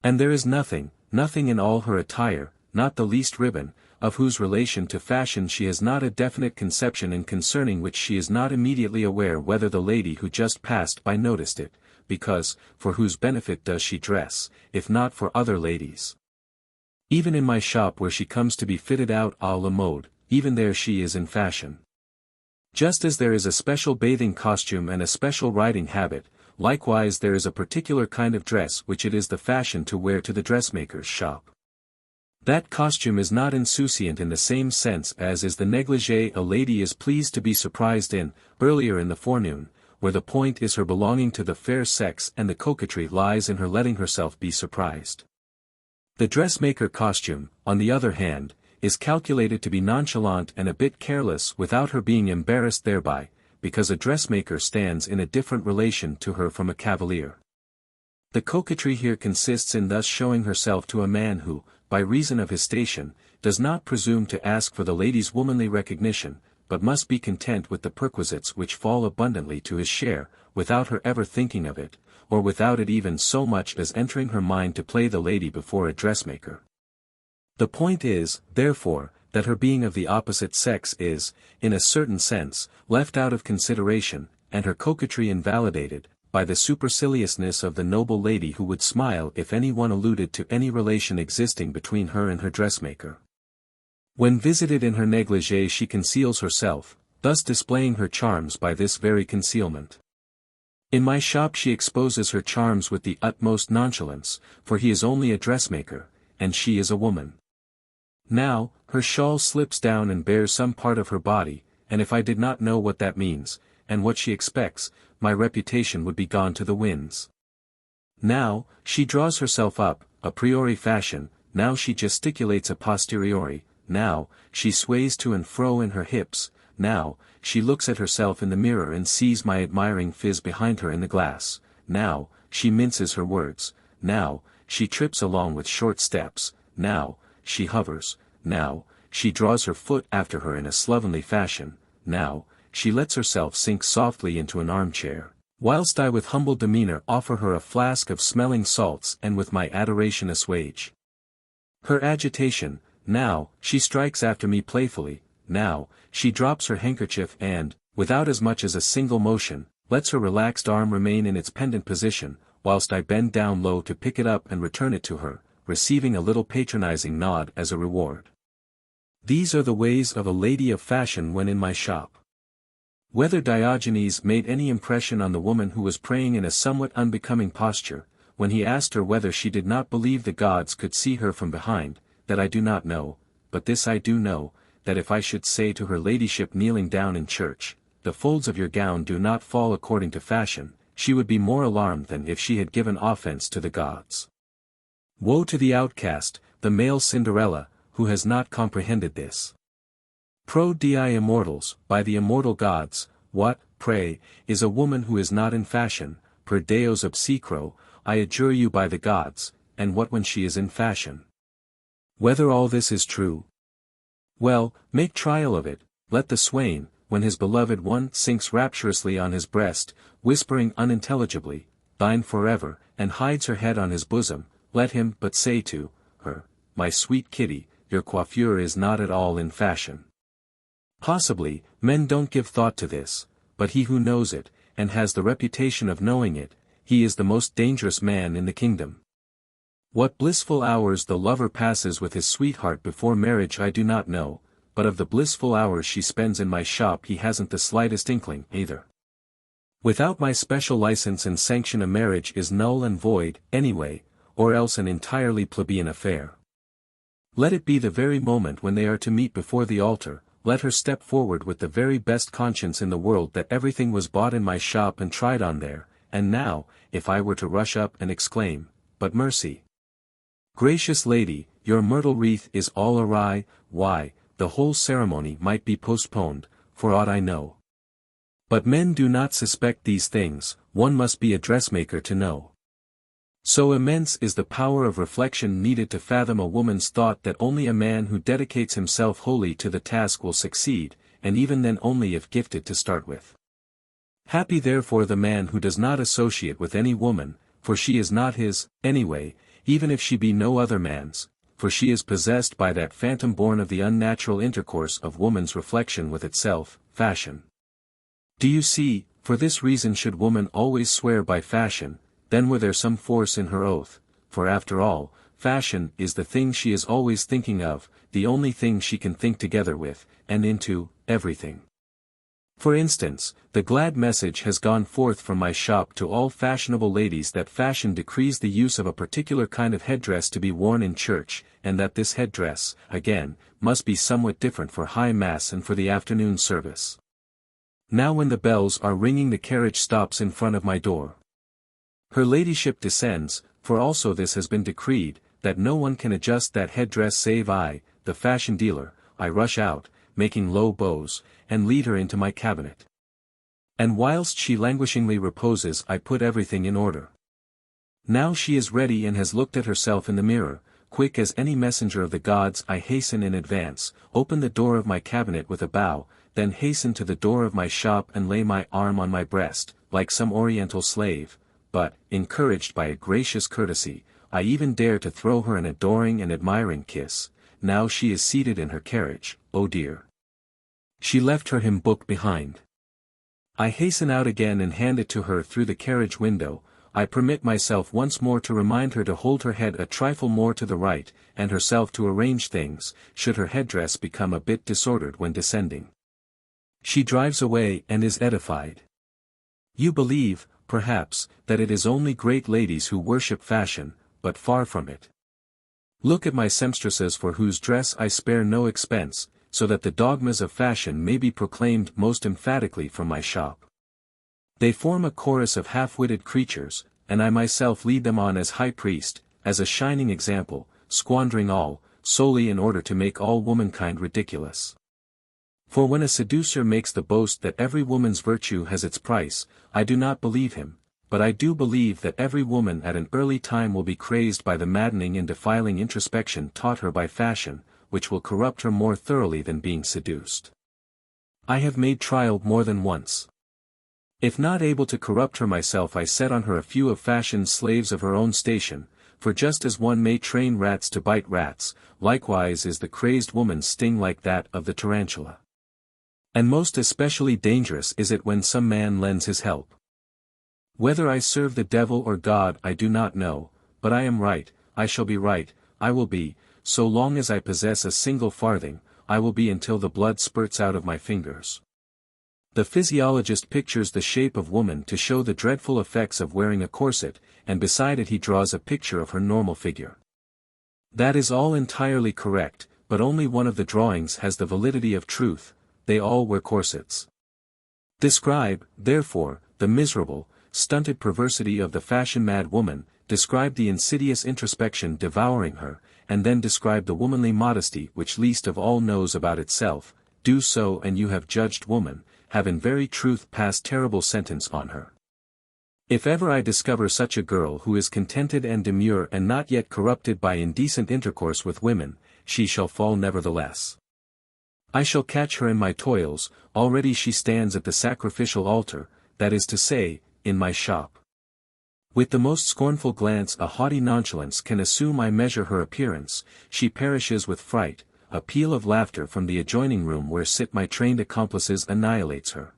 And there is nothing in all her attire, not the least ribbon, of whose relation to fashion she has not a definite conception and concerning which she is not immediately aware whether the lady who just passed by noticed it, because, for whose benefit does she dress, if not for other ladies? Even in my shop where she comes to be fitted out à la mode, even there she is in fashion. Just as there is a special bathing costume and a special riding habit, likewise there is a particular kind of dress which it is the fashion to wear to the dressmaker's shop. That costume is not insouciant in the same sense as is the negligee a lady is pleased to be surprised in, earlier in the forenoon, where the point is her belonging to the fair sex and the coquetry lies in her letting herself be surprised. The dressmaker costume, on the other hand, is calculated to be nonchalant and a bit careless without her being embarrassed thereby, because a dressmaker stands in a different relation to her from a cavalier. The coquetry here consists in thus showing herself to a man who, by reason of his station, does not presume to ask for the lady's womanly recognition, but must be content with the perquisites which fall abundantly to his share, without her ever thinking of it, or without it even so much as entering her mind to play the lady before a dressmaker. The point is, therefore, that her being of the opposite sex is, in a certain sense, left out of consideration, and her coquetry invalidated, by the superciliousness of the noble lady who would smile if any one alluded to any relation existing between her and her dressmaker. When visited in her negligee she conceals herself, thus displaying her charms by this very concealment. In my shop she exposes her charms with the utmost nonchalance, for he is only a dressmaker, and she is a woman. Now, her shawl slips down and bears some part of her body, and if I did not know what that means, and what she expects, my reputation would be gone to the winds. Now, she draws herself up, a priori fashion, now she gesticulates a posteriori, now, she sways to and fro in her hips, now, she looks at herself in the mirror and sees my admiring phiz behind her in the glass, now, she minces her words, now, she trips along with short steps, now, she hovers, now, she draws her foot after her in a slovenly fashion, now, she lets herself sink softly into an armchair, whilst I with humble demeanor offer her a flask of smelling salts and with my adoration assuage her agitation, now, she strikes after me playfully, now, she drops her handkerchief and, without as much as a single motion, lets her relaxed arm remain in its pendant position, whilst I bend down low to pick it up and return it to her, receiving a little patronizing nod as a reward. These are the ways of a lady of fashion when in my shop. Whether Diogenes made any impression on the woman who was praying in a somewhat unbecoming posture, when he asked her whether she did not believe the gods could see her from behind, that I do not know, but this I do know, that if I should say to her ladyship kneeling down in church, the folds of your gown do not fall according to fashion, she would be more alarmed than if she had given offense to the gods. Woe to the outcast, the male Cinderella, who has not comprehended this. Pro dii immortals, by the immortal gods, what, pray, is a woman who is not in fashion, per deos obsecro, I adjure you by the gods, and what when she is in fashion? Whether all this is true? Well, make trial of it, let the swain, when his beloved one sinks rapturously on his breast, whispering unintelligibly, thine forever, and hides her head on his bosom, let him but say to her, my sweet kitty, your coiffure is not at all in fashion. Possibly, men don't give thought to this, but he who knows it, and has the reputation of knowing it, he is the most dangerous man in the kingdom. What blissful hours the lover passes with his sweetheart before marriage I do not know, but of the blissful hours she spends in my shop he hasn't the slightest inkling, either. Without my special license and sanction a marriage is null and void, anyway, or else an entirely plebeian affair. Let it be the very moment when they are to meet before the altar, let her step forward with the very best conscience in the world that everything was bought in my shop and tried on there, and now, if I were to rush up and exclaim, but mercy! Gracious lady, your myrtle wreath is all awry, why, the whole ceremony might be postponed, for aught I know. But men do not suspect these things, one must be a dressmaker to know. So immense is the power of reflection needed to fathom a woman's thought that only a man who dedicates himself wholly to the task will succeed, and even then only if gifted to start with. Happy therefore the man who does not associate with any woman, for she is not his, anyway, even if she be no other man's, for she is possessed by that phantom born of the unnatural intercourse of woman's reflection with itself, fashion. Do you see, for this reason should woman always swear by fashion, then were there some force in her oath, for after all, fashion is the thing she is always thinking of, the only thing she can think together with, and into, everything. For instance, the glad message has gone forth from my shop to all fashionable ladies that fashion decrees the use of a particular kind of headdress to be worn in church, and that this headdress, again, must be somewhat different for high mass and for the afternoon service. Now when the bells are ringing the carriage stops in front of my door. Her ladyship descends, for also this has been decreed, that no one can adjust that headdress save I, the fashion dealer. I rush out, making low bows, and lead her into my cabinet. And whilst she languishingly reposes I put everything in order. Now she is ready and has looked at herself in the mirror, quick as any messenger of the gods I hasten in advance, open the door of my cabinet with a bow, then hasten to the door of my shop and lay my arm on my breast, like some oriental slave. But, encouraged by a gracious courtesy, I even dare to throw her an adoring and admiring kiss. Now she is seated in her carriage, oh dear! She left her hymn book behind. I hasten out again and hand it to her through the carriage window. I permit myself once more to remind her to hold her head a trifle more to the right, and herself to arrange things, should her headdress become a bit disordered when descending. She drives away and is edified. You believe, perhaps, that it is only great ladies who worship fashion, but far from it. Look at my seamstresses for whose dress I spare no expense, so that the dogmas of fashion may be proclaimed most emphatically from my shop. They form a chorus of half-witted creatures, and I myself lead them on as high priest, as a shining example, squandering all, solely in order to make all womankind ridiculous. For when a seducer makes the boast that every woman's virtue has its price, I do not believe him, but I do believe that every woman at an early time will be crazed by the maddening and defiling introspection taught her by fashion, which will corrupt her more thoroughly than being seduced. I have made trial more than once. If not able to corrupt her myself I set on her a few of fashion's slaves of her own station, for just as one may train rats to bite rats, likewise is the crazed woman's sting like that of the tarantula. And most especially dangerous is it when some man lends his help. Whether I serve the devil or God I do not know, but I am right, I shall be right, I will be, so long as I possess a single farthing, I will be until the blood spurts out of my fingers. The physiologist pictures the shape of woman to show the dreadful effects of wearing a corset, and beside it he draws a picture of her normal figure. That is all entirely correct, but only one of the drawings has the validity of truth, they all wear corsets. Describe, therefore, the miserable, stunted perversity of the fashion-mad woman, describe the insidious introspection devouring her, and then describe the womanly modesty which least of all knows about itself. Do so and you have judged woman, have in very truth passed terrible sentence on her. If ever I discover such a girl who is contented and demure and not yet corrupted by indecent intercourse with women, she shall fall nevertheless. I shall catch her in my toils, already she stands at the sacrificial altar, that is to say, in my shop. With the most scornful glance a haughty nonchalance can assume I measure her appearance, she perishes with fright, a peal of laughter from the adjoining room where sit my trained accomplices annihilates her.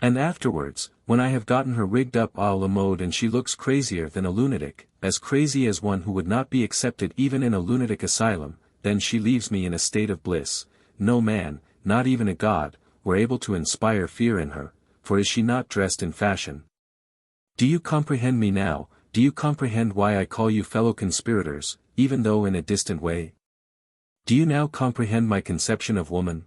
And afterwards, when I have gotten her rigged up à la mode and she looks crazier than a lunatic, as crazy as one who would not be accepted even in a lunatic asylum, then she leaves me in a state of bliss. No man, not even a god, were able to inspire fear in her, for is she not dressed in fashion? Do you comprehend me now, do you comprehend why I call you fellow conspirators, even though in a distant way? Do you now comprehend my conception of woman?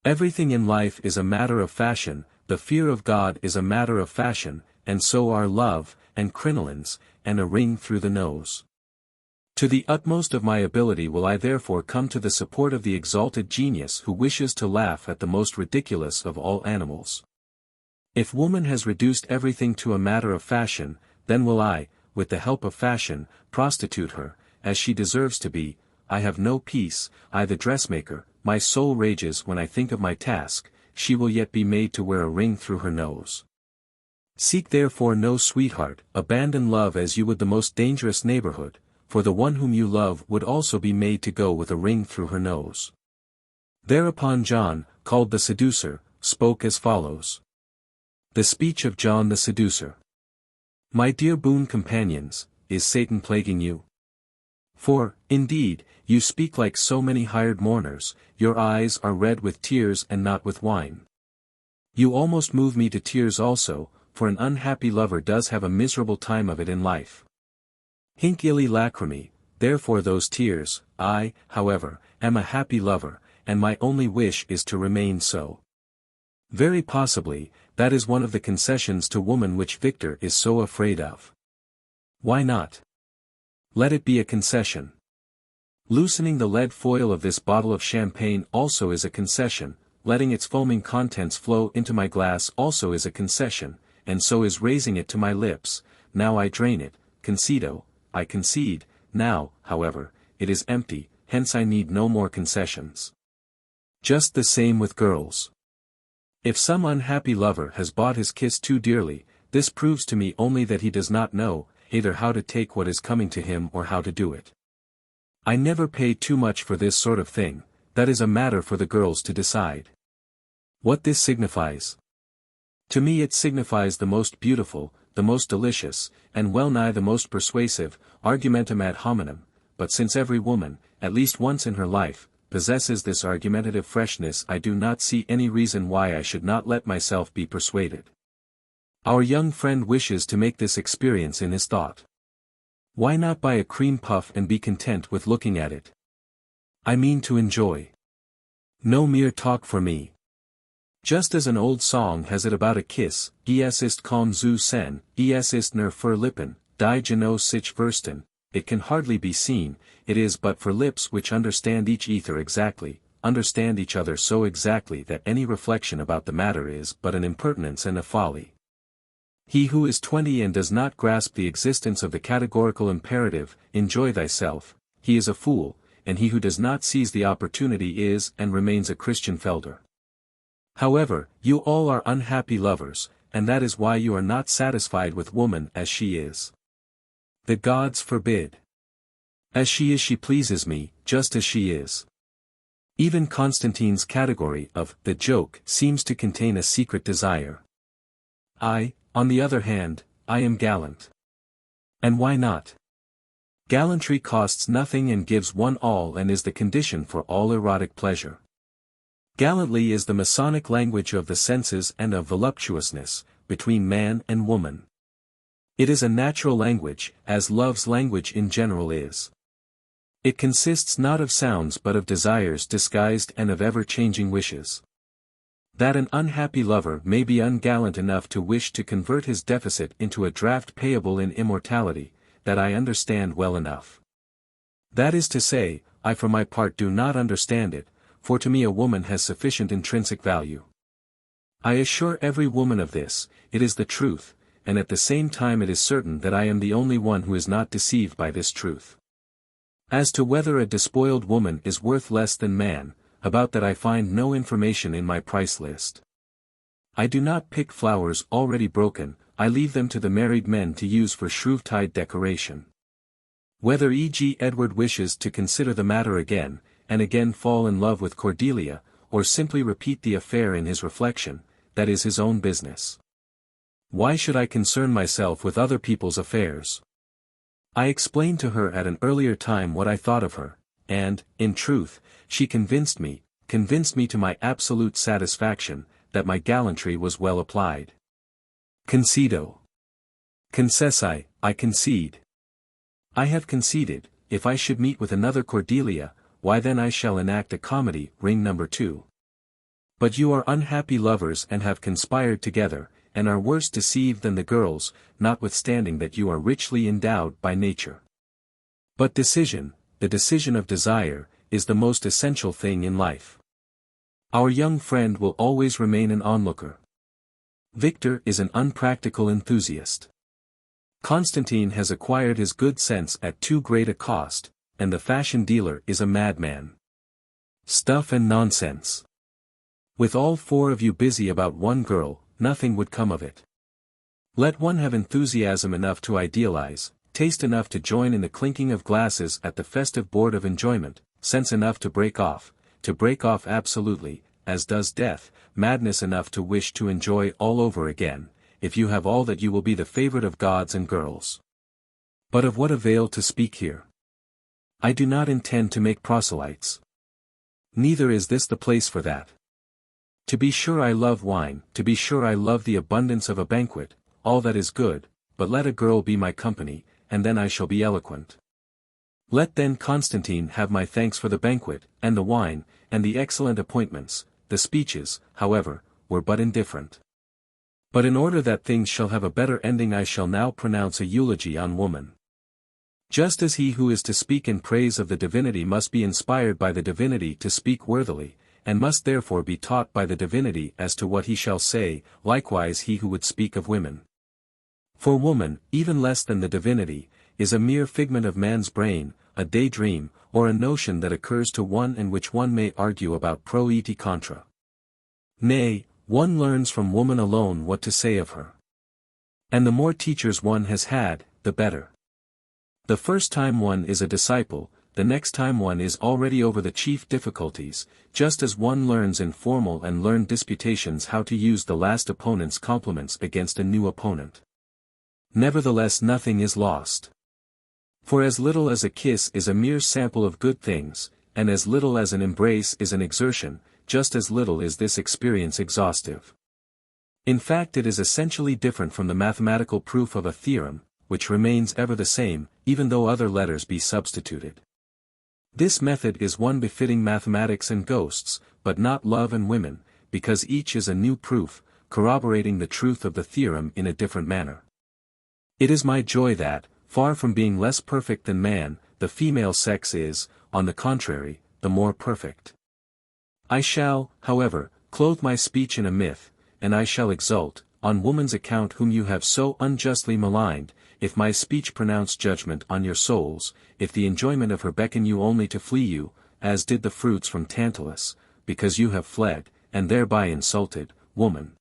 Everything in life is a matter of fashion, the fear of God is a matter of fashion, and so are love, and crinolines, and a ring through the nose. To the utmost of my ability will I therefore come to the support of the exalted genius who wishes to laugh at the most ridiculous of all animals. If woman has reduced everything to a matter of fashion, then will I, with the help of fashion, prostitute her, as she deserves to be. I have no peace, I the dressmaker, my soul rages when I think of my task, she will yet be made to wear a ring through her nose. Seek therefore no sweetheart, abandon love as you would the most dangerous neighborhood, for the one whom you love would also be made to go with a ring through her nose. Thereupon John, called the seducer, spoke as follows. The speech of John the seducer. My dear boon companions, is Satan plaguing you? For, indeed, you speak like so many hired mourners, your eyes are red with tears and not with wine. You almost move me to tears also, for an unhappy lover does have a miserable time of it in life. Hinc illi lacrimae, therefore those tears. I, however, am a happy lover, and my only wish is to remain so. Very possibly, that is one of the concessions to woman which Victor is so afraid of. Why not? Let it be a concession. Loosening the lead foil of this bottle of champagne also is a concession, letting its foaming contents flow into my glass also is a concession, and so is raising it to my lips. Now I drain it, concedo, I concede, now, however, it is empty, hence I need no more concessions. Just the same with girls. If some unhappy lover has bought his kiss too dearly, this proves to me only that he does not know, either how to take what is coming to him or how to do it. I never pay too much for this sort of thing, that is a matter for the girls to decide. What this signifies? To me it signifies the most beautiful, the most delicious, and well nigh the most persuasive, argumentum ad hominem, but since every woman, at least once in her life, possesses this argumentative freshness I do not see any reason why I should not let myself be persuaded. Our young friend wishes to make this experience in his thought. Why not buy a cream puff and be content with looking at it? I mean to enjoy. No mere talk for me. Just as an old song has it about a kiss, es ist kaum zu sehen, es ist nur für Lippen, die genau sich verstehen, it can hardly be seen, it is but for lips which understand each ether exactly, understand each other so exactly that any reflection about the matter is but an impertinence and a folly. He who is 20 and does not grasp the existence of the categorical imperative, enjoy thyself, he is a fool, and he who does not seize the opportunity is and remains a Christian Felder. However, you all are unhappy lovers, and that is why you are not satisfied with woman as she is. The gods forbid. As she pleases me, just as she is. Even Constantine's category of the joke seems to contain a secret desire. On the other hand, I am gallant. And why not? Gallantry costs nothing and gives one all and is the condition for all erotic pleasure. Gallantly is the Masonic language of the senses and of voluptuousness, between man and woman. It is a natural language, as love's language in general is. It consists not of sounds but of desires disguised and of ever-changing wishes. That an unhappy lover may be ungallant enough to wish to convert his deficit into a draft payable in immortality, that I understand well enough. That is to say, I for my part do not understand it, for to me a woman has sufficient intrinsic value. I assure every woman of this, it is the truth, and at the same time it is certain that I am the only one who is not deceived by this truth. As to whether a despoiled woman is worth less than man, about that I find no information in my price list. I do not pick flowers already broken, I leave them to the married men to use for Shrovetide decoration. Whether E.G. Edward wishes to consider the matter again, and again fall in love with Cordelia, or simply repeat the affair in his reflection, that is his own business. Why should I concern myself with other people's affairs? I explained to her at an earlier time what I thought of her, and, in truth, she convinced me to my absolute satisfaction, that my gallantry was well applied. Concedo. Concessi, I concede. I have conceded, if I should meet with another Cordelia, why then I shall enact a comedy, ring number 2. But you are unhappy lovers and have conspired together, and are worse deceived than the girls, notwithstanding that you are richly endowed by nature. But decision, the decision of desire, is the most essential thing in life. Our young friend will always remain an onlooker. Victor is an unpractical enthusiast. Constantine has acquired his good sense at too great a cost, and the fashion dealer is a madman. Stuff and nonsense. With all 4 of you busy about one girl, nothing would come of it. Let one have enthusiasm enough to idealize, taste enough to join in the clinking of glasses at the festive board of enjoyment, sense enough to break off absolutely, as does death, madness enough to wish to enjoy all over again. If you have all that you will be the favorite of gods and girls. But of what avail to speak here? I do not intend to make proselytes. Neither is this the place for that. To be sure I love wine, to be sure I love the abundance of a banquet, all that is good, but let a girl be my company, and then I shall be eloquent. Let then Constantine have my thanks for the banquet, and the wine, and the excellent appointments. The speeches, however, were but indifferent. But in order that things shall have a better ending I shall now pronounce a eulogy on woman. Just as he who is to speak in praise of the divinity must be inspired by the divinity to speak worthily, and must therefore be taught by the divinity as to what he shall say, likewise he who would speak of women. For woman, even less than the divinity, is a mere figment of man's brain, a daydream, or a notion that occurs to one and which one may argue about pro et contra. Nay, one learns from woman alone what to say of her. And the more teachers one has had, the better. The first time one is a disciple, the next time one is already over the chief difficulties, just as one learns in formal and learned disputations how to use the last opponent's compliments against a new opponent. Nevertheless nothing is lost. For as little as a kiss is a mere sample of good things, and as little as an embrace is an exertion, just as little is this experience exhaustive. In fact it is essentially different from the mathematical proof of a theorem, which remains ever the same, even though other letters be substituted. This method is one befitting mathematics and ghosts, but not love and women, because each is a new proof, corroborating the truth of the theorem in a different manner. It is my joy that, far from being less perfect than man, the female sex is, on the contrary, the more perfect. I shall, however, clothe my speech in a myth, and I shall exult, on woman's account whom you have so unjustly maligned, if my speech pronounce judgment on your souls, if the enjoyment of her beckon you only to flee you, as did the fruits from Tantalus, because you have fled, and thereby insulted, woman.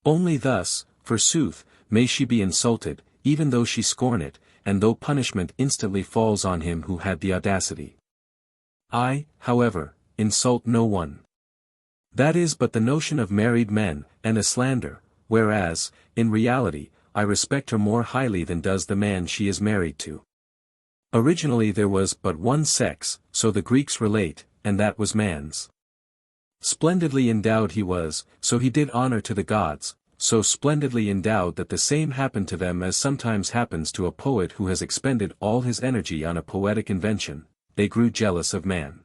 Only thus, forsooth, may she be insulted, even though she scorn it, and though punishment instantly falls on him who had the audacity. I, however, insult no one. That is but the notion of married men, and a slander, whereas, in reality, I respect her more highly than does the man she is married to. Originally there was but one sex, so the Greeks relate, and that was man's. Splendidly endowed he was, so he did honor to the gods, so splendidly endowed that the same happened to them as sometimes happens to a poet who has expended all his energy on a poetic invention. They grew jealous of man.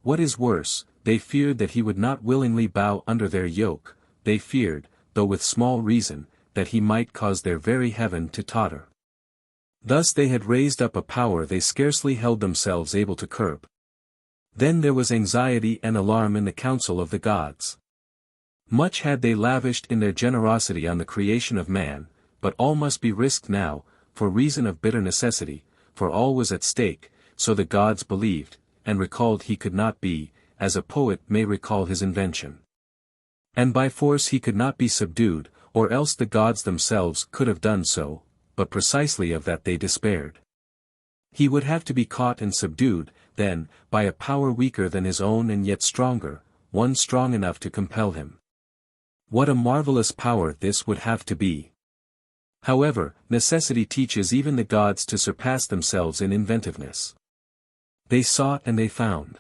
What is worse, they feared that he would not willingly bow under their yoke, they feared, though with small reason, that he might cause their very heaven to totter. Thus they had raised up a power they scarcely held themselves able to curb. Then there was anxiety and alarm in the council of the gods. Much had they lavished in their generosity on the creation of man, but all must be risked now, for reason of bitter necessity, for all was at stake, so the gods believed, and recalled he could not be, as a poet may recall his invention. And by force he could not be subdued, or else the gods themselves could have done so, but precisely of that they despaired. He would have to be caught and subdued, then, by a power weaker than his own and yet stronger, one strong enough to compel him. What a marvelous power this would have to be! However, necessity teaches even the gods to surpass themselves in inventiveness. They sought and they found.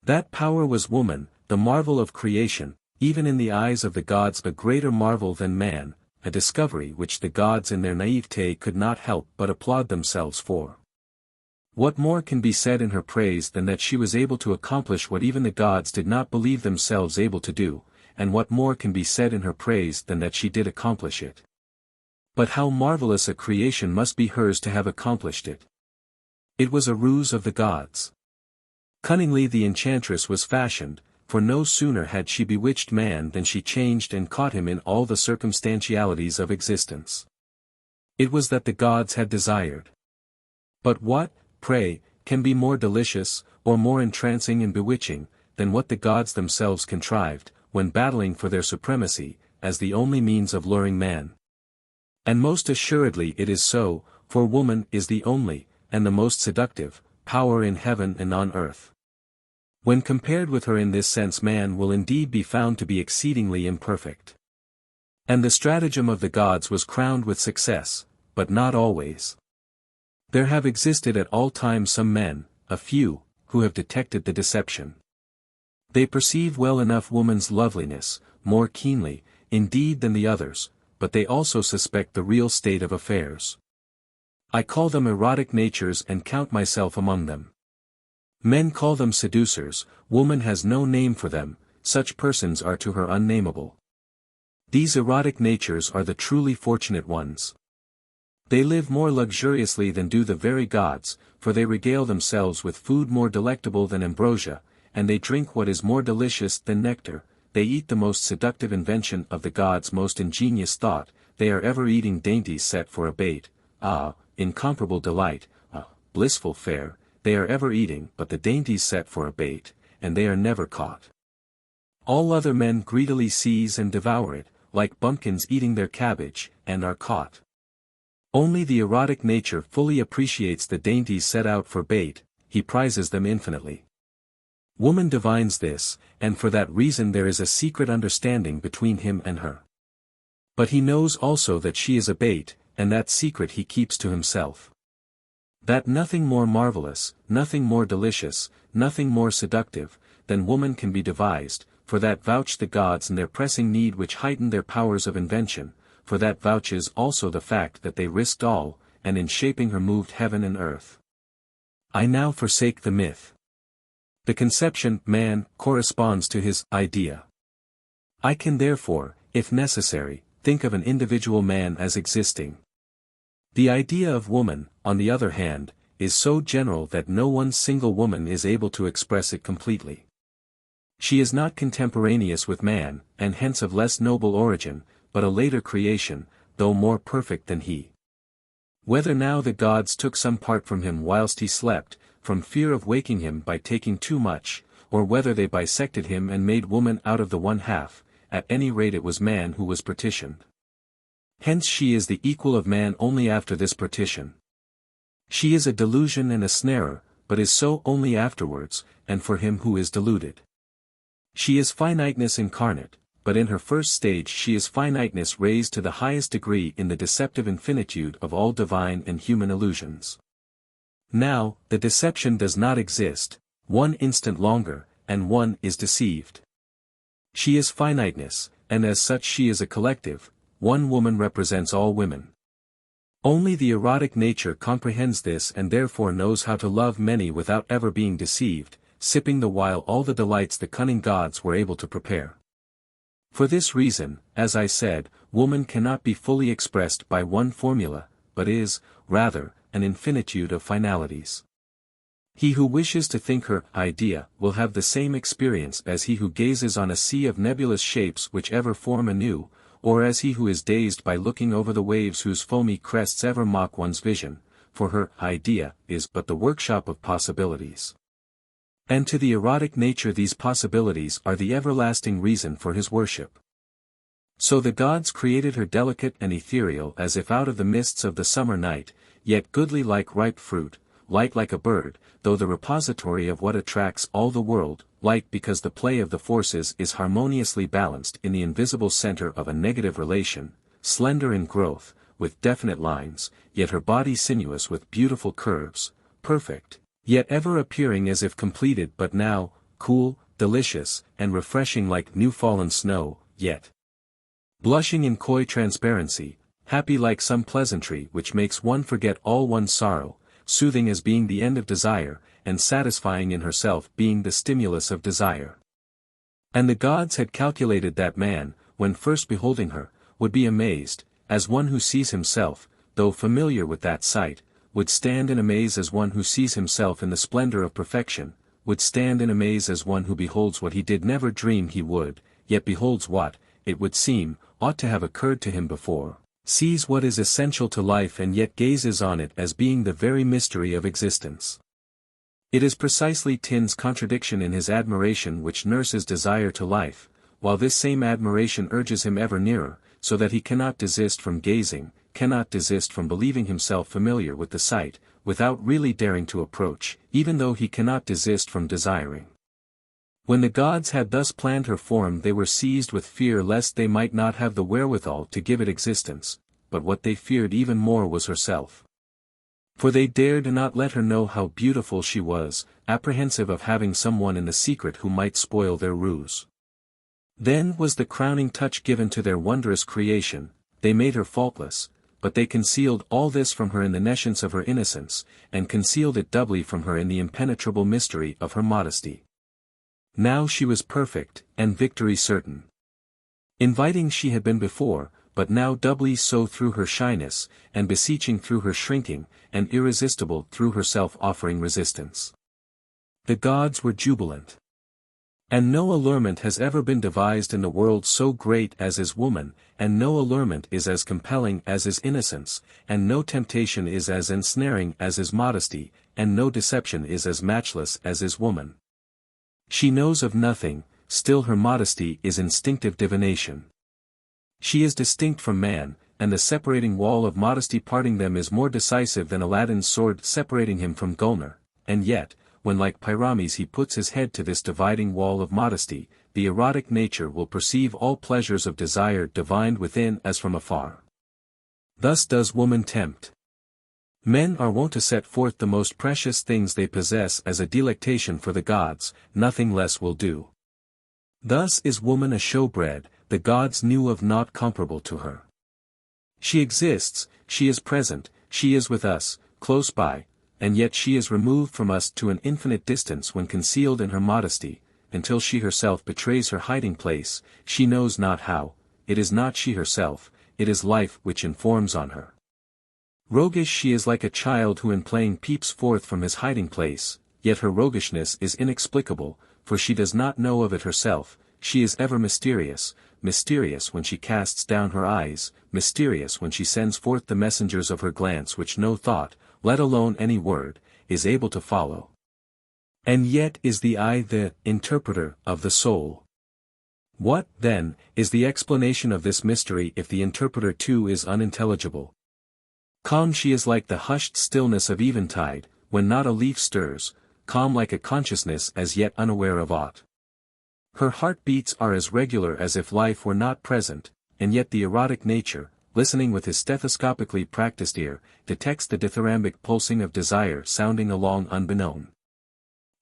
That power was woman, the marvel of creation, even in the eyes of the gods a greater marvel than man, a discovery which the gods in their naivete could not help but applaud themselves for. What more can be said in her praise than that she was able to accomplish what even the gods did not believe themselves able to do, and what more can be said in her praise than that she did accomplish it? But how marvelous a creation must be hers to have accomplished it! It was a ruse of the gods. Cunningly the enchantress was fashioned, for no sooner had she bewitched man than she changed and caught him in all the circumstantialities of existence. It was that the gods had desired. But what, pray, can be more delicious, or more entrancing and bewitching, than what the gods themselves contrived, when battling for their supremacy, as the only means of luring man? And most assuredly it is so, for woman is the only, and the most seductive, power in heaven and on earth. When compared with her in this sense man will indeed be found to be exceedingly imperfect. And the stratagem of the gods was crowned with success, but not always. There have existed at all times some men, a few, who have detected the deception. They perceive well enough woman's loveliness, more keenly, indeed than the others, but they also suspect the real state of affairs. I call them erotic natures and count myself among them. Men call them seducers, woman has no name for them, such persons are to her unnameable. These erotic natures are the truly fortunate ones. They live more luxuriously than do the very gods, for they regale themselves with food more delectable than ambrosia, and they drink what is more delicious than nectar, they eat the most seductive invention of the gods' most ingenious thought, they are ever eating dainties set for a bait, incomparable delight, blissful fare, they are ever eating but the dainties set for a bait, and they are never caught. All other men greedily seize and devour it, like bumpkins eating their cabbage, and are caught. Only the erotic nature fully appreciates the dainties set out for bait, he prizes them infinitely. Woman divines this, and for that reason there is a secret understanding between him and her. But he knows also that she is a bait, and that secret he keeps to himself. That nothing more marvelous, nothing more delicious, nothing more seductive, than woman can be devised, for that vouch the gods in their pressing need which heightened their powers of invention, for that vouches also the fact that they risked all, and in shaping her moved heaven and earth. I now forsake the myth. The conception, man, corresponds to his idea. I can therefore, if necessary, think of an individual man as existing. The idea of woman, on the other hand, is so general that no one single woman is able to express it completely. She is not contemporaneous with man, and hence of less noble origin, but a later creation, though more perfect than he. Whether now the gods took some part from him whilst he slept, from fear of waking him by taking too much, or whether they bisected him and made woman out of the one half, at any rate it was man who was partitioned. Hence she is the equal of man only after this partition. She is a delusion and a snarer, but is so only afterwards, and for him who is deluded. She is finiteness incarnate, but in her first stage she is finiteness raised to the highest degree in the deceptive infinitude of all divine and human illusions. Now, the deception does not exist, one instant longer, and one is deceived. She is finiteness, and as such she is a collective. One woman represents all women. Only the erotic nature comprehends this and therefore knows how to love many without ever being deceived, sipping the while all the delights the cunning gods were able to prepare. For this reason, as I said, woman cannot be fully expressed by one formula, but is, rather, an infinitude of finalities. He who wishes to think her idea will have the same experience as he who gazes on a sea of nebulous shapes which ever form anew, or as he who is dazed by looking over the waves whose foamy crests ever mock one's vision, for her idea is but the workshop of possibilities. And to the erotic nature these possibilities are the everlasting reason for his worship. So the gods created her delicate and ethereal as if out of the mists of the summer night, yet goodly like ripe fruit, light like a bird, though the repository of what attracts all the world, light because the play of the forces is harmoniously balanced in the invisible center of a negative relation, slender in growth, with definite lines, yet her body sinuous with beautiful curves, perfect, yet ever appearing as if completed but now, cool, delicious, and refreshing like new-fallen snow, yet blushing in coy transparency, happy like some pleasantry which makes one forget all one's sorrow, soothing as being the end of desire, and satisfying in herself being the stimulus of desire. And the gods had calculated that man, when first beholding her, would be amazed, as one who sees himself, though familiar with that sight, would stand in amaze as one who sees himself in the splendor of perfection, would stand in amaze as one who beholds what he did never dream he would, yet beholds what, it would seem, ought to have occurred to him before, sees what is essential to life and yet gazes on it as being the very mystery of existence. It is precisely Tin's contradiction in his admiration which nurses desire to life, while this same admiration urges him ever nearer, so that he cannot desist from gazing, cannot desist from believing himself familiar with the sight, without really daring to approach, even though he cannot desist from desiring. When the gods had thus planned her form they were seized with fear lest they might not have the wherewithal to give it existence, but what they feared even more was herself. For they dared not let her know how beautiful she was, apprehensive of having someone in the secret who might spoil their ruse. Then was the crowning touch given to their wondrous creation, they made her faultless, but they concealed all this from her in the nescience of her innocence, and concealed it doubly from her in the impenetrable mystery of her modesty. Now she was perfect, and victory certain. Inviting she had been before, but now doubly so through her shyness, and beseeching through her shrinking, and irresistible through her self-offering resistance. The gods were jubilant. And no allurement has ever been devised in the world so great as is woman, and no allurement is as compelling as is innocence, and no temptation is as ensnaring as is modesty, and no deception is as matchless as is woman. She knows of nothing, still her modesty is instinctive divination. She is distinct from man, and the separating wall of modesty parting them is more decisive than Aladdin's sword separating him from Gulnar, and yet, when like Pyrames he puts his head to this dividing wall of modesty, the erotic nature will perceive all pleasures of desire divined within as from afar. Thus does woman tempt. Men are wont to set forth the most precious things they possess as a delectation for the gods, nothing less will do. Thus is woman a showbread, the gods knew of naught comparable to her. She exists, she is present, she is with us, close by, and yet she is removed from us to an infinite distance when concealed in her modesty, until she herself betrays her hiding place, she knows not how, it is not she herself, it is life which informs on her. Roguish she is like a child who in playing peeps forth from his hiding place, yet her roguishness is inexplicable, for she does not know of it herself, she is ever mysterious, mysterious when she casts down her eyes, mysterious when she sends forth the messengers of her glance which no thought, let alone any word, is able to follow. And yet is the eye the interpreter of the soul. What, then, is the explanation of this mystery if the interpreter too is unintelligible? Calm she is like the hushed stillness of eventide, when not a leaf stirs, calm like a consciousness as yet unaware of aught. Her heartbeats are as regular as if life were not present, and yet the erotic nature, listening with his stethoscopically practiced ear, detects the dithyrambic pulsing of desire sounding along unbeknown.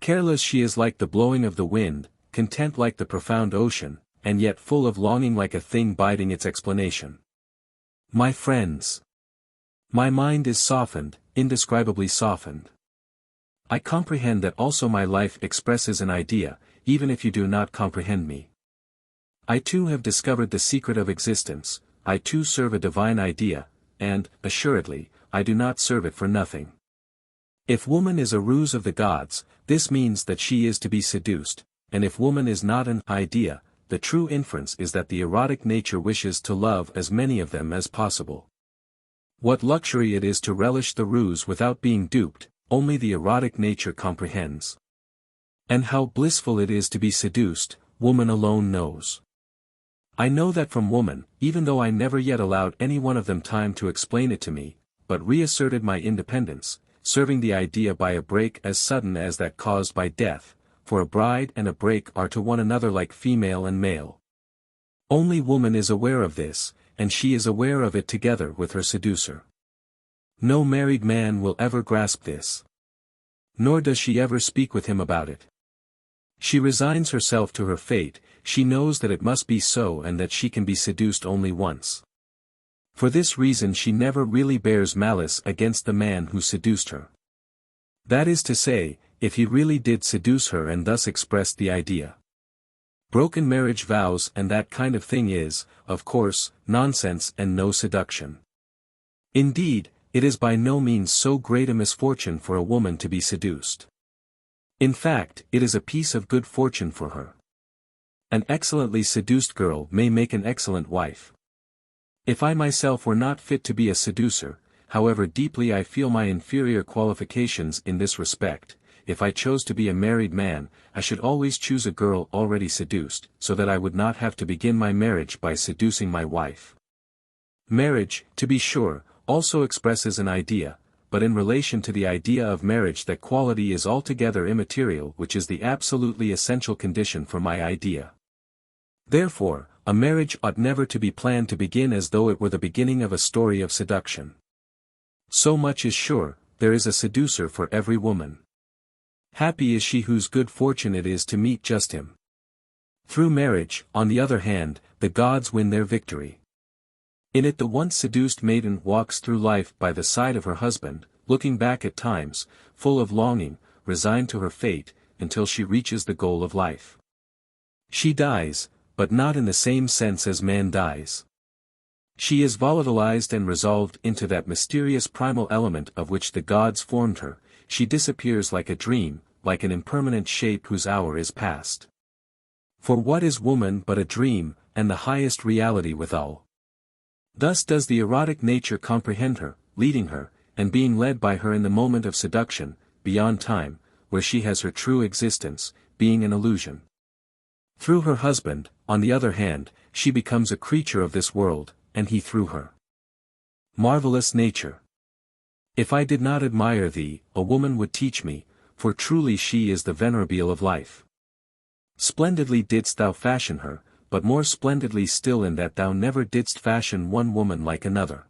Careless she is like the blowing of the wind, content like the profound ocean, and yet full of longing like a thing biding its explanation. My friends, my mind is softened, indescribably softened. I comprehend that also my life expresses an idea, even if you do not comprehend me. I too have discovered the secret of existence, I too serve a divine idea, and, assuredly, I do not serve it for nothing. If woman is a ruse of the gods, this means that she is to be seduced, and if woman is not an idea, the true inference is that the erotic nature wishes to love as many of them as possible. What luxury it is to relish the ruse without being duped, only the erotic nature comprehends. And how blissful it is to be seduced, woman alone knows. I know that from woman, even though I never yet allowed any one of them time to explain it to me, but reasserted my independence, serving the idea by a break as sudden as that caused by death, for a bride and a break are to one another like female and male. Only woman is aware of this, and she is aware of it together with her seducer. No married man will ever grasp this. Nor does she ever speak with him about it. She resigns herself to her fate, she knows that it must be so and that she can be seduced only once. For this reason she never really bears malice against the man who seduced her. That is to say, if he really did seduce her and thus expressed the idea. Broken marriage vows and that kind of thing is, of course, nonsense and no seduction. Indeed, it is by no means so great a misfortune for a woman to be seduced. In fact, it is a piece of good fortune for her. An excellently seduced girl may make an excellent wife. If I myself were not fit to be a seducer, however deeply I feel my inferior qualifications in this respect, if I chose to be a married man, I should always choose a girl already seduced, so that I would not have to begin my marriage by seducing my wife. Marriage, to be sure, also expresses an idea, but in relation to the idea of marriage that quality is altogether immaterial, which is the absolutely essential condition for my idea. Therefore, a marriage ought never to be planned to begin as though it were the beginning of a story of seduction. So much is sure, there is a seducer for every woman. Happy is she whose good fortune it is to meet just him. Through marriage, on the other hand, the gods win their victory. In it the once seduced maiden walks through life by the side of her husband, looking back at times, full of longing, resigned to her fate, until she reaches the goal of life. She dies, but not in the same sense as man dies. She is volatilized and resolved into that mysterious primal element of which the gods formed her, she disappears like a dream, like an impermanent shape whose hour is past. For what is woman but a dream, and the highest reality withal? Thus does the erotic nature comprehend her, leading her, and being led by her in the moment of seduction, beyond time, where she has her true existence, being an illusion. Through her husband, on the other hand, she becomes a creature of this world, and he through her. Marvelous nature! If I did not admire thee, a woman would teach me, for truly she is the venerable of life. Splendidly didst thou fashion her, but more splendidly still in that thou never didst fashion one woman like another.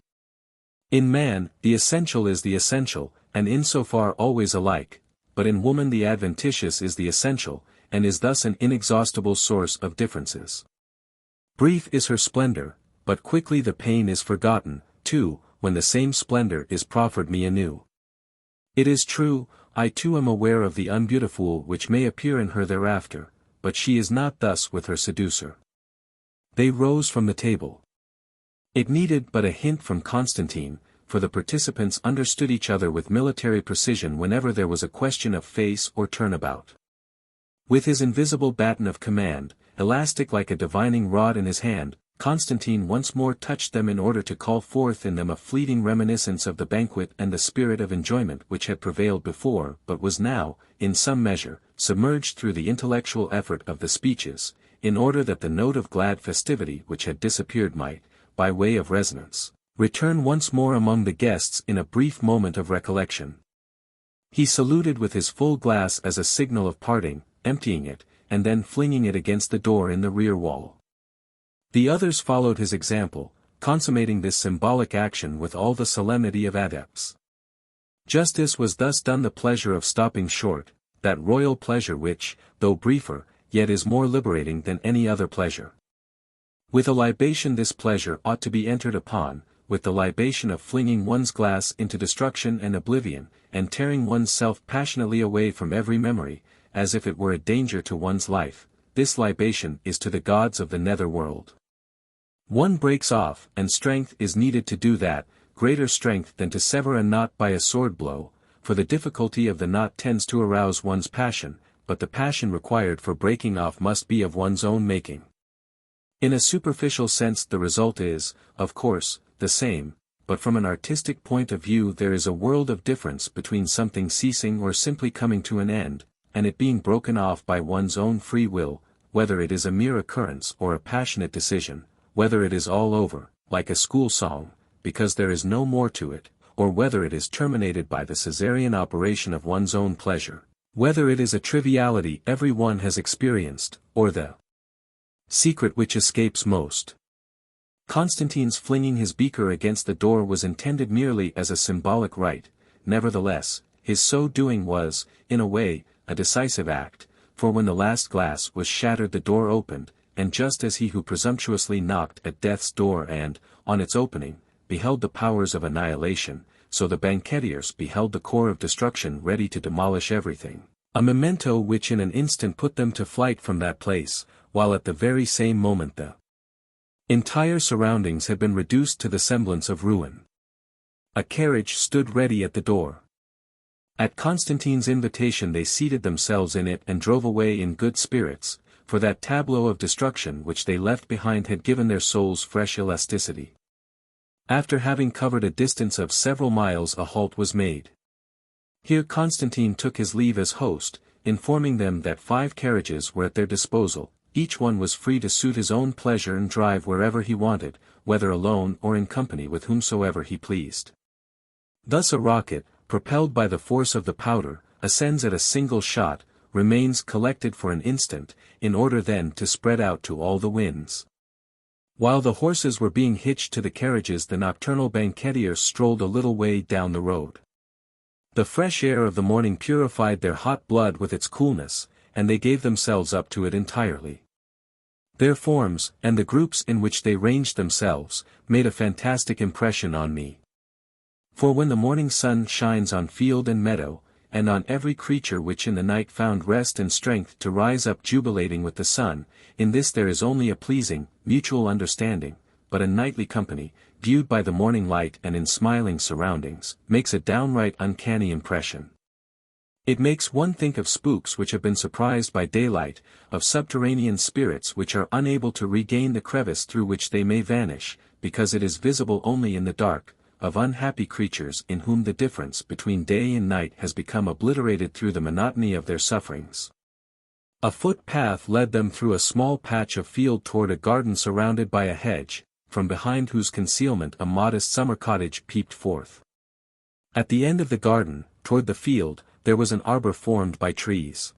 In man, the essential is the essential, and insofar always alike, but in woman the adventitious is the essential, and is thus an inexhaustible source of differences. Brief is her splendor, but quickly the pain is forgotten, too, when the same splendor is proffered me anew. It is true, I too am aware of the unbeautiful which may appear in her thereafter, but she is not thus with her seducer. They rose from the table. It needed but a hint from Constantine, for the participants understood each other with military precision whenever there was a question of face or turnabout. With his invisible baton of command, elastic like a divining rod in his hand, Constantine once more touched them in order to call forth in them a fleeting reminiscence of the banquet and the spirit of enjoyment which had prevailed before but was now, in some measure, submerged through the intellectual effort of the speeches, in order that the note of glad festivity which had disappeared might, by way of resonance, return once more among the guests in a brief moment of recollection. He saluted with his full glass as a signal of parting, emptying it, and then flinging it against the door in the rear wall. The others followed his example, consummating this symbolic action with all the solemnity of adepts. Justice was thus done the pleasure of stopping short, that royal pleasure which, though briefer, yet is more liberating than any other pleasure. With a libation this pleasure ought to be entered upon, with the libation of flinging one's glass into destruction and oblivion, and tearing one's self passionately away from every memory, as if it were a danger to one's life. This libation is to the gods of the nether world. One breaks off, and strength is needed to do that, greater strength than to sever a knot by a sword blow, for the difficulty of the knot tends to arouse one's passion, but the passion required for breaking off must be of one's own making. In a superficial sense the result is, of course, the same, but from an artistic point of view there is a world of difference between something ceasing or simply coming to an end, and it being broken off by one's own free will, whether it is a mere occurrence or a passionate decision, whether it is all over, like a school song, because there is no more to it, or whether it is terminated by the Caesarean operation of one's own pleasure, whether it is a triviality every one has experienced, or the secret which escapes most. Constantine's flinging his beaker against the door was intended merely as a symbolic rite, nevertheless, his so doing was, in a way, a decisive act, for when the last glass was shattered the door opened, and just as he who presumptuously knocked at death's door and, on its opening, beheld the powers of annihilation, so the banqueteers beheld the core of destruction ready to demolish everything, a memento which in an instant put them to flight from that place, while at the very same moment the entire surroundings had been reduced to the semblance of ruin. A carriage stood ready at the door. At Constantine's invitation they seated themselves in it and drove away in good spirits, for that tableau of destruction which they left behind had given their souls fresh elasticity. After having covered a distance of several miles a halt was made. Here Constantine took his leave as host, informing them that 5 carriages were at their disposal. Each one was free to suit his own pleasure and drive wherever he wanted, whether alone or in company with whomsoever he pleased. Thus a rocket, propelled by the force of the powder, ascends at a single shot, remains collected for an instant, in order then to spread out to all the winds. While the horses were being hitched to the carriages the nocturnal banqueteers strolled a little way down the road. The fresh air of the morning purified their hot blood with its coolness, and they gave themselves up to it entirely. Their forms, and the groups in which they ranged themselves, made a fantastic impression on me. For when the morning sun shines on field and meadow, and on every creature which in the night found rest and strength to rise up jubilating with the sun, in this there is only a pleasing, mutual understanding, but a nightly company, viewed by the morning light and in smiling surroundings, makes a downright uncanny impression. It makes one think of spooks which have been surprised by daylight, of subterranean spirits which are unable to regain the crevice through which they may vanish, because it is visible only in the dark, of unhappy creatures in whom the difference between day and night has become obliterated through the monotony of their sufferings. A footpath led them through a small patch of field toward a garden surrounded by a hedge, from behind whose concealment a modest summer cottage peeped forth. At the end of the garden, toward the field, there was an arbor formed by trees.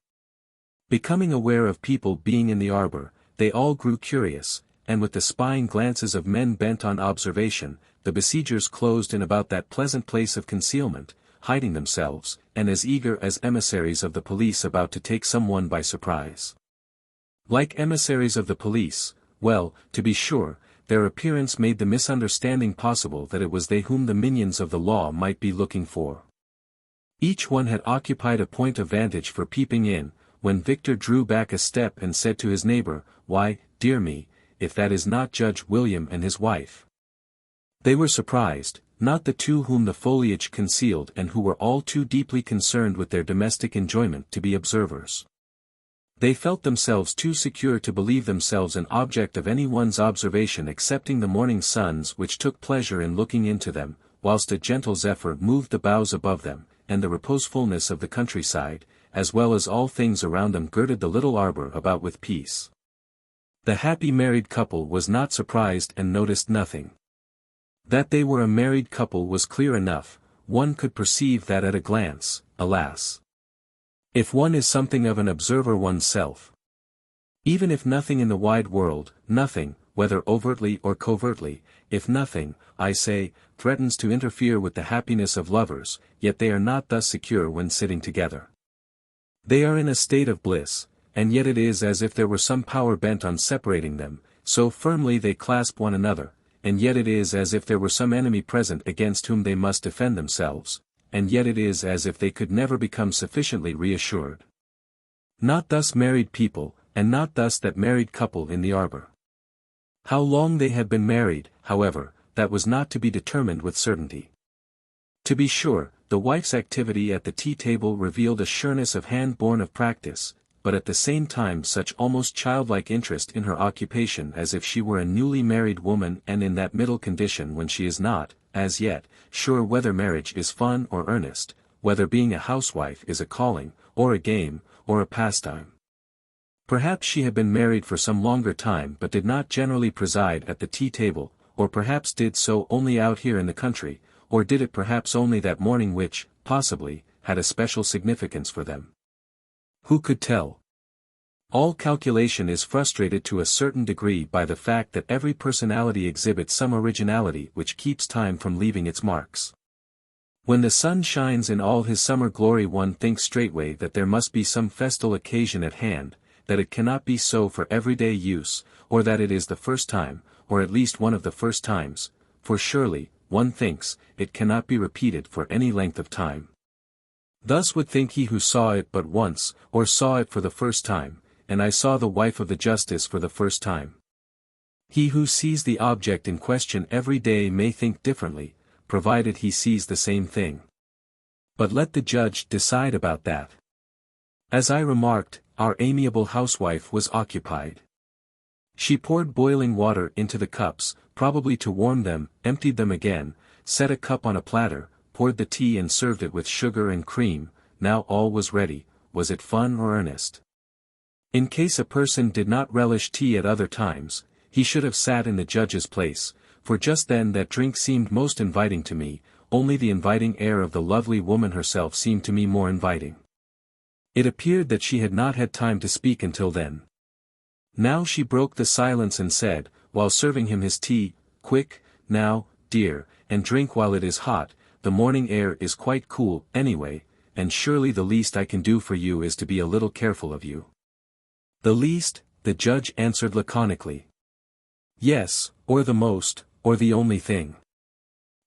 Becoming aware of people being in the arbor, they all grew curious, and with the spying glances of men bent on observation, the besiegers closed in about that pleasant place of concealment, hiding themselves, and as eager as emissaries of the police about to take someone by surprise. Like emissaries of the police, well, to be sure, their appearance made the misunderstanding possible that it was they whom the minions of the law might be looking for. Each one had occupied a point of vantage for peeping in, when Victor drew back a step and said to his neighbor, "Why, dear me, if that is not Judge William and his wife." They were surprised, not the two whom the foliage concealed and who were all too deeply concerned with their domestic enjoyment to be observers. They felt themselves too secure to believe themselves an object of any one's observation excepting the morning suns which took pleasure in looking into them, whilst a gentle zephyr moved the boughs above them, and the reposefulness of the countryside, as well as all things around them girded the little arbor about with peace. The happy married couple was not surprised and noticed nothing. That they were a married couple was clear enough, one could perceive that at a glance, alas! If one is something of an observer oneself. Even if nothing in the wide world, nothing, whether overtly or covertly, if nothing, I say, threatens to interfere with the happiness of lovers, yet they are not thus secure when sitting together. They are in a state of bliss, and yet it is as if there were some power bent on separating them, so firmly they clasp one another, and yet it is as if there were some enemy present against whom they must defend themselves, and yet it is as if they could never become sufficiently reassured. Not thus married people, and not thus that married couple in the arbor. How long they had been married, however, that was not to be determined with certainty. To be sure, the wife's activity at the tea-table revealed a sureness of hand born of practice, but at the same time such almost childlike interest in her occupation as if she were a newly married woman and in that middle condition when she is not, as yet, sure whether marriage is fun or earnest, whether being a housewife is a calling, or a game, or a pastime. Perhaps she had been married for some longer time but did not generally preside at the tea-table, or perhaps did so only out here in the country, or did it perhaps only that morning which, possibly, had a special significance for them. Who could tell? All calculation is frustrated to a certain degree by the fact that every personality exhibits some originality which keeps time from leaving its marks. When the sun shines in all his summer glory one thinks straightway that there must be some festal occasion at hand, that it cannot be so for everyday use, or that it is the first time, or at least one of the first times, for surely, one thinks, it cannot be repeated for any length of time. Thus would think he who saw it but once, or saw it for the first time, and I saw the wife of the justice for the first time. He who sees the object in question every day may think differently, provided he sees the same thing. But let the judge decide about that. As I remarked, our amiable housewife was occupied. She poured boiling water into the cups, probably to warm them, emptied them again, set a cup on a platter, poured the tea and served it with sugar and cream. Now all was ready. Was it fun or earnest? In case a person did not relish tea at other times, he should have sat in the judge's place, for just then that drink seemed most inviting to me, only the inviting air of the lovely woman herself seemed to me more inviting. It appeared that she had not had time to speak until then. Now she broke the silence and said, while serving him his tea, "Quick, now, dear, and drink while it is hot, the morning air is quite cool, anyway, and surely the least I can do for you is to be a little careful of you." "The least," the judge answered laconically. "Yes, or the most, or the only thing."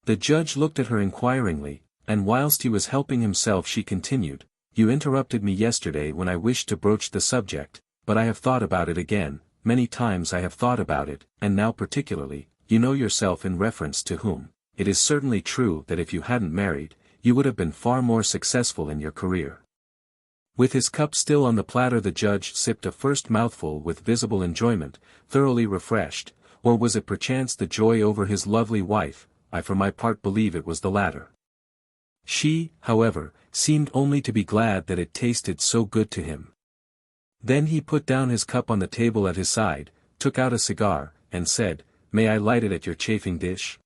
The judge looked at her inquiringly, and whilst he was helping himself she continued, "You interrupted me yesterday when I wished to broach the subject, but I have thought about it again, many times I have thought about it, and now particularly, you know yourself in reference to whom. It is certainly true that if you hadn't married, you would have been far more successful in your career." With his cup still on the platter the judge sipped a first mouthful with visible enjoyment, thoroughly refreshed, or was it perchance the joy over his lovely wife? I for my part believe it was the latter. She, however, seemed only to be glad that it tasted so good to him. Then he put down his cup on the table at his side, took out a cigar, and said, "May I light it at your chafing dish?"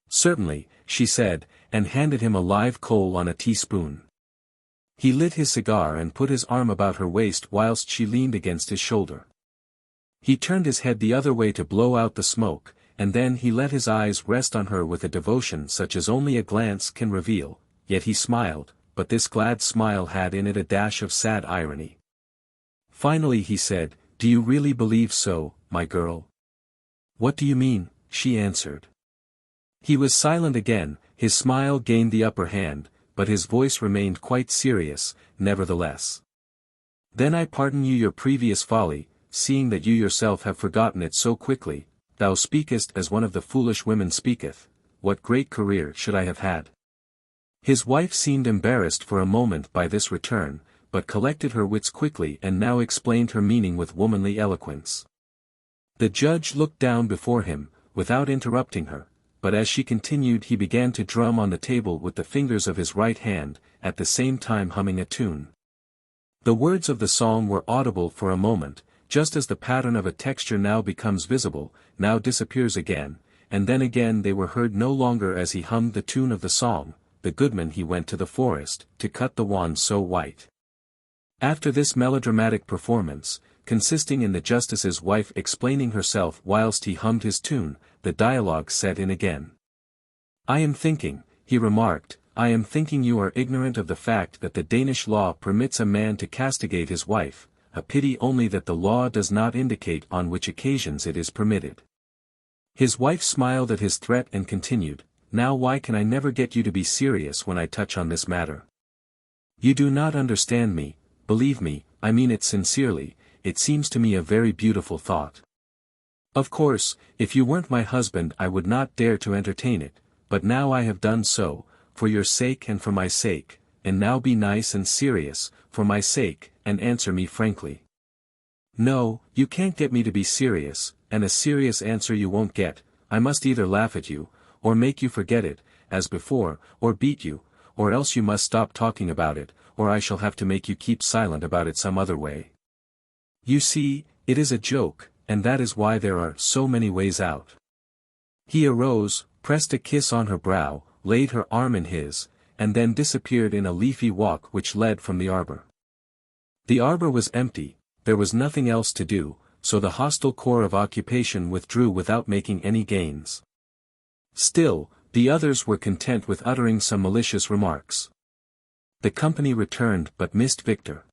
"Certainly," she said, and handed him a live coal on a teaspoon. He lit his cigar and put his arm about her waist whilst she leaned against his shoulder. He turned his head the other way to blow out the smoke, and then he let his eyes rest on her with a devotion such as only a glance can reveal, yet he smiled, but this glad smile had in it a dash of sad irony. Finally he said, "Do you really believe so, my girl?" "What do you mean?" she answered. He was silent again, his smile gained the upper hand, but his voice remained quite serious, nevertheless. "Then I pardon you your previous folly, seeing that you yourself have forgotten it so quickly. Thou speakest as one of the foolish women speaketh. What great career should I have had?" His wife seemed embarrassed for a moment by this return, but collected her wits quickly and now explained her meaning with womanly eloquence. The judge looked down before him, without interrupting her, but as she continued he began to drum on the table with the fingers of his right hand, at the same time humming a tune. The words of the song were audible for a moment, just as the pattern of a texture now becomes visible, now disappears again, and then again they were heard no longer as he hummed the tune of the song, "The goodman he went to the forest, to cut the wand so white." After this melodramatic performance, consisting in the justice's wife explaining herself whilst he hummed his tune, the dialogue set in again. "I am thinking," he remarked, I am thinking you are ignorant of the fact that the Danish law permits a man to castigate his wife, a pity only that the law does not indicate on which occasions it is permitted. His wife smiled at his threat and continued, now why can I never get you to be serious when I touch on this matter? You do not understand me, believe me, I mean it sincerely, it seems to me a very beautiful thought. Of course, if you weren't my husband I would not dare to entertain it, but now I have done so, for your sake and for my sake, and now be nice and serious, for my sake, and answer me frankly. No, you can't get me to be serious, and a serious answer you won't get, I must either laugh at you, or make you forget it, as before, or beat you, or else you must stop talking about it, or I shall have to make you keep silent about it some other way. You see, it is a joke, and that is why there are so many ways out. He arose, pressed a kiss on her brow, laid her arm in his, and then disappeared in a leafy walk which led from the arbor. The arbor was empty, there was nothing else to do, so the hostile corps of occupation withdrew without making any gains. Still, the others were content with uttering some malicious remarks. The company returned but missed Victor.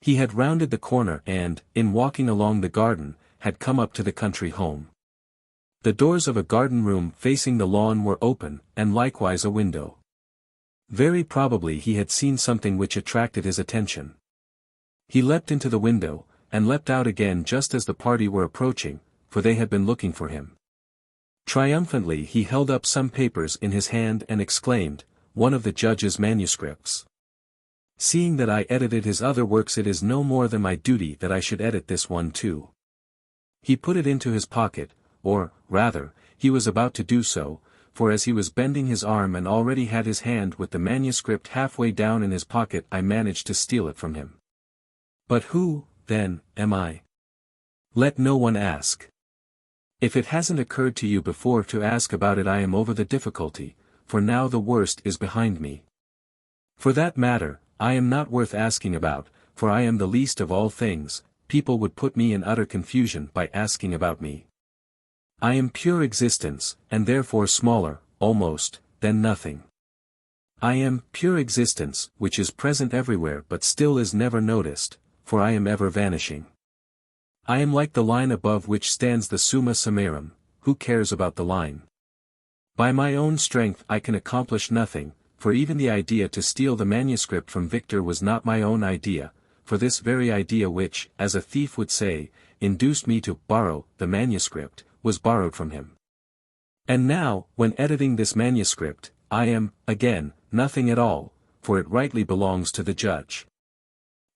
He had rounded the corner and, in walking along the garden, had come up to the country home. The doors of a garden room facing the lawn were open, and likewise a window. Very probably he had seen something which attracted his attention. He leapt into the window, and leapt out again just as the party were approaching, for they had been looking for him. Triumphantly he held up some papers in his hand and exclaimed, one of the judge's manuscripts. Seeing that I edited his other works it is no more than my duty that I should edit this one too. He put it into his pocket, or, rather, he was about to do so, for as he was bending his arm and already had his hand with the manuscript halfway down in his pocket I managed to steal it from him. But who, then, am I? Let no one ask. If it hasn't occurred to you before to ask about it I am over the difficulty, for now the worst is behind me. For that matter, I am not worth asking about, for I am the least of all things, people would put me in utter confusion by asking about me. I am pure existence, and therefore smaller, almost, than nothing. I am pure existence, which is present everywhere but still is never noticed, for I am ever vanishing. I am like the line above which stands the summa summarum, who cares about the line? By my own strength I can accomplish nothing, for even the idea to steal the manuscript from Victor was not my own idea, for this very idea which, as a thief would say, induced me to borrow the manuscript, was borrowed from him. And now, when editing this manuscript, I am, again, nothing at all, for it rightly belongs to the judge.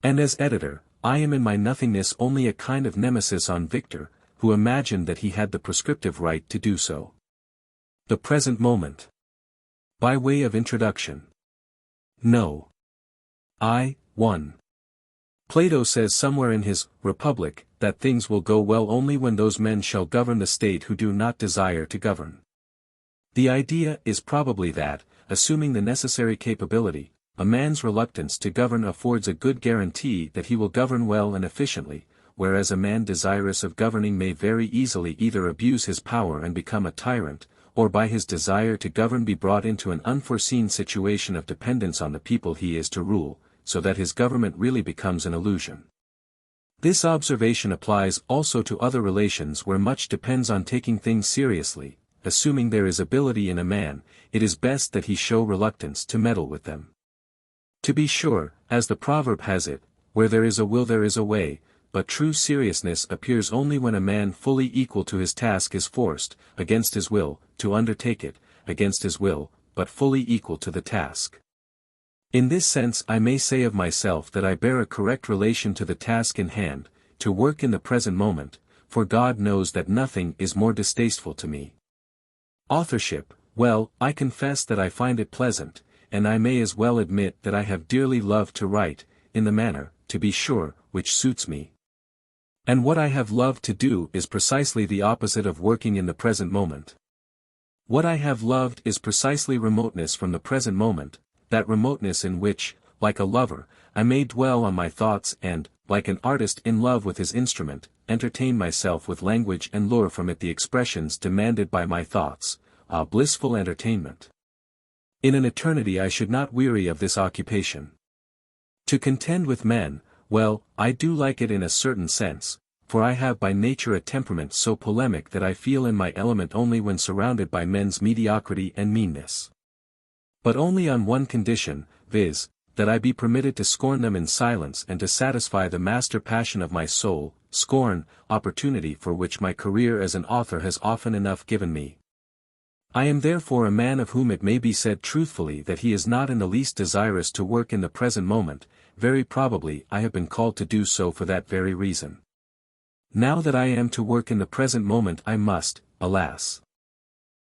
And as editor, I am in my nothingness only a kind of nemesis on Victor, who imagined that he had the prescriptive right to do so. The present moment. By way of introduction. No. 1. Plato says somewhere in his Republic, that things will go well only when those men shall govern the state who do not desire to govern. The idea is probably that, assuming the necessary capability, a man's reluctance to govern affords a good guarantee that he will govern well and efficiently, whereas a man desirous of governing may very easily either abuse his power and become a tyrant, or by his desire to govern be brought into an unforeseen situation of dependence on the people he is to rule, so that his government really becomes an illusion. This observation applies also to other relations where much depends on taking things seriously. Assuming there is ability in a man, it is best that he show reluctance to meddle with them. To be sure, as the proverb has it, where there is a will there is a way, but true seriousness appears only when a man fully equal to his task is forced, against his will, to undertake it, against his will, but fully equal to the task. In this sense I may say of myself that I bear a correct relation to the task in hand, to work in the present moment, for God knows that nothing is more distasteful to me. Authorship, well, I confess that I find it pleasant, and I may as well admit that I have dearly loved to write, in the manner, to be sure, which suits me. And what I have loved to do is precisely the opposite of working in the present moment. What I have loved is precisely remoteness from the present moment, that remoteness in which, like a lover, I may dwell on my thoughts and, like an artist in love with his instrument, entertain myself with language and lure from it the expressions demanded by my thoughts, a blissful entertainment. In an eternity I should not weary of this occupation. To contend with men, well, I do like it in a certain sense, for I have by nature a temperament so polemic that I feel in my element only when surrounded by men's mediocrity and meanness. But only on one condition, viz., that I be permitted to scorn them in silence and to satisfy the master passion of my soul, scorn, opportunity for which my career as an author has often enough given me. I am therefore a man of whom it may be said truthfully that he is not in the least desirous to work in the present moment. Very probably I have been called to do so for that very reason. Now that I am to work in the present moment I must, alas,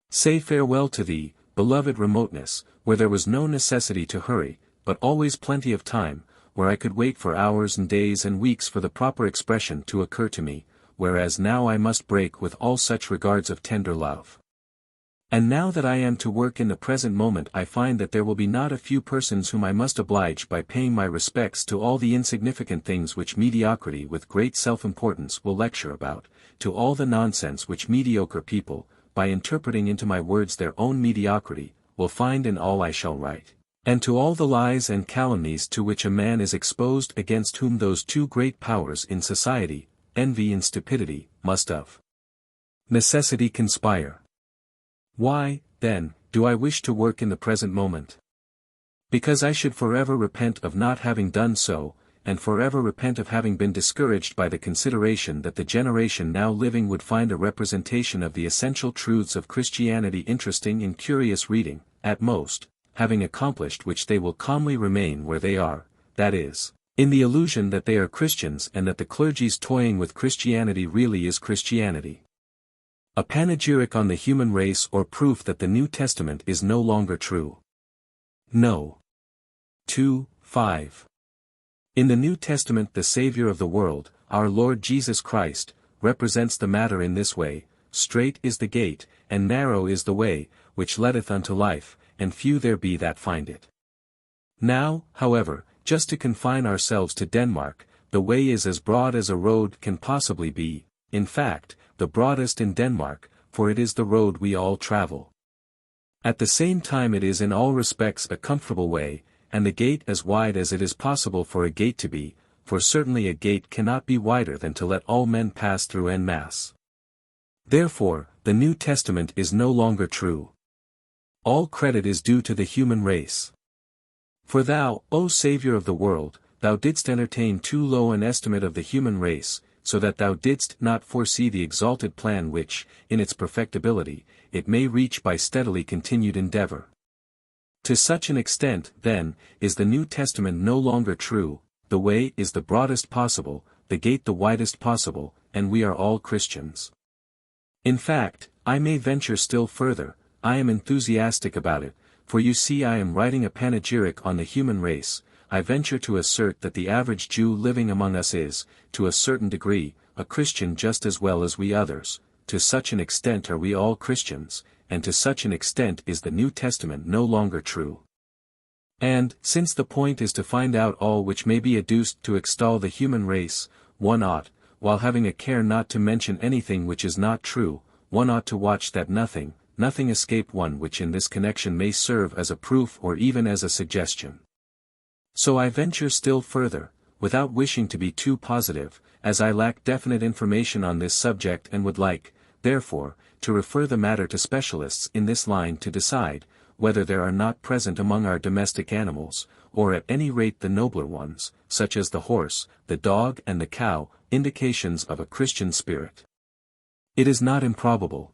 say farewell to thee, beloved remoteness, where there was no necessity to hurry, but always plenty of time, where I could wait for hours and days and weeks for the proper expression to occur to me, whereas now I must break with all such regards of tender love. And now that I am to work in the present moment I find that there will be not a few persons whom I must oblige by paying my respects to all the insignificant things which mediocrity with great self-importance will lecture about, to all the nonsense which mediocre people, by interpreting into my words their own mediocrity, will find in all I shall write, and to all the lies and calumnies to which a man is exposed against whom those two great powers in society, envy and stupidity, must of necessity conspire. Why, then, do I wish to work in the present moment? Because I should forever repent of not having done so, and forever repent of having been discouraged by the consideration that the generation now living would find a representation of the essential truths of Christianity interesting and curious reading, at most, having accomplished which they will calmly remain where they are, that is, in the illusion that they are Christians and that the clergy's toying with Christianity really is Christianity. A panegyric on the human race or proof that the New Testament is no longer true. No. 2:5. In the New Testament the Savior of the world, our Lord Jesus Christ, represents the matter in this way: strait is the gate, and narrow is the way, which leadeth unto life, and few there be that find it. Now, however, just to confine ourselves to Denmark, the way is as broad as a road can possibly be, in fact, the broadest in Denmark, for it is the road we all travel. At the same time it is in all respects a comfortable way, and the gate as wide as it is possible for a gate to be, for certainly a gate cannot be wider than to let all men pass through en masse. Therefore, the New Testament is no longer true. All credit is due to the human race. For thou, O Saviour of the world, thou didst entertain too low an estimate of the human race, so that thou didst not foresee the exalted plan which, in its perfectibility, it may reach by steadily continued endeavor. To such an extent, then, is the New Testament no longer true, the way is the broadest possible, the gate the widest possible, and we are all Christians. In fact, I may venture still further, I am enthusiastic about it, for you see I am writing a panegyric on the human race. I venture to assert that the average Jew living among us is, to a certain degree, a Christian just as well as we others. To such an extent are we all Christians, and to such an extent is the New Testament no longer true. And, since the point is to find out all which may be adduced to extol the human race, one ought, while having a care not to mention anything which is not true, one ought to watch that nothing escape one which in this connection may serve as a proof or even as a suggestion. So I venture still further, without wishing to be too positive, as I lack definite information on this subject and would like, therefore, to refer the matter to specialists in this line to decide, whether there are not present among our domestic animals, or at any rate the nobler ones, such as the horse, the dog and the cow, indications of a Christian spirit. It is not improbable.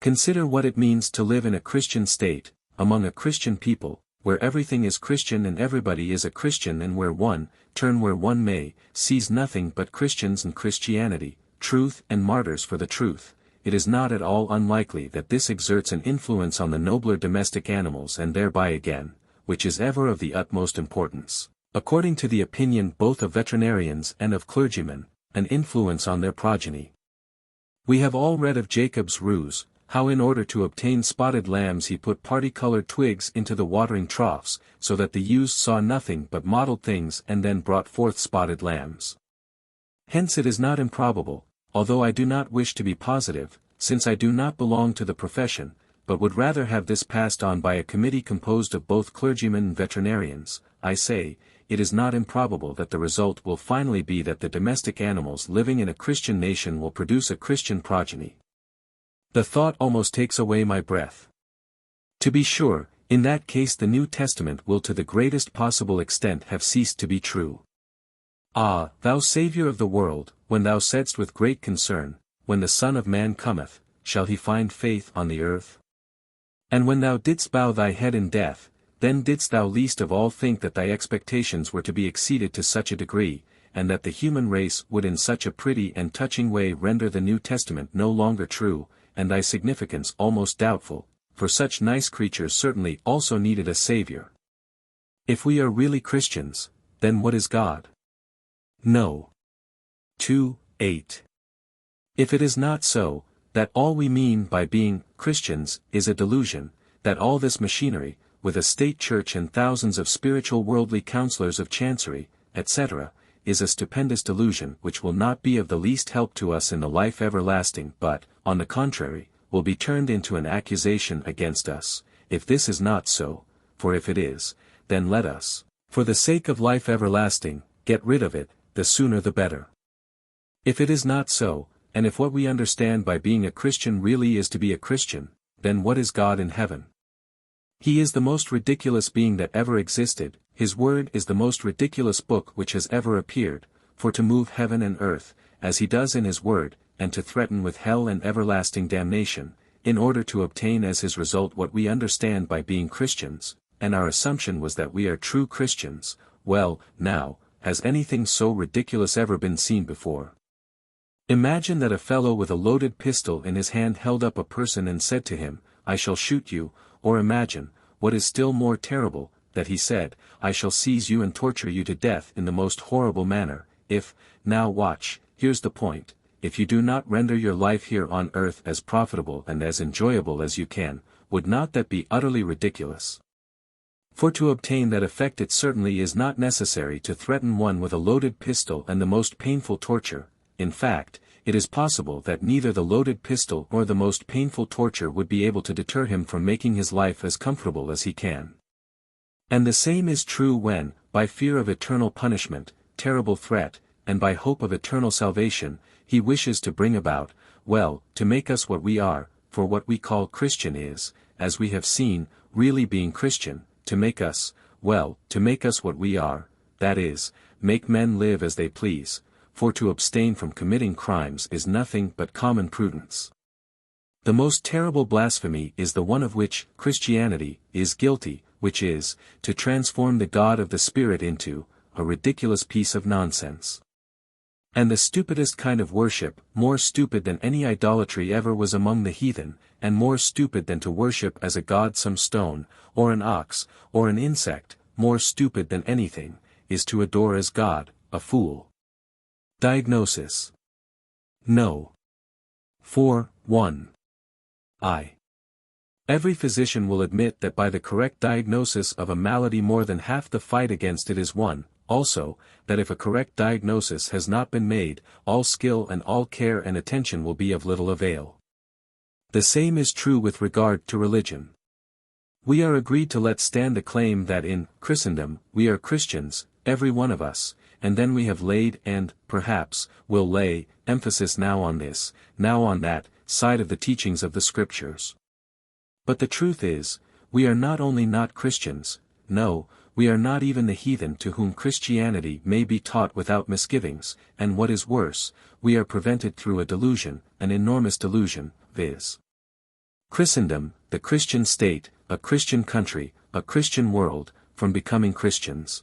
Consider what it means to live in a Christian state, among a Christian people, where everything is Christian and everybody is a Christian, and where one, turn where one may, sees nothing but Christians and Christianity, truth and martyrs for the truth. It is not at all unlikely that this exerts an influence on the nobler domestic animals, and thereby again, which is ever of the utmost importance, according to the opinion both of veterinarians and of clergymen, an influence on their progeny. We have all read of Jacob's ruse, how in order to obtain spotted lambs he put party-colored twigs into the watering troughs, so that the ewes saw nothing but mottled things and then brought forth spotted lambs. Hence it is not improbable, although I do not wish to be positive, since I do not belong to the profession, but would rather have this passed on by a committee composed of both clergymen and veterinarians, I say, it is not improbable that the result will finally be that the domestic animals living in a Christian nation will produce a Christian progeny. The thought almost takes away my breath. To be sure, in that case the New Testament will to the greatest possible extent have ceased to be true. Ah, thou Saviour of the world, when thou saidst with great concern, when the Son of Man cometh, shall he find faith on the earth? And when thou didst bow thy head in death, then didst thou least of all think that thy expectations were to be exceeded to such a degree, and that the human race would in such a pretty and touching way render the New Testament no longer true, and thy significance almost doubtful, for such nice creatures certainly also needed a Saviour. If we are really Christians, then what is God? No. 2:8. If it is not so, that all we mean by being Christians is a delusion, that all this machinery, with a state church and thousands of spiritual worldly counselors of chancery, etc., is a stupendous delusion which will not be of the least help to us in the life everlasting but, on the contrary, will be turned into an accusation against us, if this is not so, for if it is, then let us, for the sake of life everlasting, get rid of it, the sooner the better. If it is not so, and if what we understand by being a Christian really is to be a Christian, then what is God in heaven? He is the most ridiculous being that ever existed, his word is the most ridiculous book which has ever appeared, for to move heaven and earth, as he does in his word, and to threaten with hell and everlasting damnation, in order to obtain as his result what we understand by being Christians, and our assumption was that we are true Christians, well, now, has anything so ridiculous ever been seen before? Imagine that a fellow with a loaded pistol in his hand held up a person and said to him, I shall shoot you, or imagine, what is still more terrible, that he said, I shall seize you and torture you to death in the most horrible manner, if, now watch, here's the point, if you do not render your life here on earth as profitable and as enjoyable as you can, would not that be utterly ridiculous? For to obtain that effect it certainly is not necessary to threaten one with a loaded pistol and the most painful torture. In fact, it is possible that neither the loaded pistol nor the most painful torture would be able to deter him from making his life as comfortable as he can. And the same is true when, by fear of eternal punishment, terrible threat, and by hope of eternal salvation, he wishes to bring about, well, to make us what we are, for what we call Christian is, as we have seen, really being Christian, to make us, well, to make us what we are, that is, make men live as they please, for to abstain from committing crimes is nothing but common prudence. The most terrible blasphemy is the one of which Christianity is guilty, which is, to transform the God of the Spirit into a ridiculous piece of nonsense. And the stupidest kind of worship, more stupid than any idolatry ever was among the heathen, and more stupid than to worship as a god some stone, or an ox, or an insect, more stupid than anything, is to adore as God, a fool. Diagnosis. No. 4:1. Every physician will admit that by the correct diagnosis of a malady more than half the fight against it is won, also, that if a correct diagnosis has not been made, all skill and all care and attention will be of little avail. The same is true with regard to religion. We are agreed to let stand the claim that in Christendom we are Christians, every one of us, and then we have laid and, perhaps, will lay, emphasis now on this, now on that, side of the teachings of the Scriptures. But the truth is, we are not only not Christians, no, we are not even the heathen to whom Christianity may be taught without misgivings, and what is worse, we are prevented through a delusion, an enormous delusion, viz. Christendom, the Christian state, a Christian country, a Christian world, from becoming Christians.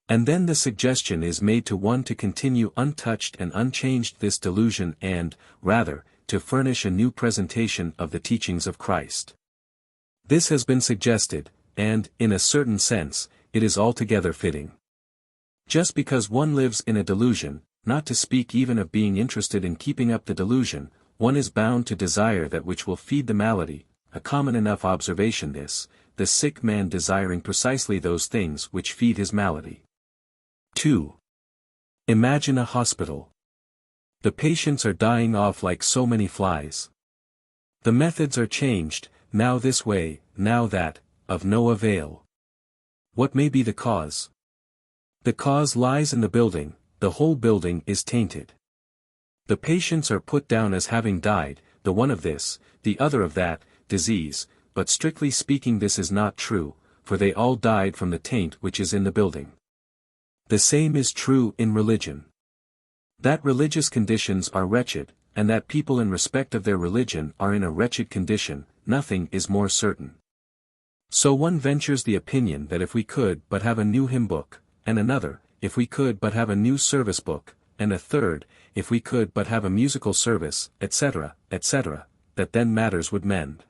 And then the suggestion is made to one to continue untouched and unchanged this delusion and, rather, to furnish a new presentation of the teachings of Christ. This has been suggested, and, in a certain sense, it is altogether fitting. Just because one lives in a delusion, not to speak even of being interested in keeping up the delusion, one is bound to desire that which will feed the malady, a common enough observation this, the sick man desiring precisely those things which feed his malady. 2. Imagine a hospital. The patients are dying off like so many flies. The methods are changed, now this way, now that, of no avail. What may be the cause? The cause lies in the building, the whole building is tainted. The patients are put down as having died, the one of this, the other of that, disease, but strictly speaking this is not true, for they all died from the taint which is in the building. The same is true in religion. That religious conditions are wretched, and that people in respect of their religion are in a wretched condition, nothing is more certain. So one ventures the opinion that if we could but have a new hymn book, and another, if we could but have a new service book, and a third, if we could but have a musical service, etc., that then matters would mend.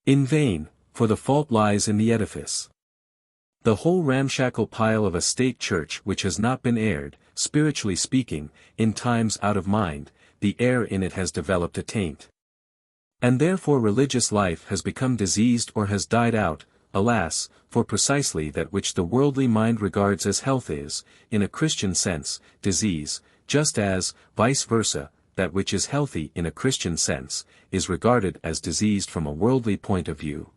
In vain, for the fault lies in the edifice. The whole ramshackle pile of a state church which has not been aired, spiritually speaking, in times out of mind, the air in it has developed a taint. And therefore religious life has become diseased or has died out, alas, for precisely that which the worldly mind regards as health is, in a Christian sense, disease, just as, vice versa, that which is healthy in a Christian sense, is regarded as diseased from a worldly point of view.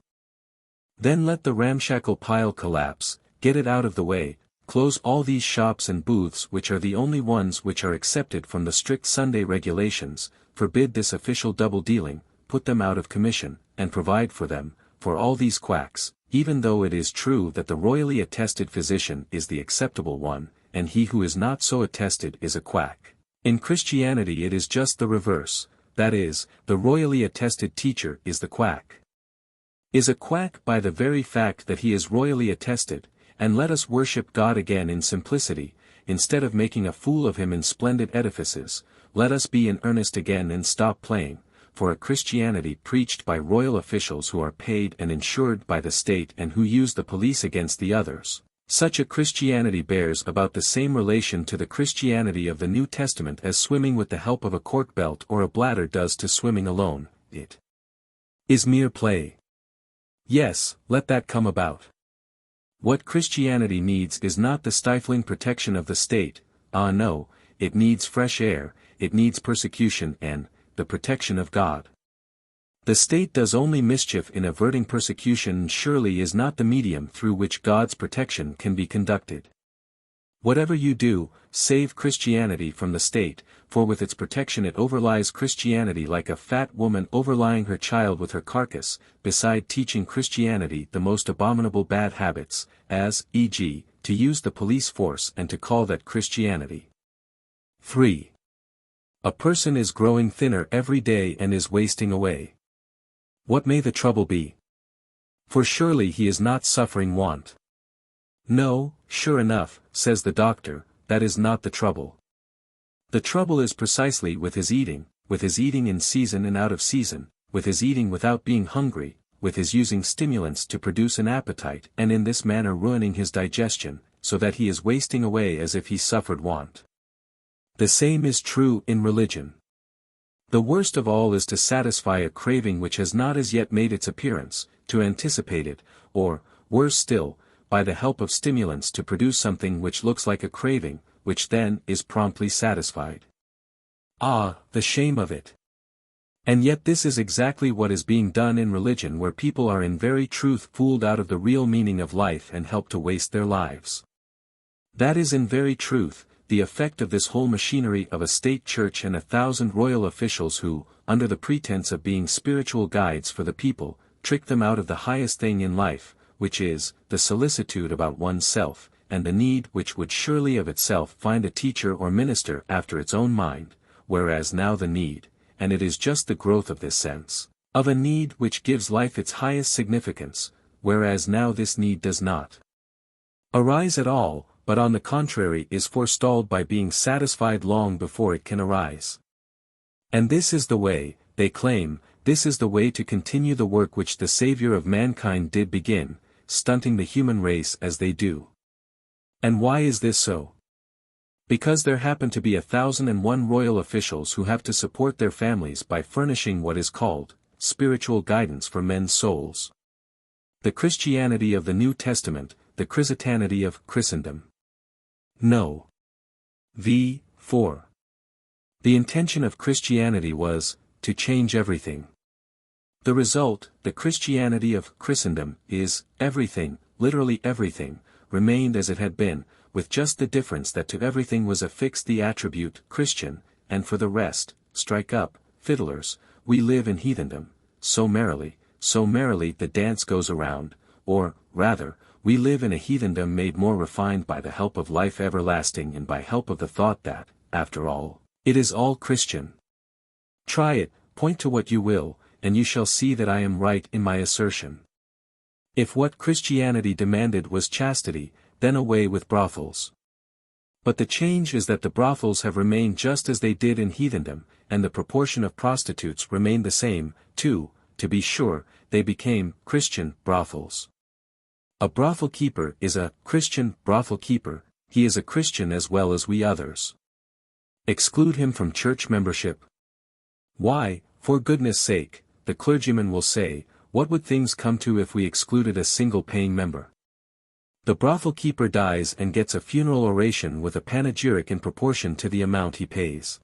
Then let the ramshackle pile collapse, get it out of the way, close all these shops and booths which are the only ones which are accepted from the strict Sunday regulations, forbid this official double-dealing, put them out of commission, and provide for them, for all these quacks, even though it is true that the royally attested physician is the acceptable one, and he who is not so attested is a quack. In Christianity it is just the reverse, that is, the royally attested teacher is the quack. Is a quack by the very fact that he is royally attested, and let us worship God again in simplicity, instead of making a fool of him in splendid edifices, let us be in earnest again and stop playing, for a Christianity preached by royal officials who are paid and insured by the state and who use the police against the others. Such a Christianity bears about the same relation to the Christianity of the New Testament as swimming with the help of a cork belt or a bladder does to swimming alone. It is mere play. Yes, let that come about. What Christianity needs is not the stifling protection of the state, ah no, it needs fresh air, it needs persecution and the protection of God. The state does only mischief in averting persecution and surely is not the medium through which God's protection can be conducted. Whatever you do, save Christianity from the state, for with its protection it overlies Christianity like a fat woman overlying her child with her carcass, beside teaching Christianity the most abominable bad habits, as, e.g., to use the police force and to call that Christianity. 3. A person is growing thinner every day and is wasting away. What may the trouble be? For surely he is not suffering want. No, sure enough, says the doctor, that is not the trouble. The trouble is precisely with his eating in season and out of season, with his eating without being hungry, with his using stimulants to produce an appetite and in this manner ruining his digestion, so that he is wasting away as if he suffered want. The same is true in religion. The worst of all is to satisfy a craving which has not as yet made its appearance, to anticipate it, or, worse still, by the help of stimulants to produce something which looks like a craving, which then is promptly satisfied. Ah, the shame of it! And yet this is exactly what is being done in religion, where people are in very truth fooled out of the real meaning of life and helped to waste their lives. That is in very truth the effect of this whole machinery of a state church and 1,000 royal officials who, under the pretense of being spiritual guides for the people, trick them out of the highest thing in life, which is, the solicitude about oneself, and the need which would surely of itself find a teacher or minister after its own mind, whereas now the need, and it is just the growth of this sense, of a need which gives life its highest significance, whereas now this need does not arise at all, but on the contrary is forestalled by being satisfied long before it can arise. And this is the way, they claim, this is the way to continue the work which the Savior of mankind did begin, stunting the human race as they do. And why is this so? Because there happen to be 1,001 royal officials who have to support their families by furnishing what is called spiritual guidance for men's souls. The Christianity of the New Testament, the Christianity of Christendom. No. v. 4. The intention of Christianity was, to change everything. The result, the Christianity of Christendom, is, everything, literally everything, remained as it had been, with just the difference that to everything was affixed the attribute, Christian, and for the rest, strike up, fiddlers, we live in heathendom, so merrily the dance goes around, or, rather, we live in a heathendom made more refined by the help of life everlasting and by help of the thought that, after all, it is all Christian. Try it, point to what you will, and you shall see that I am right in my assertion. If what Christianity demanded was chastity, then away with brothels. But the change is that the brothels have remained just as they did in heathendom, and the proportion of prostitutes remained the same, too. To be sure, they became Christian brothels. A brothel keeper is a Christian brothel keeper, he is a Christian as well as we others. Exclude him from church membership? Why, for goodness sake, the clergyman will say, what would things come to if we excluded a single paying member? The brothel keeper dies and gets a funeral oration with a panegyric in proportion to the amount he pays.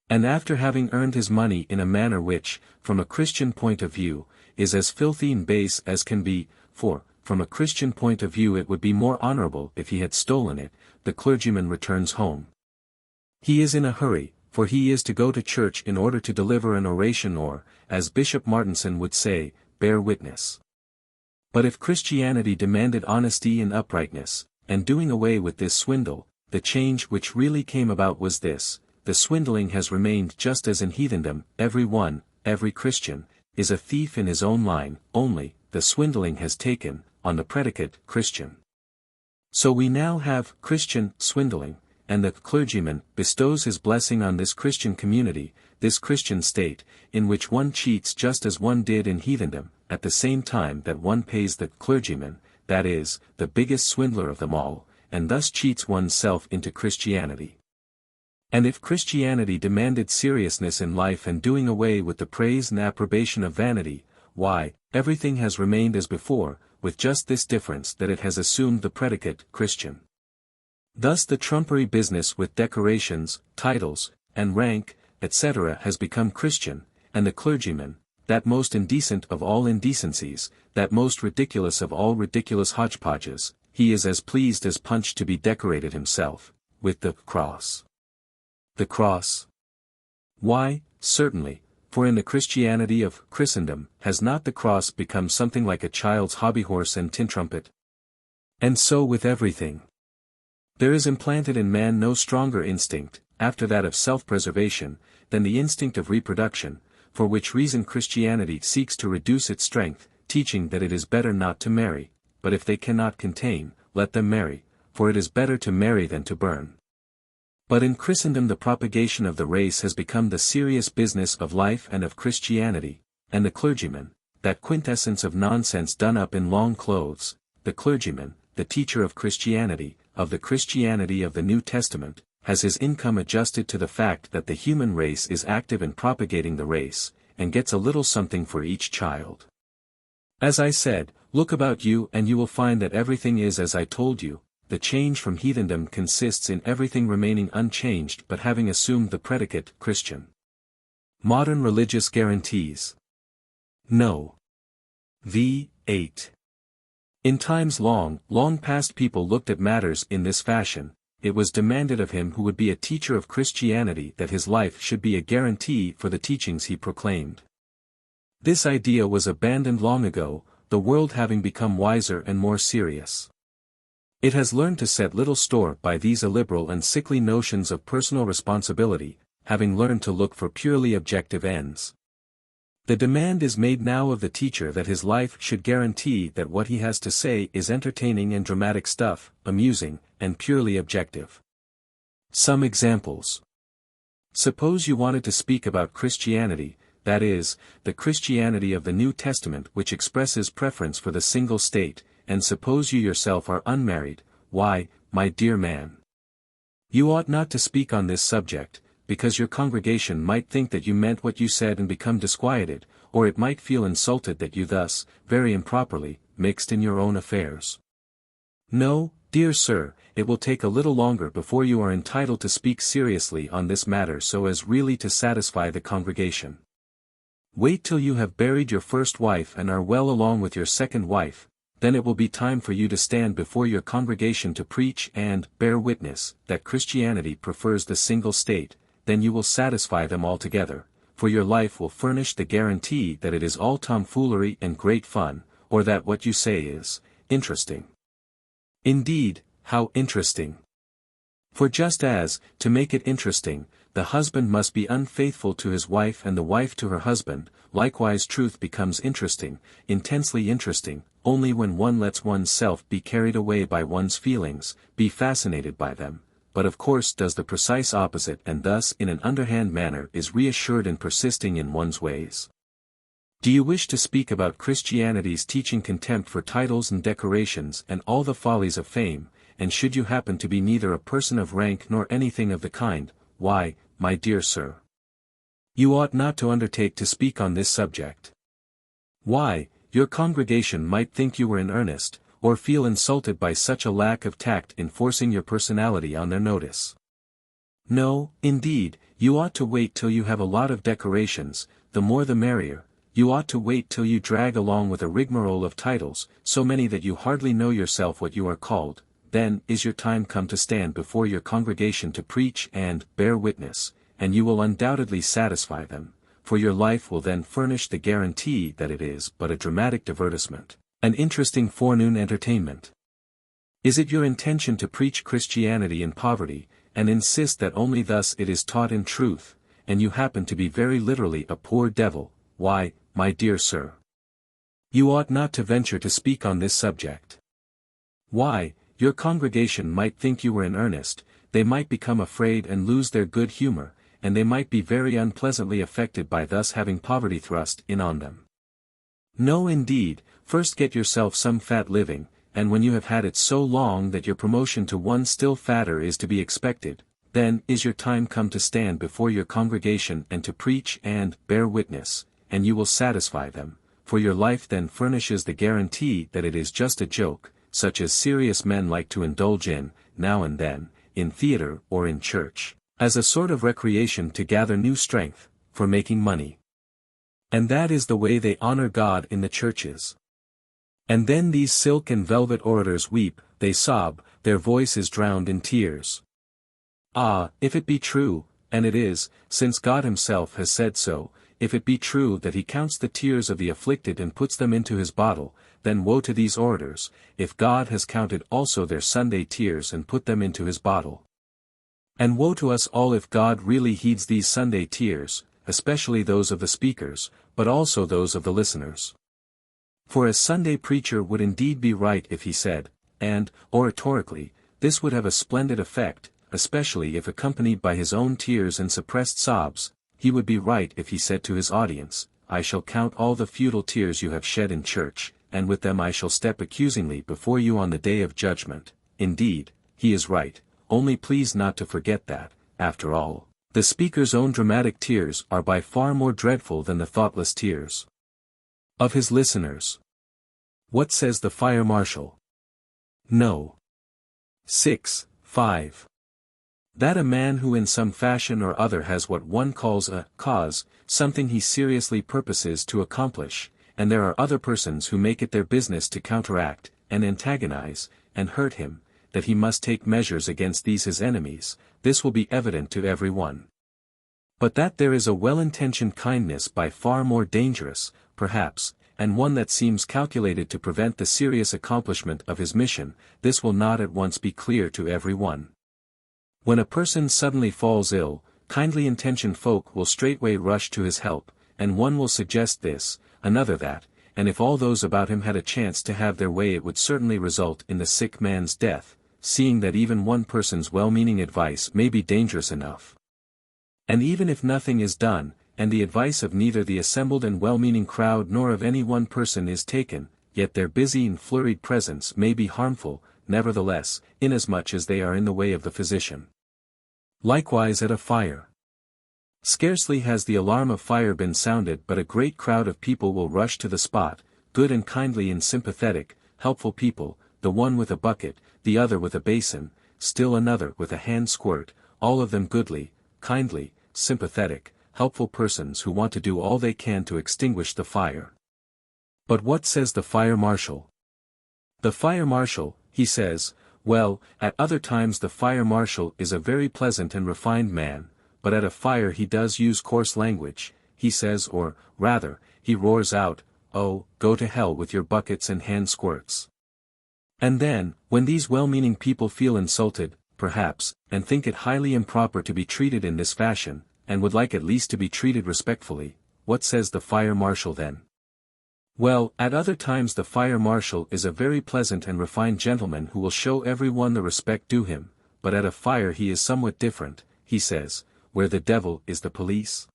And after having earned his money in a manner which, from a Christian point of view, is as filthy and base as can be, for, from a Christian point of view it would be more honorable if he had stolen it, the clergyman returns home. He is in a hurry, for he is to go to church in order to deliver an oration or, as Bishop Martinson would say, bear witness. But if Christianity demanded honesty and uprightness, and doing away with this swindle, the change which really came about was this: the swindling has remained just as in heathendom, every Christian, is a thief in his own line, only, the swindling has taken, on the predicate, Christian. So we now have Christian swindling, and the clergyman bestows his blessing on this Christian community, this Christian state, in which one cheats just as one did in heathendom, at the same time that one pays the clergyman, that is, the biggest swindler of them all, and thus cheats oneself into Christianity. And if Christianity demanded seriousness in life and doing away with the praise and approbation of vanity, why, everything has remained as before, with just this difference that it has assumed the predicate, Christian. Thus the trumpery business with decorations, titles, and rank, etc. has become Christian, and the clergyman, that most indecent of all indecencies, that most ridiculous of all ridiculous hodgepodges, he is as pleased as Punch to be decorated himself, with the cross. The cross? Why, certainly, for in the Christianity of Christendom, has not the cross become something like a child's hobbyhorse and tin trumpet? And so with everything. There is implanted in man no stronger instinct, after that of self-preservation, than the instinct of reproduction, for which reason Christianity seeks to reduce its strength, teaching that it is better not to marry, but if they cannot contain, let them marry, for it is better to marry than to burn. But in Christendom the propagation of the race has become the serious business of life and of Christianity, and the clergyman, that quintessence of nonsense done up in long clothes, the clergyman, the teacher of Christianity of the New Testament, has his income adjusted to the fact that the human race is active in propagating the race, and gets a little something for each child. As I said, look about you and you will find that everything is as I told you. The change from heathendom consists in everything remaining unchanged but having assumed the predicate, Christian. Modern religious guarantees. No. v. 8. In times long past people looked at matters in this fashion. It was demanded of him who would be a teacher of Christianity that his life should be a guarantee for the teachings he proclaimed. This idea was abandoned long ago, the world having become wiser and more serious. It has learned to set little store by these illiberal and sickly notions of personal responsibility, having learned to look for purely objective ends. The demand is made now of the teacher that his life should guarantee that what he has to say is entertaining and dramatic stuff, amusing, and purely objective. Some examples. Suppose you wanted to speak about Christianity, that is, the Christianity of the New Testament which expresses preference for the single state, and suppose you yourself are unmarried. Why, my dear man, you ought not to speak on this subject, because your congregation might think that you meant what you said and become disquieted, or it might feel insulted that you thus, very improperly, mixed in your own affairs. No, dear sir, it will take a little longer before you are entitled to speak seriously on this matter so as really to satisfy the congregation. Wait till you have buried your first wife and are well along with your second wife, then it will be time for you to stand before your congregation to preach and bear witness that Christianity prefers the single state, then you will satisfy them altogether, for your life will furnish the guarantee that it is all tomfoolery and great fun, or that what you say is interesting. Indeed, how interesting! For just as, to make it interesting, the husband must be unfaithful to his wife and the wife to her husband, likewise truth becomes interesting, intensely interesting, only when one lets one's self be carried away by one's feelings, be fascinated by them, but of course does the precise opposite and thus in an underhand manner is reassured in persisting in one's ways. Do you wish to speak about Christianity's teaching contempt for titles and decorations and all the follies of fame, and should you happen to be neither a person of rank nor anything of the kind, why, my dear sir, you ought not to undertake to speak on this subject. Why, your congregation might think you were in earnest, or feel insulted by such a lack of tact in forcing your personality on their notice. No, indeed, you ought to wait till you have a lot of decorations, the more the merrier. You ought to wait till you drag along with a rigmarole of titles, so many that you hardly know yourself what you are called, then is your time come to stand before your congregation to preach and bear witness, and you will undoubtedly satisfy them, for your life will then furnish the guarantee that it is but a dramatic divertisement, an interesting forenoon entertainment. Is it your intention to preach Christianity in poverty, and insist that only thus it is taught in truth, and you happen to be very literally a poor devil, why, my dear sir, you ought not to venture to speak on this subject. Why, your congregation might think you were in earnest, they might become afraid and lose their good humor, and they might be very unpleasantly affected by thus having poverty thrust in on them. No indeed, first get yourself some fat living, and when you have had it so long that your promotion to one still fatter is to be expected, then is your time come to stand before your congregation and to preach and bear witness, and you will satisfy them, for your life then furnishes the guarantee that it is just a joke, such as serious men like to indulge in, now and then, in theater or in church, as a sort of recreation to gather new strength, for making money. And that is the way they honor God in the churches. And then these silk and velvet orators weep, they sob, their voice is drowned in tears. Ah, if it be true, and it is, since God himself has said so, if it be true that he counts the tears of the afflicted and puts them into his bottle, then woe to these orators, if God has counted also their Sunday tears and put them into his bottle. And woe to us all if God really heeds these Sunday tears, especially those of the speakers, but also those of the listeners. For a Sunday preacher would indeed be right if he said, and, oratorically, this would have a splendid effect, especially if accompanied by his own tears and suppressed sobs, he would be right if he said to his audience, I shall count all the futile tears you have shed in church, and with them I shall step accusingly before you on the day of judgment. Indeed, he is right, only please not to forget that, after all, the speaker's own dramatic tears are by far more dreadful than the thoughtless tears of his listeners. What says the fire marshal? No. 6.5. That a man who in some fashion or other has what one calls a cause, something he seriously purposes to accomplish, and there are other persons who make it their business to counteract, and antagonize, and hurt him, that he must take measures against these his enemies, this will be evident to every one. But that there is a well-intentioned kindness by far more dangerous, perhaps, and one that seems calculated to prevent the serious accomplishment of his mission, this will not at once be clear to every one. When a person suddenly falls ill, kindly intentioned folk will straightway rush to his help, and one will suggest this, another that, and if all those about him had a chance to have their way it would certainly result in the sick man's death, seeing that even one person's well-meaning advice may be dangerous enough. And even if nothing is done, and the advice of neither the assembled and well-meaning crowd nor of any one person is taken, yet their busy and flurried presence may be harmful, nevertheless, inasmuch as they are in the way of the physician. Likewise at a fire. Scarcely has the alarm of fire been sounded but a great crowd of people will rush to the spot, good and kindly and sympathetic, helpful people, the one with a bucket, the other with a basin, still another with a hand squirt, all of them goodly, kindly, sympathetic, helpful persons who want to do all they can to extinguish the fire. But what says the fire marshal? The fire marshal, he says, well, at other times the fire marshal is a very pleasant and refined man, but at a fire he does use coarse language, he says, or, rather, he roars out, "Oh, go to hell with your buckets and hand squirts." And then, when these well-meaning people feel insulted, perhaps, and think it highly improper to be treated in this fashion, and would like at least to be treated respectfully, what says the fire marshal then? Well, at other times the fire marshal is a very pleasant and refined gentleman who will show everyone the respect due him, but at a fire he is somewhat different, he says, where the devil is the police.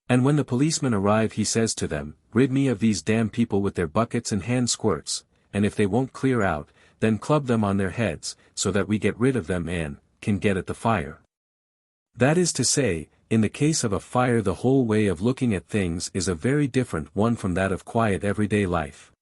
And when the policemen arrive he says to them, "Rid me of these damn people with their buckets and hand squirts, and if they won't clear out, then club them on their heads, so that we get rid of them and can get at the fire." That is to say, in the case of a fire the whole way of looking at things is a very different one from that of quiet everyday life.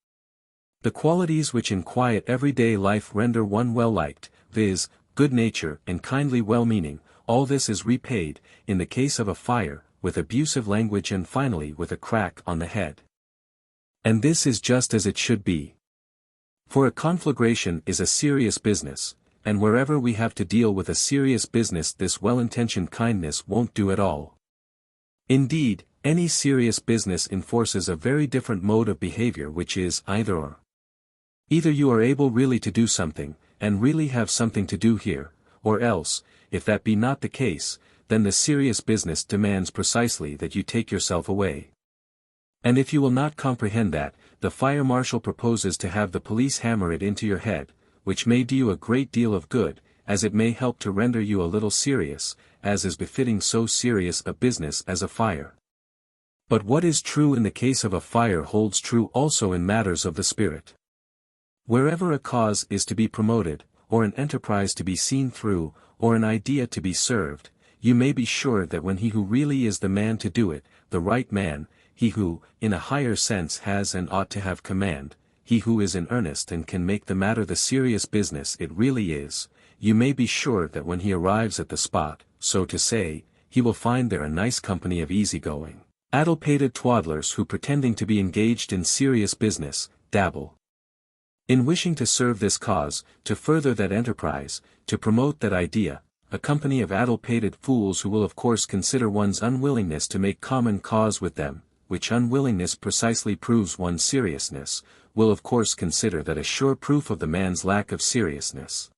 The qualities which in quiet everyday life render one well-liked, viz., good nature and kindly well-meaning, all this is repaid, in the case of a fire, with abusive language and finally with a crack on the head. And this is just as it should be. For a conflagration is a serious business, and wherever we have to deal with a serious business this well-intentioned kindness won't do at all. Indeed, any serious business enforces a very different mode of behavior which is either or. Either you are able really to do something, and really have something to do here, or else, if that be not the case, then the serious business demands precisely that you take yourself away. And if you will not comprehend that, the fire marshal proposes to have the police hammer it into your head, which may do you a great deal of good, as it may help to render you a little serious, as is befitting so serious a business as a fire. But what is true in the case of a fire holds true also in matters of the spirit. Wherever a cause is to be promoted, or an enterprise to be seen through, or an idea to be served, you may be sure that when he who really is the man to do it, the right man, he who, in a higher sense has and ought to have command, he who is in earnest and can make the matter the serious business it really is, you may be sure that when he arrives at the spot, so to say, he will find there a nice company of easy-going, addle-pated twaddlers who pretending to be engaged in serious business, dabble in wishing to serve this cause, to further that enterprise, to promote that idea, a company of addle-pated fools who will of course consider one's unwillingness to make common cause with them, which unwillingness precisely proves one's seriousness, will of course consider that a sure proof of the man's lack of seriousness.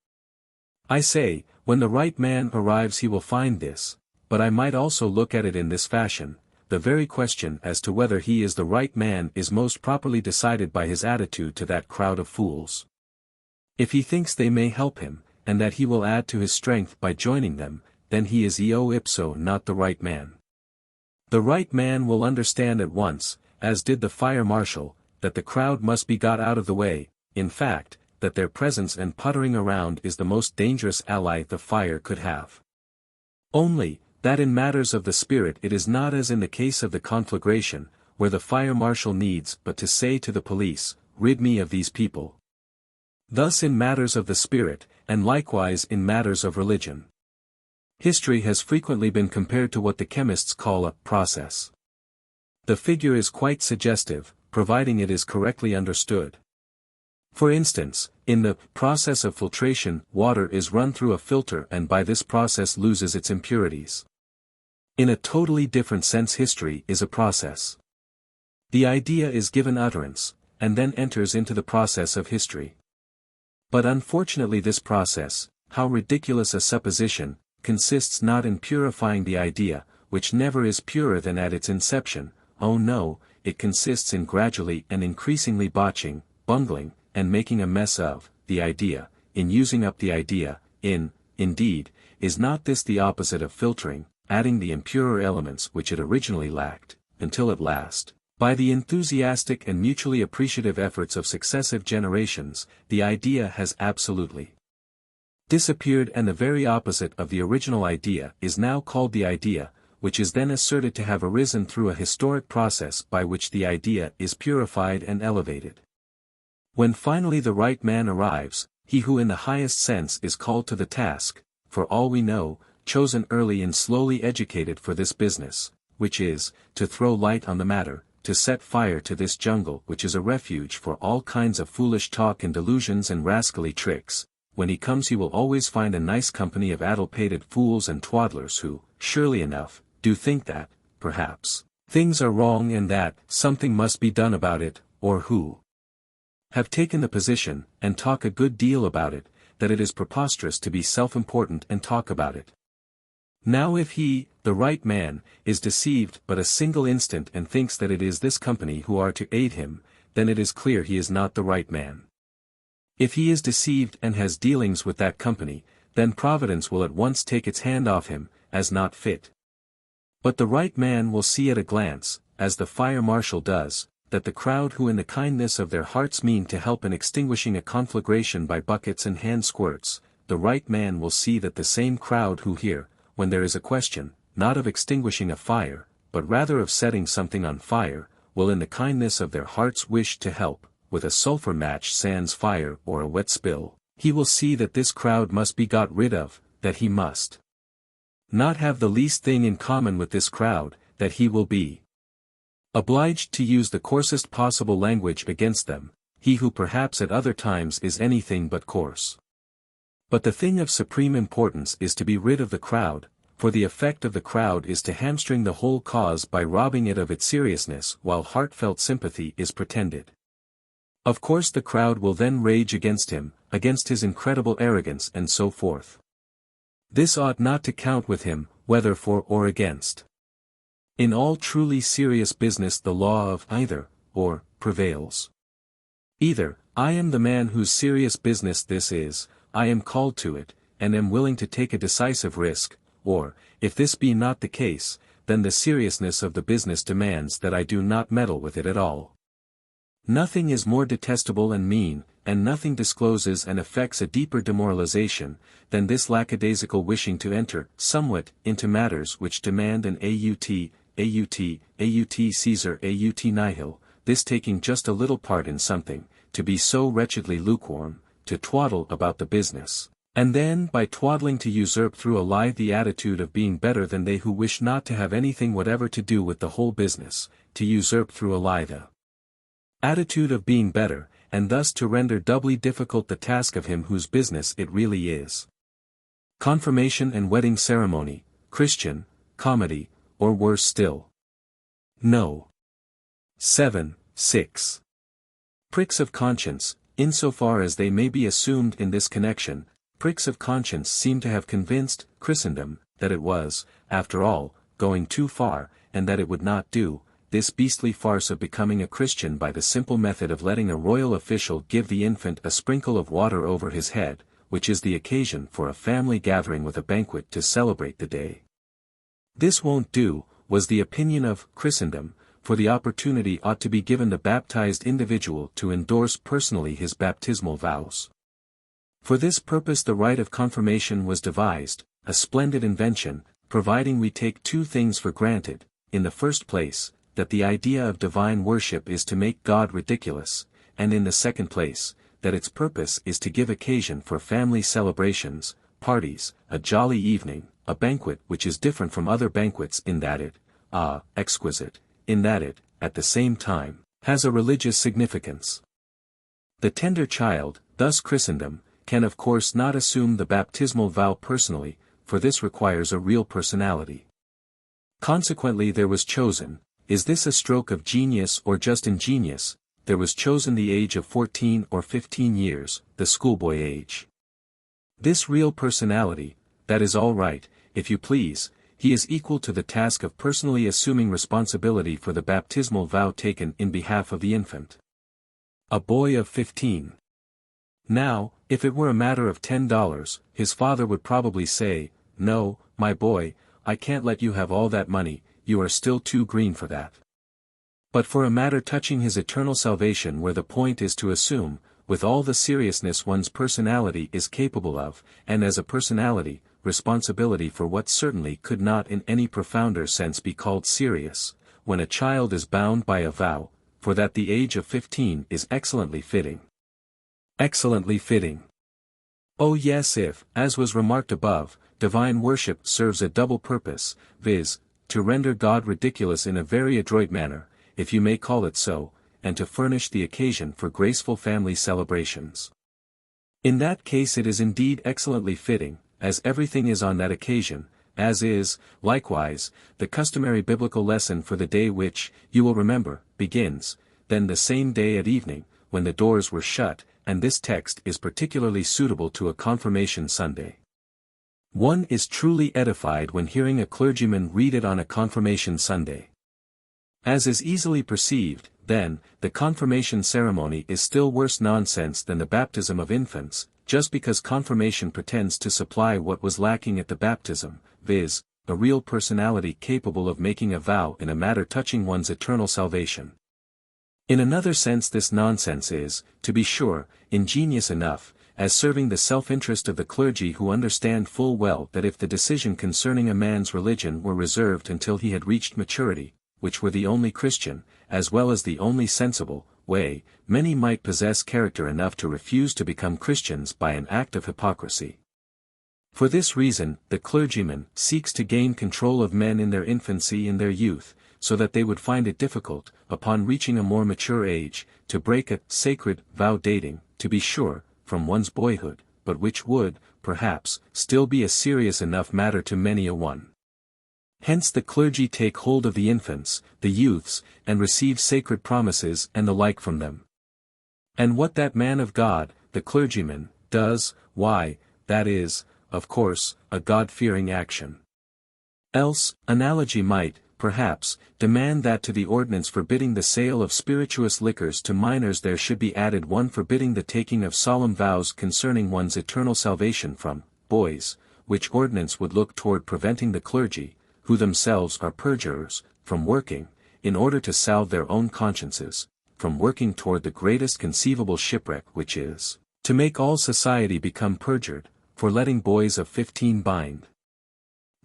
I say, when the right man arrives he will find this, but I might also look at it in this fashion, the very question as to whether he is the right man is most properly decided by his attitude to that crowd of fools. If he thinks they may help him, and that he will add to his strength by joining them, then he is eo ipso not the right man. The right man will understand at once, as did the fire marshal, that the crowd must be got out of the way, in fact, that their presence and puttering around is the most dangerous ally the fire could have. Only, that in matters of the spirit it is not as in the case of the conflagration, where the fire marshal needs but to say to the police, "Rid me of these people." Thus in matters of the spirit, and likewise in matters of religion. History has frequently been compared to what the chemists call a process. The figure is quite suggestive, providing it is correctly understood. For instance, in the process of filtration, water is run through a filter and by this process loses its impurities. In a totally different sense history is a process. The idea is given utterance, and then enters into the process of history. But unfortunately this process, how ridiculous a supposition, consists not in purifying the idea, which never is purer than at its inception, oh no, it consists in gradually and increasingly botching, bungling, and making a mess of, the idea, in using up the idea, indeed, is not this the opposite of filtering, adding the impurer elements which it originally lacked, until at last, by the enthusiastic and mutually appreciative efforts of successive generations, the idea has absolutely disappeared and the very opposite of the original idea is now called the idea, which is then asserted to have arisen through a historic process by which the idea is purified and elevated. When finally the right man arrives, he who in the highest sense is called to the task, for all we know, chosen early and slowly educated for this business, which is, to throw light on the matter, to set fire to this jungle which is a refuge for all kinds of foolish talk and delusions and rascally tricks. When he comes he will always find a nice company of addle-pated fools and twaddlers who, surely enough, do think that, perhaps, things are wrong and that something must be done about it, or who have taken the position, and talk a good deal about it, that it is preposterous to be self-important and talk about it. Now if he, the right man, is deceived but a single instant and thinks that it is this company who are to aid him, then it is clear he is not the right man. If he is deceived and has dealings with that company, then Providence will at once take its hand off him, as not fit. But the right man will see at a glance, as the fire marshal does, that the crowd who in the kindness of their hearts mean to help in extinguishing a conflagration by buckets and hand squirts, the right man will see that the same crowd who here, when there is a question, not of extinguishing a fire, but rather of setting something on fire, will in the kindness of their hearts wish to help, with a sulphur match sans fire or a wet spill, he will see that this crowd must be got rid of, that he must not have the least thing in common with this crowd, that he will be obliged to use the coarsest possible language against them, he who perhaps at other times is anything but coarse. But the thing of supreme importance is to be rid of the crowd, for the effect of the crowd is to hamstring the whole cause by robbing it of its seriousness while heartfelt sympathy is pretended. Of course the crowd will then rage against him, against his incredible arrogance and so forth. This ought not to count with him, whether for or against. In all truly serious business the law of either, or, prevails. Either, I am the man whose serious business this is, I am called to it, and am willing to take a decisive risk, or, if this be not the case, then the seriousness of the business demands that I do not meddle with it at all. Nothing is more detestable and mean, and nothing discloses and effects a deeper demoralization, than this lackadaisical wishing to enter, somewhat, into matters which demand an aut Caesar aut nihil, this taking just a little part in something, to be so wretchedly lukewarm, to twaddle about the business, and then by twaddling to usurp through a lie the attitude of being better than they who wish not to have anything whatever to do with the whole business, to usurp through a lie the attitude of being better, and thus to render doubly difficult the task of him whose business it really is. Confirmation and wedding ceremony, Christian, comedy, or worse still. No. 7.6. Pricks of conscience, insofar as they may be assumed in this connection, pricks of conscience seem to have convinced Christendom, that it was, after all, going too far, and that it would not do, this beastly farce of becoming a Christian by the simple method of letting a royal official give the infant a sprinkle of water over his head, which is the occasion for a family gathering with a banquet to celebrate the day. This won't do, was the opinion of Christendom, for the opportunity ought to be given the baptized individual to endorse personally his baptismal vows. For this purpose the rite of confirmation was devised, a splendid invention, providing we take two things for granted, in the first place, that the idea of divine worship is to make God ridiculous, and in the second place, that its purpose is to give occasion for family celebrations, parties, a jolly evening, a banquet which is different from other banquets in that it, exquisite, in that it, at the same time, has a religious significance. The tender child, thus Christendom, can of course not assume the baptismal vow personally, for this requires a real personality. Consequently there was chosen, is this a stroke of genius or just ingenious, there was chosen the age of 14 or 15 years, the schoolboy age. This real personality, that is all right, if you please, he is equal to the task of personally assuming responsibility for the baptismal vow taken in behalf of the infant. A boy of 15. Now, if it were a matter of $10, his father would probably say, "No, my boy, I can't let you have all that money, you are still too green for that." But for a matter touching his eternal salvation where the point is to assume, with all the seriousness one's personality is capable of, and as a personality, responsibility for what certainly could not in any profounder sense be called serious, when a child is bound by a vow, for that the age of 15 is excellently fitting. Excellently fitting. Oh yes, if, as was remarked above, divine worship serves a double purpose, viz., to render God ridiculous in a very adroit manner, if you may call it so, and to furnish the occasion for graceful family celebrations. In that case it is indeed excellently fitting, as everything is on that occasion, as is, likewise, the customary biblical lesson for the day which, you will remember, begins, then the same day at evening, when the doors were shut, and this text is particularly suitable to a Confirmation Sunday. One is truly edified when hearing a clergyman read it on a Confirmation Sunday. As is easily perceived, then, the confirmation ceremony is still worse nonsense than the baptism of infants, just because confirmation pretends to supply what was lacking at the baptism, viz., a real personality capable of making a vow in a matter touching one's eternal salvation. In another sense this nonsense is, to be sure, ingenious enough, as serving the self-interest of the clergy who understand full well that if the decision concerning a man's religion were reserved until he had reached maturity, which were the only Christian, as well as the only sensible, way, many might possess character enough to refuse to become Christians by an act of hypocrisy. For this reason, the clergyman seeks to gain control of men in their infancy and their youth, so that they would find it difficult, upon reaching a more mature age, to break a sacred vow dating, to be sure, from one's boyhood, but which would, perhaps, still be a serious enough matter to many a one. Hence the clergy take hold of the infants, the youths, and receive sacred promises and the like from them. And what that man of God, the clergyman, does, why, that is, of course, a God-fearing action. Else, analogy might, perhaps, demand that to the ordinance forbidding the sale of spirituous liquors to minors there should be added one forbidding the taking of solemn vows concerning one's eternal salvation from boys, which ordinance would look toward preventing the clergy, who themselves are perjurers, from working, in order to salve their own consciences, from working toward the greatest conceivable shipwreck which is, to make all society become perjured, for letting boys of 15 bind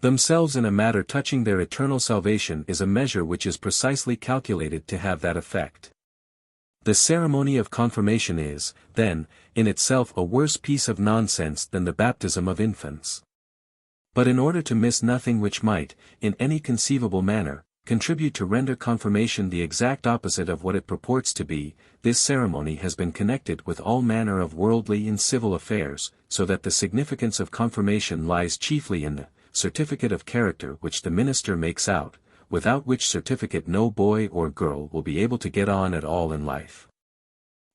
themselves in a matter touching their eternal salvation is a measure which is precisely calculated to have that effect. The ceremony of confirmation is, then, in itself a worse piece of nonsense than the baptism of infants. But in order to miss nothing which might, in any conceivable manner, contribute to render confirmation the exact opposite of what it purports to be, this ceremony has been connected with all manner of worldly and civil affairs, so that the significance of confirmation lies chiefly in the certificate of character which the minister makes out, without which certificate no boy or girl will be able to get on at all in life.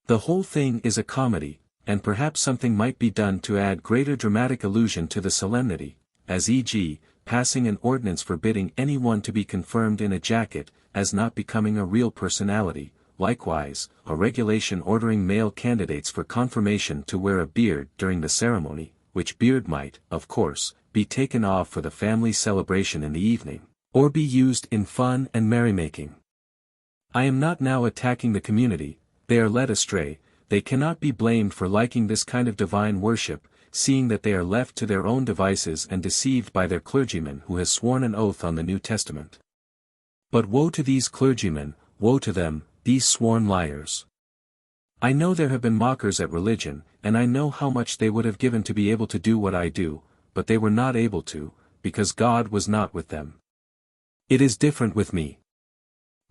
The whole thing is a comedy, and perhaps something might be done to add greater dramatic illusion to the solemnity, as e.g., passing an ordinance forbidding any one to be confirmed in a jacket, as not becoming a real personality, likewise, a regulation ordering male candidates for confirmation to wear a beard during the ceremony, which beard might, of course, be taken off for the family celebration in the evening, or be used in fun and merrymaking. I am not now attacking the community, they are led astray, they cannot be blamed for liking this kind of divine worship, seeing that they are left to their own devices and deceived by their clergyman who has sworn an oath on the New Testament. But woe to these clergymen, woe to them, these sworn liars. I know there have been mockers at religion, and I know how much they would have given to be able to do what I do, but they were not able to, because God was not with them. It is different with me.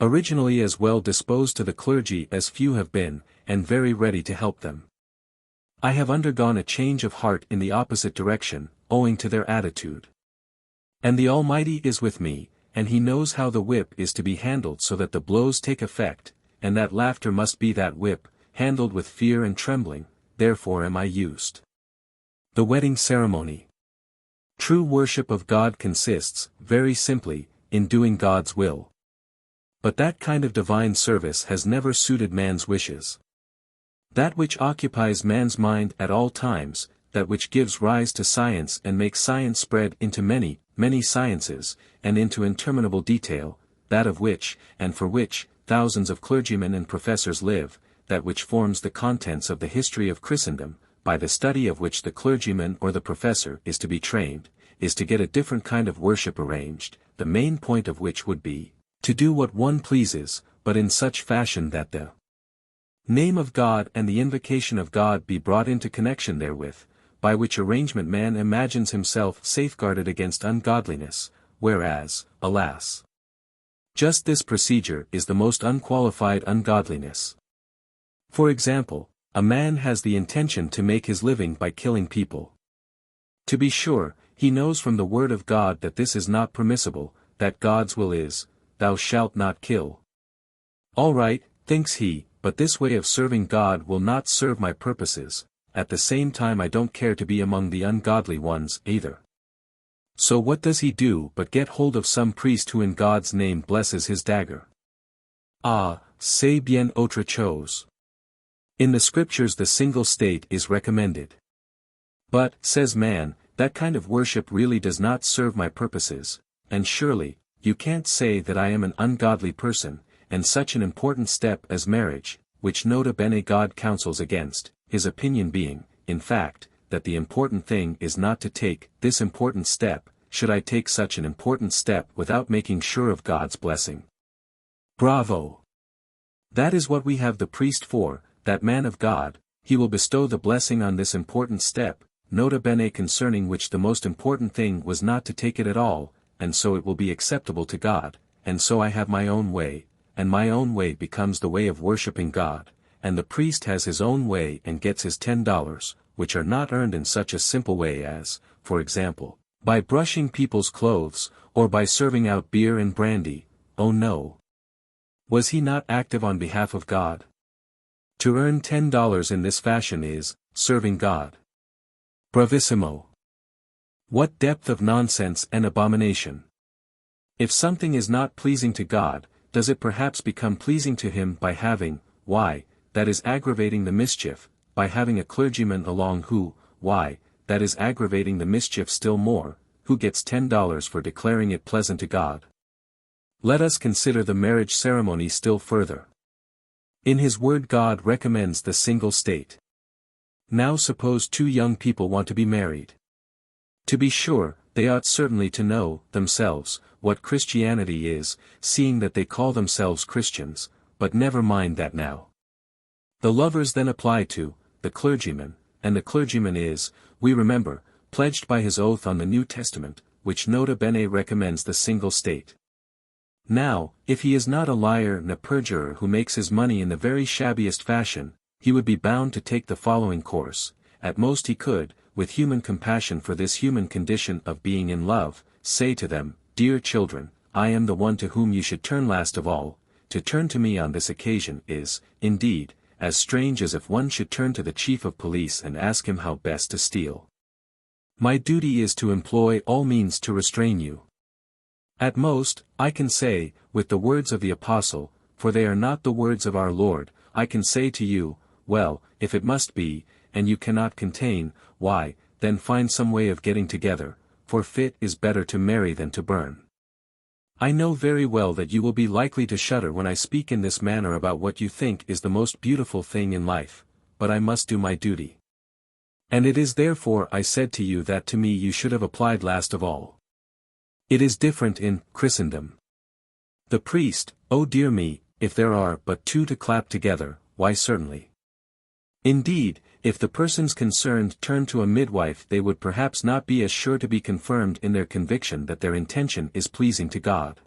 Originally as well disposed to the clergy as few have been, and very ready to help them. I have undergone a change of heart in the opposite direction, owing to their attitude. And the Almighty is with me, and He knows how the whip is to be handled so that the blows take effect, and that laughter must be that whip, handled with fear and trembling, therefore am I used. The wedding ceremony. True worship of God consists, very simply, in doing God's will. But that kind of divine service has never suited man's wishes. That which occupies man's mind at all times, that which gives rise to science and makes science spread into many, many sciences, and into interminable detail, that of which, and for which, thousands of clergymen and professors live, that which forms the contents of the history of Christendom, by the study of which the clergyman or the professor is to be trained, is to get a different kind of worship arranged, the main point of which would be, to do what one pleases, but in such fashion that the name of God and the invocation of God be brought into connection therewith, by which arrangement man imagines himself safeguarded against ungodliness, whereas, alas, just this procedure is the most unqualified ungodliness. For example, a man has the intention to make his living by killing people. To be sure, he knows from the word of God that this is not permissible, that God's will is, "Thou shalt not kill." All right, thinks he, but this way of serving God will not serve my purposes. At the same time I don't care to be among the ungodly ones either. So what does he do but get hold of some priest who in God's name blesses his dagger? Ah, c'est bien autre chose. In the scriptures the single state is recommended. But, says man, that kind of worship really does not serve my purposes, and surely, you can't say that I am an ungodly person, and such an important step as marriage, which nota bene God counsels against, his opinion being, in fact, that the important thing is not to take this important step. Should I take such an important step without making sure of God's blessing? Bravo! That is what we have the priest for, that man of God. He will bestow the blessing on this important step, nota bene concerning which the most important thing was not to take it at all, and so it will be acceptable to God, and so I have my own way, and my own way becomes the way of worshipping God, and the priest has his own way and gets his $10, which are not earned in such a simple way as, for example, by brushing people's clothes, or by serving out beer and brandy. Oh no! Was he not active on behalf of God? To earn $10 in this fashion is serving God. Bravissimo! What depth of nonsense and abomination! If something is not pleasing to God, does it perhaps become pleasing to him by having, why, that is aggravating the mischief, by having a clergyman along who, why, that is aggravating the mischief still more, who gets $10 for declaring it pleasant to God? Let us consider the marriage ceremony still further. In his word God recommends the single state. Now suppose two young people want to be married. To be sure, they ought certainly to know, themselves, what Christianity is, seeing that they call themselves Christians, but never mind that now. The lovers then apply to the clergyman, and the clergyman is, we remember, pledged by his oath on the New Testament, which nota bene recommends the single state. Now, if he is not a liar and a perjurer who makes his money in the very shabbiest fashion, he would be bound to take the following course. At most he could, with human compassion for this human condition of being in love, say to them, "Dear children, I am the one to whom you should turn last of all. To turn to me on this occasion is, indeed, as strange as if one should turn to the chief of police and ask him how best to steal. My duty is to employ all means to restrain you. At most, I can say, with the words of the apostle, for they are not the words of our Lord, I can say to you, well, if it must be, and you cannot contain, why, then find some way of getting together, for fit is better to marry than to burn. I know very well that you will be likely to shudder when I speak in this manner about what you think is the most beautiful thing in life, but I must do my duty. And it is therefore I said to you that to me you should have applied last of all. It is different in Christendom. The priest, oh dear me, if there are but two to clap together, why certainly. Indeed, if the persons concerned turned to a midwife they would perhaps not be as sure to be confirmed in their conviction that their intention is pleasing to God.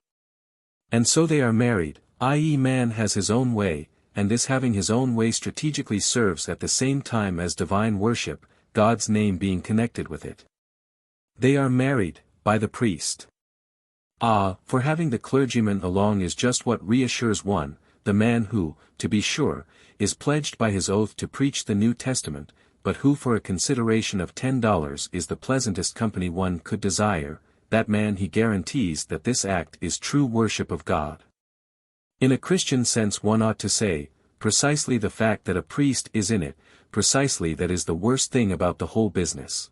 And so they are married, i.e. man has his own way, and this having his own way strategically serves at the same time as divine worship, God's name being connected with it. They are married, by the priest. Ah, for having the clergyman along is just what reassures one, the man who, to be sure, is pledged by his oath to preach the New Testament, but who for a consideration of $10 is the pleasantest company one could desire, that man he guarantees that this act is true worship of God. In a Christian sense one ought to say, precisely the fact that a priest is in it, precisely that is the worst thing about the whole business.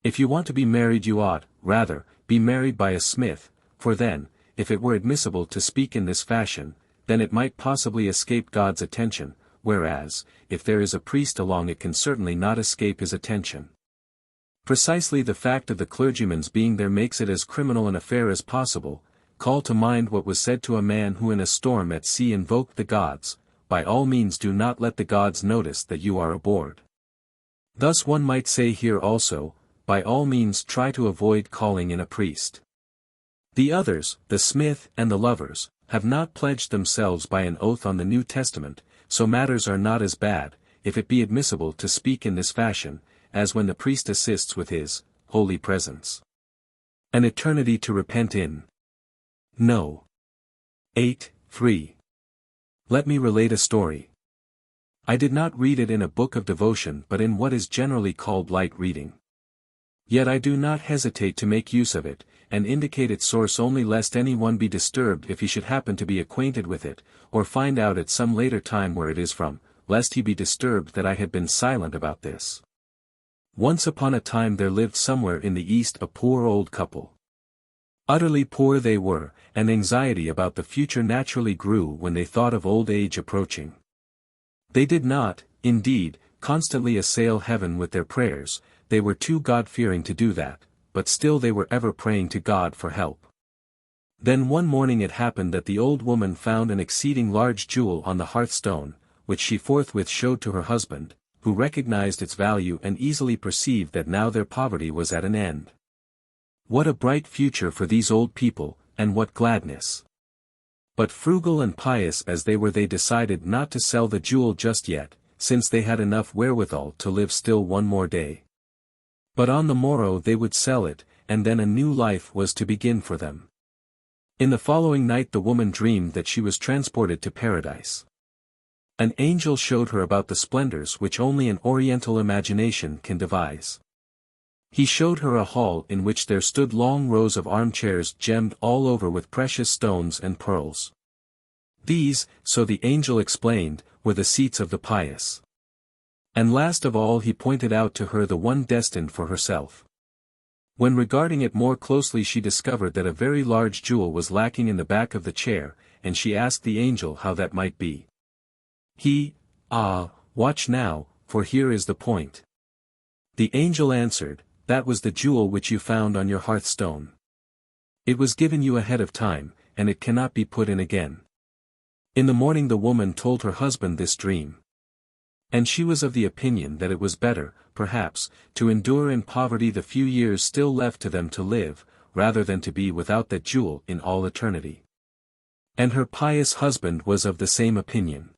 If you want to be married you ought, rather, be married by a smith, for then, if it were admissible to speak in this fashion, then it might possibly escape God's attention, whereas, if there is a priest along it can certainly not escape his attention. Precisely the fact of the clergyman's being there makes it as criminal an affair as possible. Call to mind what was said to a man who in a storm at sea invoked the gods, by all means do not let the gods notice that you are aboard. Thus one might say here also, by all means try to avoid calling in a priest. The others, the smith and the lovers, have not pledged themselves by an oath on the New Testament, so matters are not as bad, if it be admissible to speak in this fashion, as when the priest assists with his holy presence. An eternity to repent in. No. 8:3. Let me relate a story. I did not read it in a book of devotion but in what is generally called light reading. Yet I do not hesitate to make use of it, and indicate its source only lest any one be disturbed if he should happen to be acquainted with it, or find out at some later time where it is from, lest he be disturbed that I had been silent about this. Once upon a time there lived somewhere in the East a poor old couple. Utterly poor they were, and anxiety about the future naturally grew when they thought of old age approaching. They did not, indeed, constantly assail heaven with their prayers, they were too God-fearing to do that, but still they were ever praying to God for help. Then one morning it happened that the old woman found an exceeding large jewel on the hearthstone, which she forthwith showed to her husband, who recognized its value and easily perceived that now their poverty was at an end. What a bright future for these old people, and what gladness! But frugal and pious as they were, they decided not to sell the jewel just yet, since they had enough wherewithal to live still one more day. But on the morrow they would sell it, and then a new life was to begin for them. In the following night the woman dreamed that she was transported to paradise. An angel showed her about the splendors which only an oriental imagination can devise. He showed her a hall in which there stood long rows of armchairs gemmed all over with precious stones and pearls. These, so the angel explained, were the seats of the pious. And last of all he pointed out to her the one destined for herself. When regarding it more closely she discovered that a very large jewel was lacking in the back of the chair, and she asked the angel how that might be. Watch now, for here is the point. The angel answered, that was the jewel which you found on your hearthstone. It was given you ahead of time, and it cannot be put in again. In the morning the woman told her husband this dream. And she was of the opinion that it was better, perhaps, to endure in poverty the few years still left to them to live, rather than to be without that jewel in all eternity. And her pious husband was of the same opinion.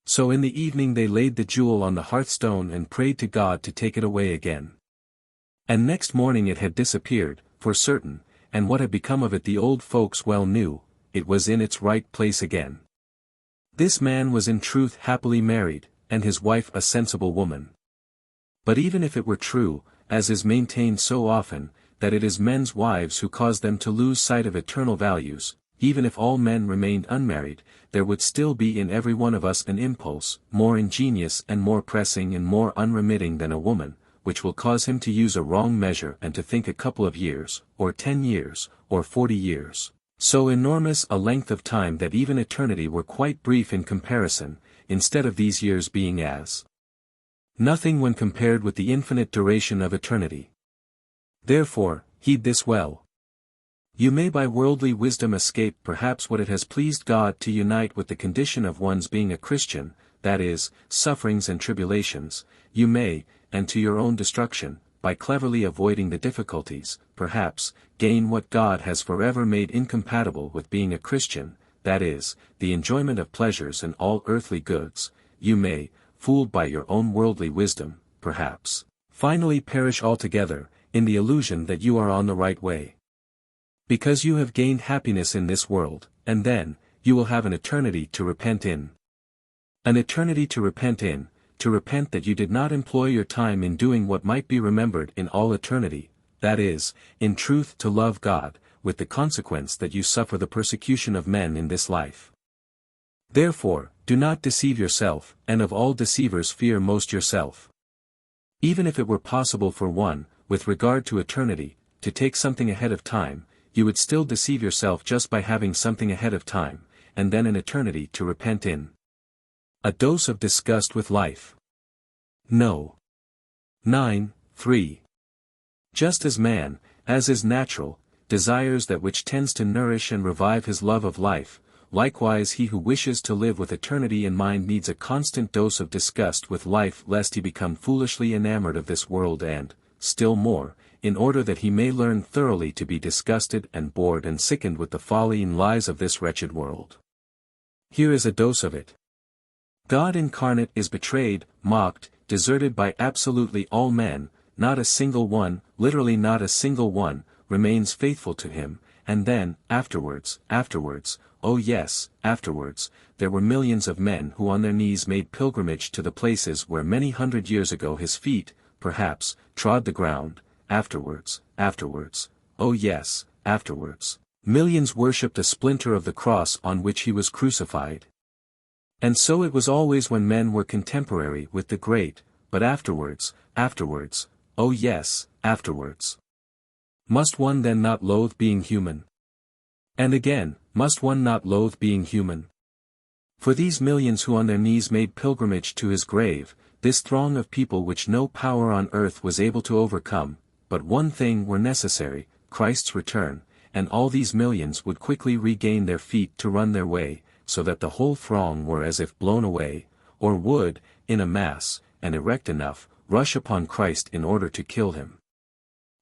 So in the evening they laid the jewel on the hearthstone and prayed to God to take it away again. And next morning it had disappeared, for certain, and what had become of it the old folks well knew, it was in its right place again. This man was in truth happily married, and his wife a sensible woman. But even if it were true, as is maintained so often, that it is men's wives who cause them to lose sight of eternal values, even if all men remained unmarried, there would still be in every one of us an impulse, more ingenious and more pressing and more unremitting than a woman, which will cause him to use a wrong measure and to think a couple of years, or 10 years, or 40 years, so enormous a length of time that even eternity were quite brief in comparison, instead of these years being as nothing when compared with the infinite duration of eternity. Therefore, heed this well. You may by worldly wisdom escape perhaps what it has pleased God to unite with the condition of one's being a Christian, that is, sufferings and tribulations. You may, and to your own destruction, by cleverly avoiding the difficulties, perhaps, gain what God has forever made incompatible with being a Christian, that is, the enjoyment of pleasures and all earthly goods. You may, fooled by your own worldly wisdom, perhaps, finally perish altogether, in the illusion that you are on the right way. Because you have gained happiness in this world, and then, you will have an eternity to repent in. An eternity to repent in, to repent that you did not employ your time in doing what might be remembered in all eternity, that is, in truth to love God, with the consequence that you suffer the persecution of men in this life. Therefore, do not deceive yourself, and of all deceivers fear most yourself. Even if it were possible for one, with regard to eternity, to take something ahead of time, you would still deceive yourself just by having something ahead of time, and then an eternity to repent in. A dose of disgust with life. No. 9:3. Just as man, as is natural, desires that which tends to nourish and revive his love of life, likewise he who wishes to live with eternity in mind needs a constant dose of disgust with life lest he become foolishly enamored of this world and, still more, in order that he may learn thoroughly to be disgusted and bored and sickened with the folly and lies of this wretched world. Here is a dose of it. God incarnate is betrayed, mocked, deserted by absolutely all men, not a single one, literally not a single one, remains faithful to him, and then, afterwards, oh yes, afterwards, there were millions of men who on their knees made pilgrimage to the places where many hundred years ago his feet, perhaps, trod the ground, afterwards, oh yes, afterwards, millions worshipped a splinter of the cross on which he was crucified. And so it was always when men were contemporary with the great, but afterwards, oh yes, afterwards. Must one then not loathe being human? And again, must one not loathe being human? For these millions who on their knees made pilgrimage to his grave, this throng of people which no power on earth was able to overcome, but one thing were necessary, Christ's return, and all these millions would quickly regain their feet to run their way, so that the whole throng were as if blown away, or would, in a mass, and erect enough, rush upon Christ in order to kill him.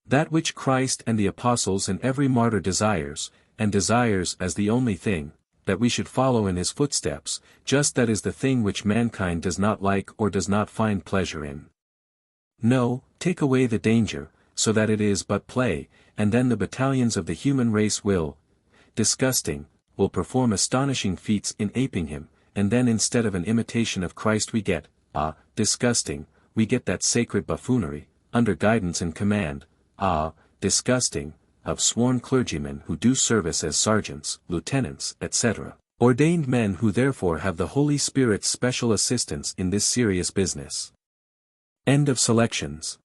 That which Christ and the apostles and every martyr desires, and desires as the only thing, that we should follow in his footsteps, just that is the thing which mankind does not like or does not find pleasure in. No, take away the danger, so that it is but play, and then the battalions of the human race will perform astonishing feats in aping him, and then instead of an imitation of Christ we get that sacred buffoonery, under guidance and command, of sworn clergymen who do service as sergeants, lieutenants, etc., ordained men who therefore have the Holy Spirit's special assistance in this serious business. End of selections.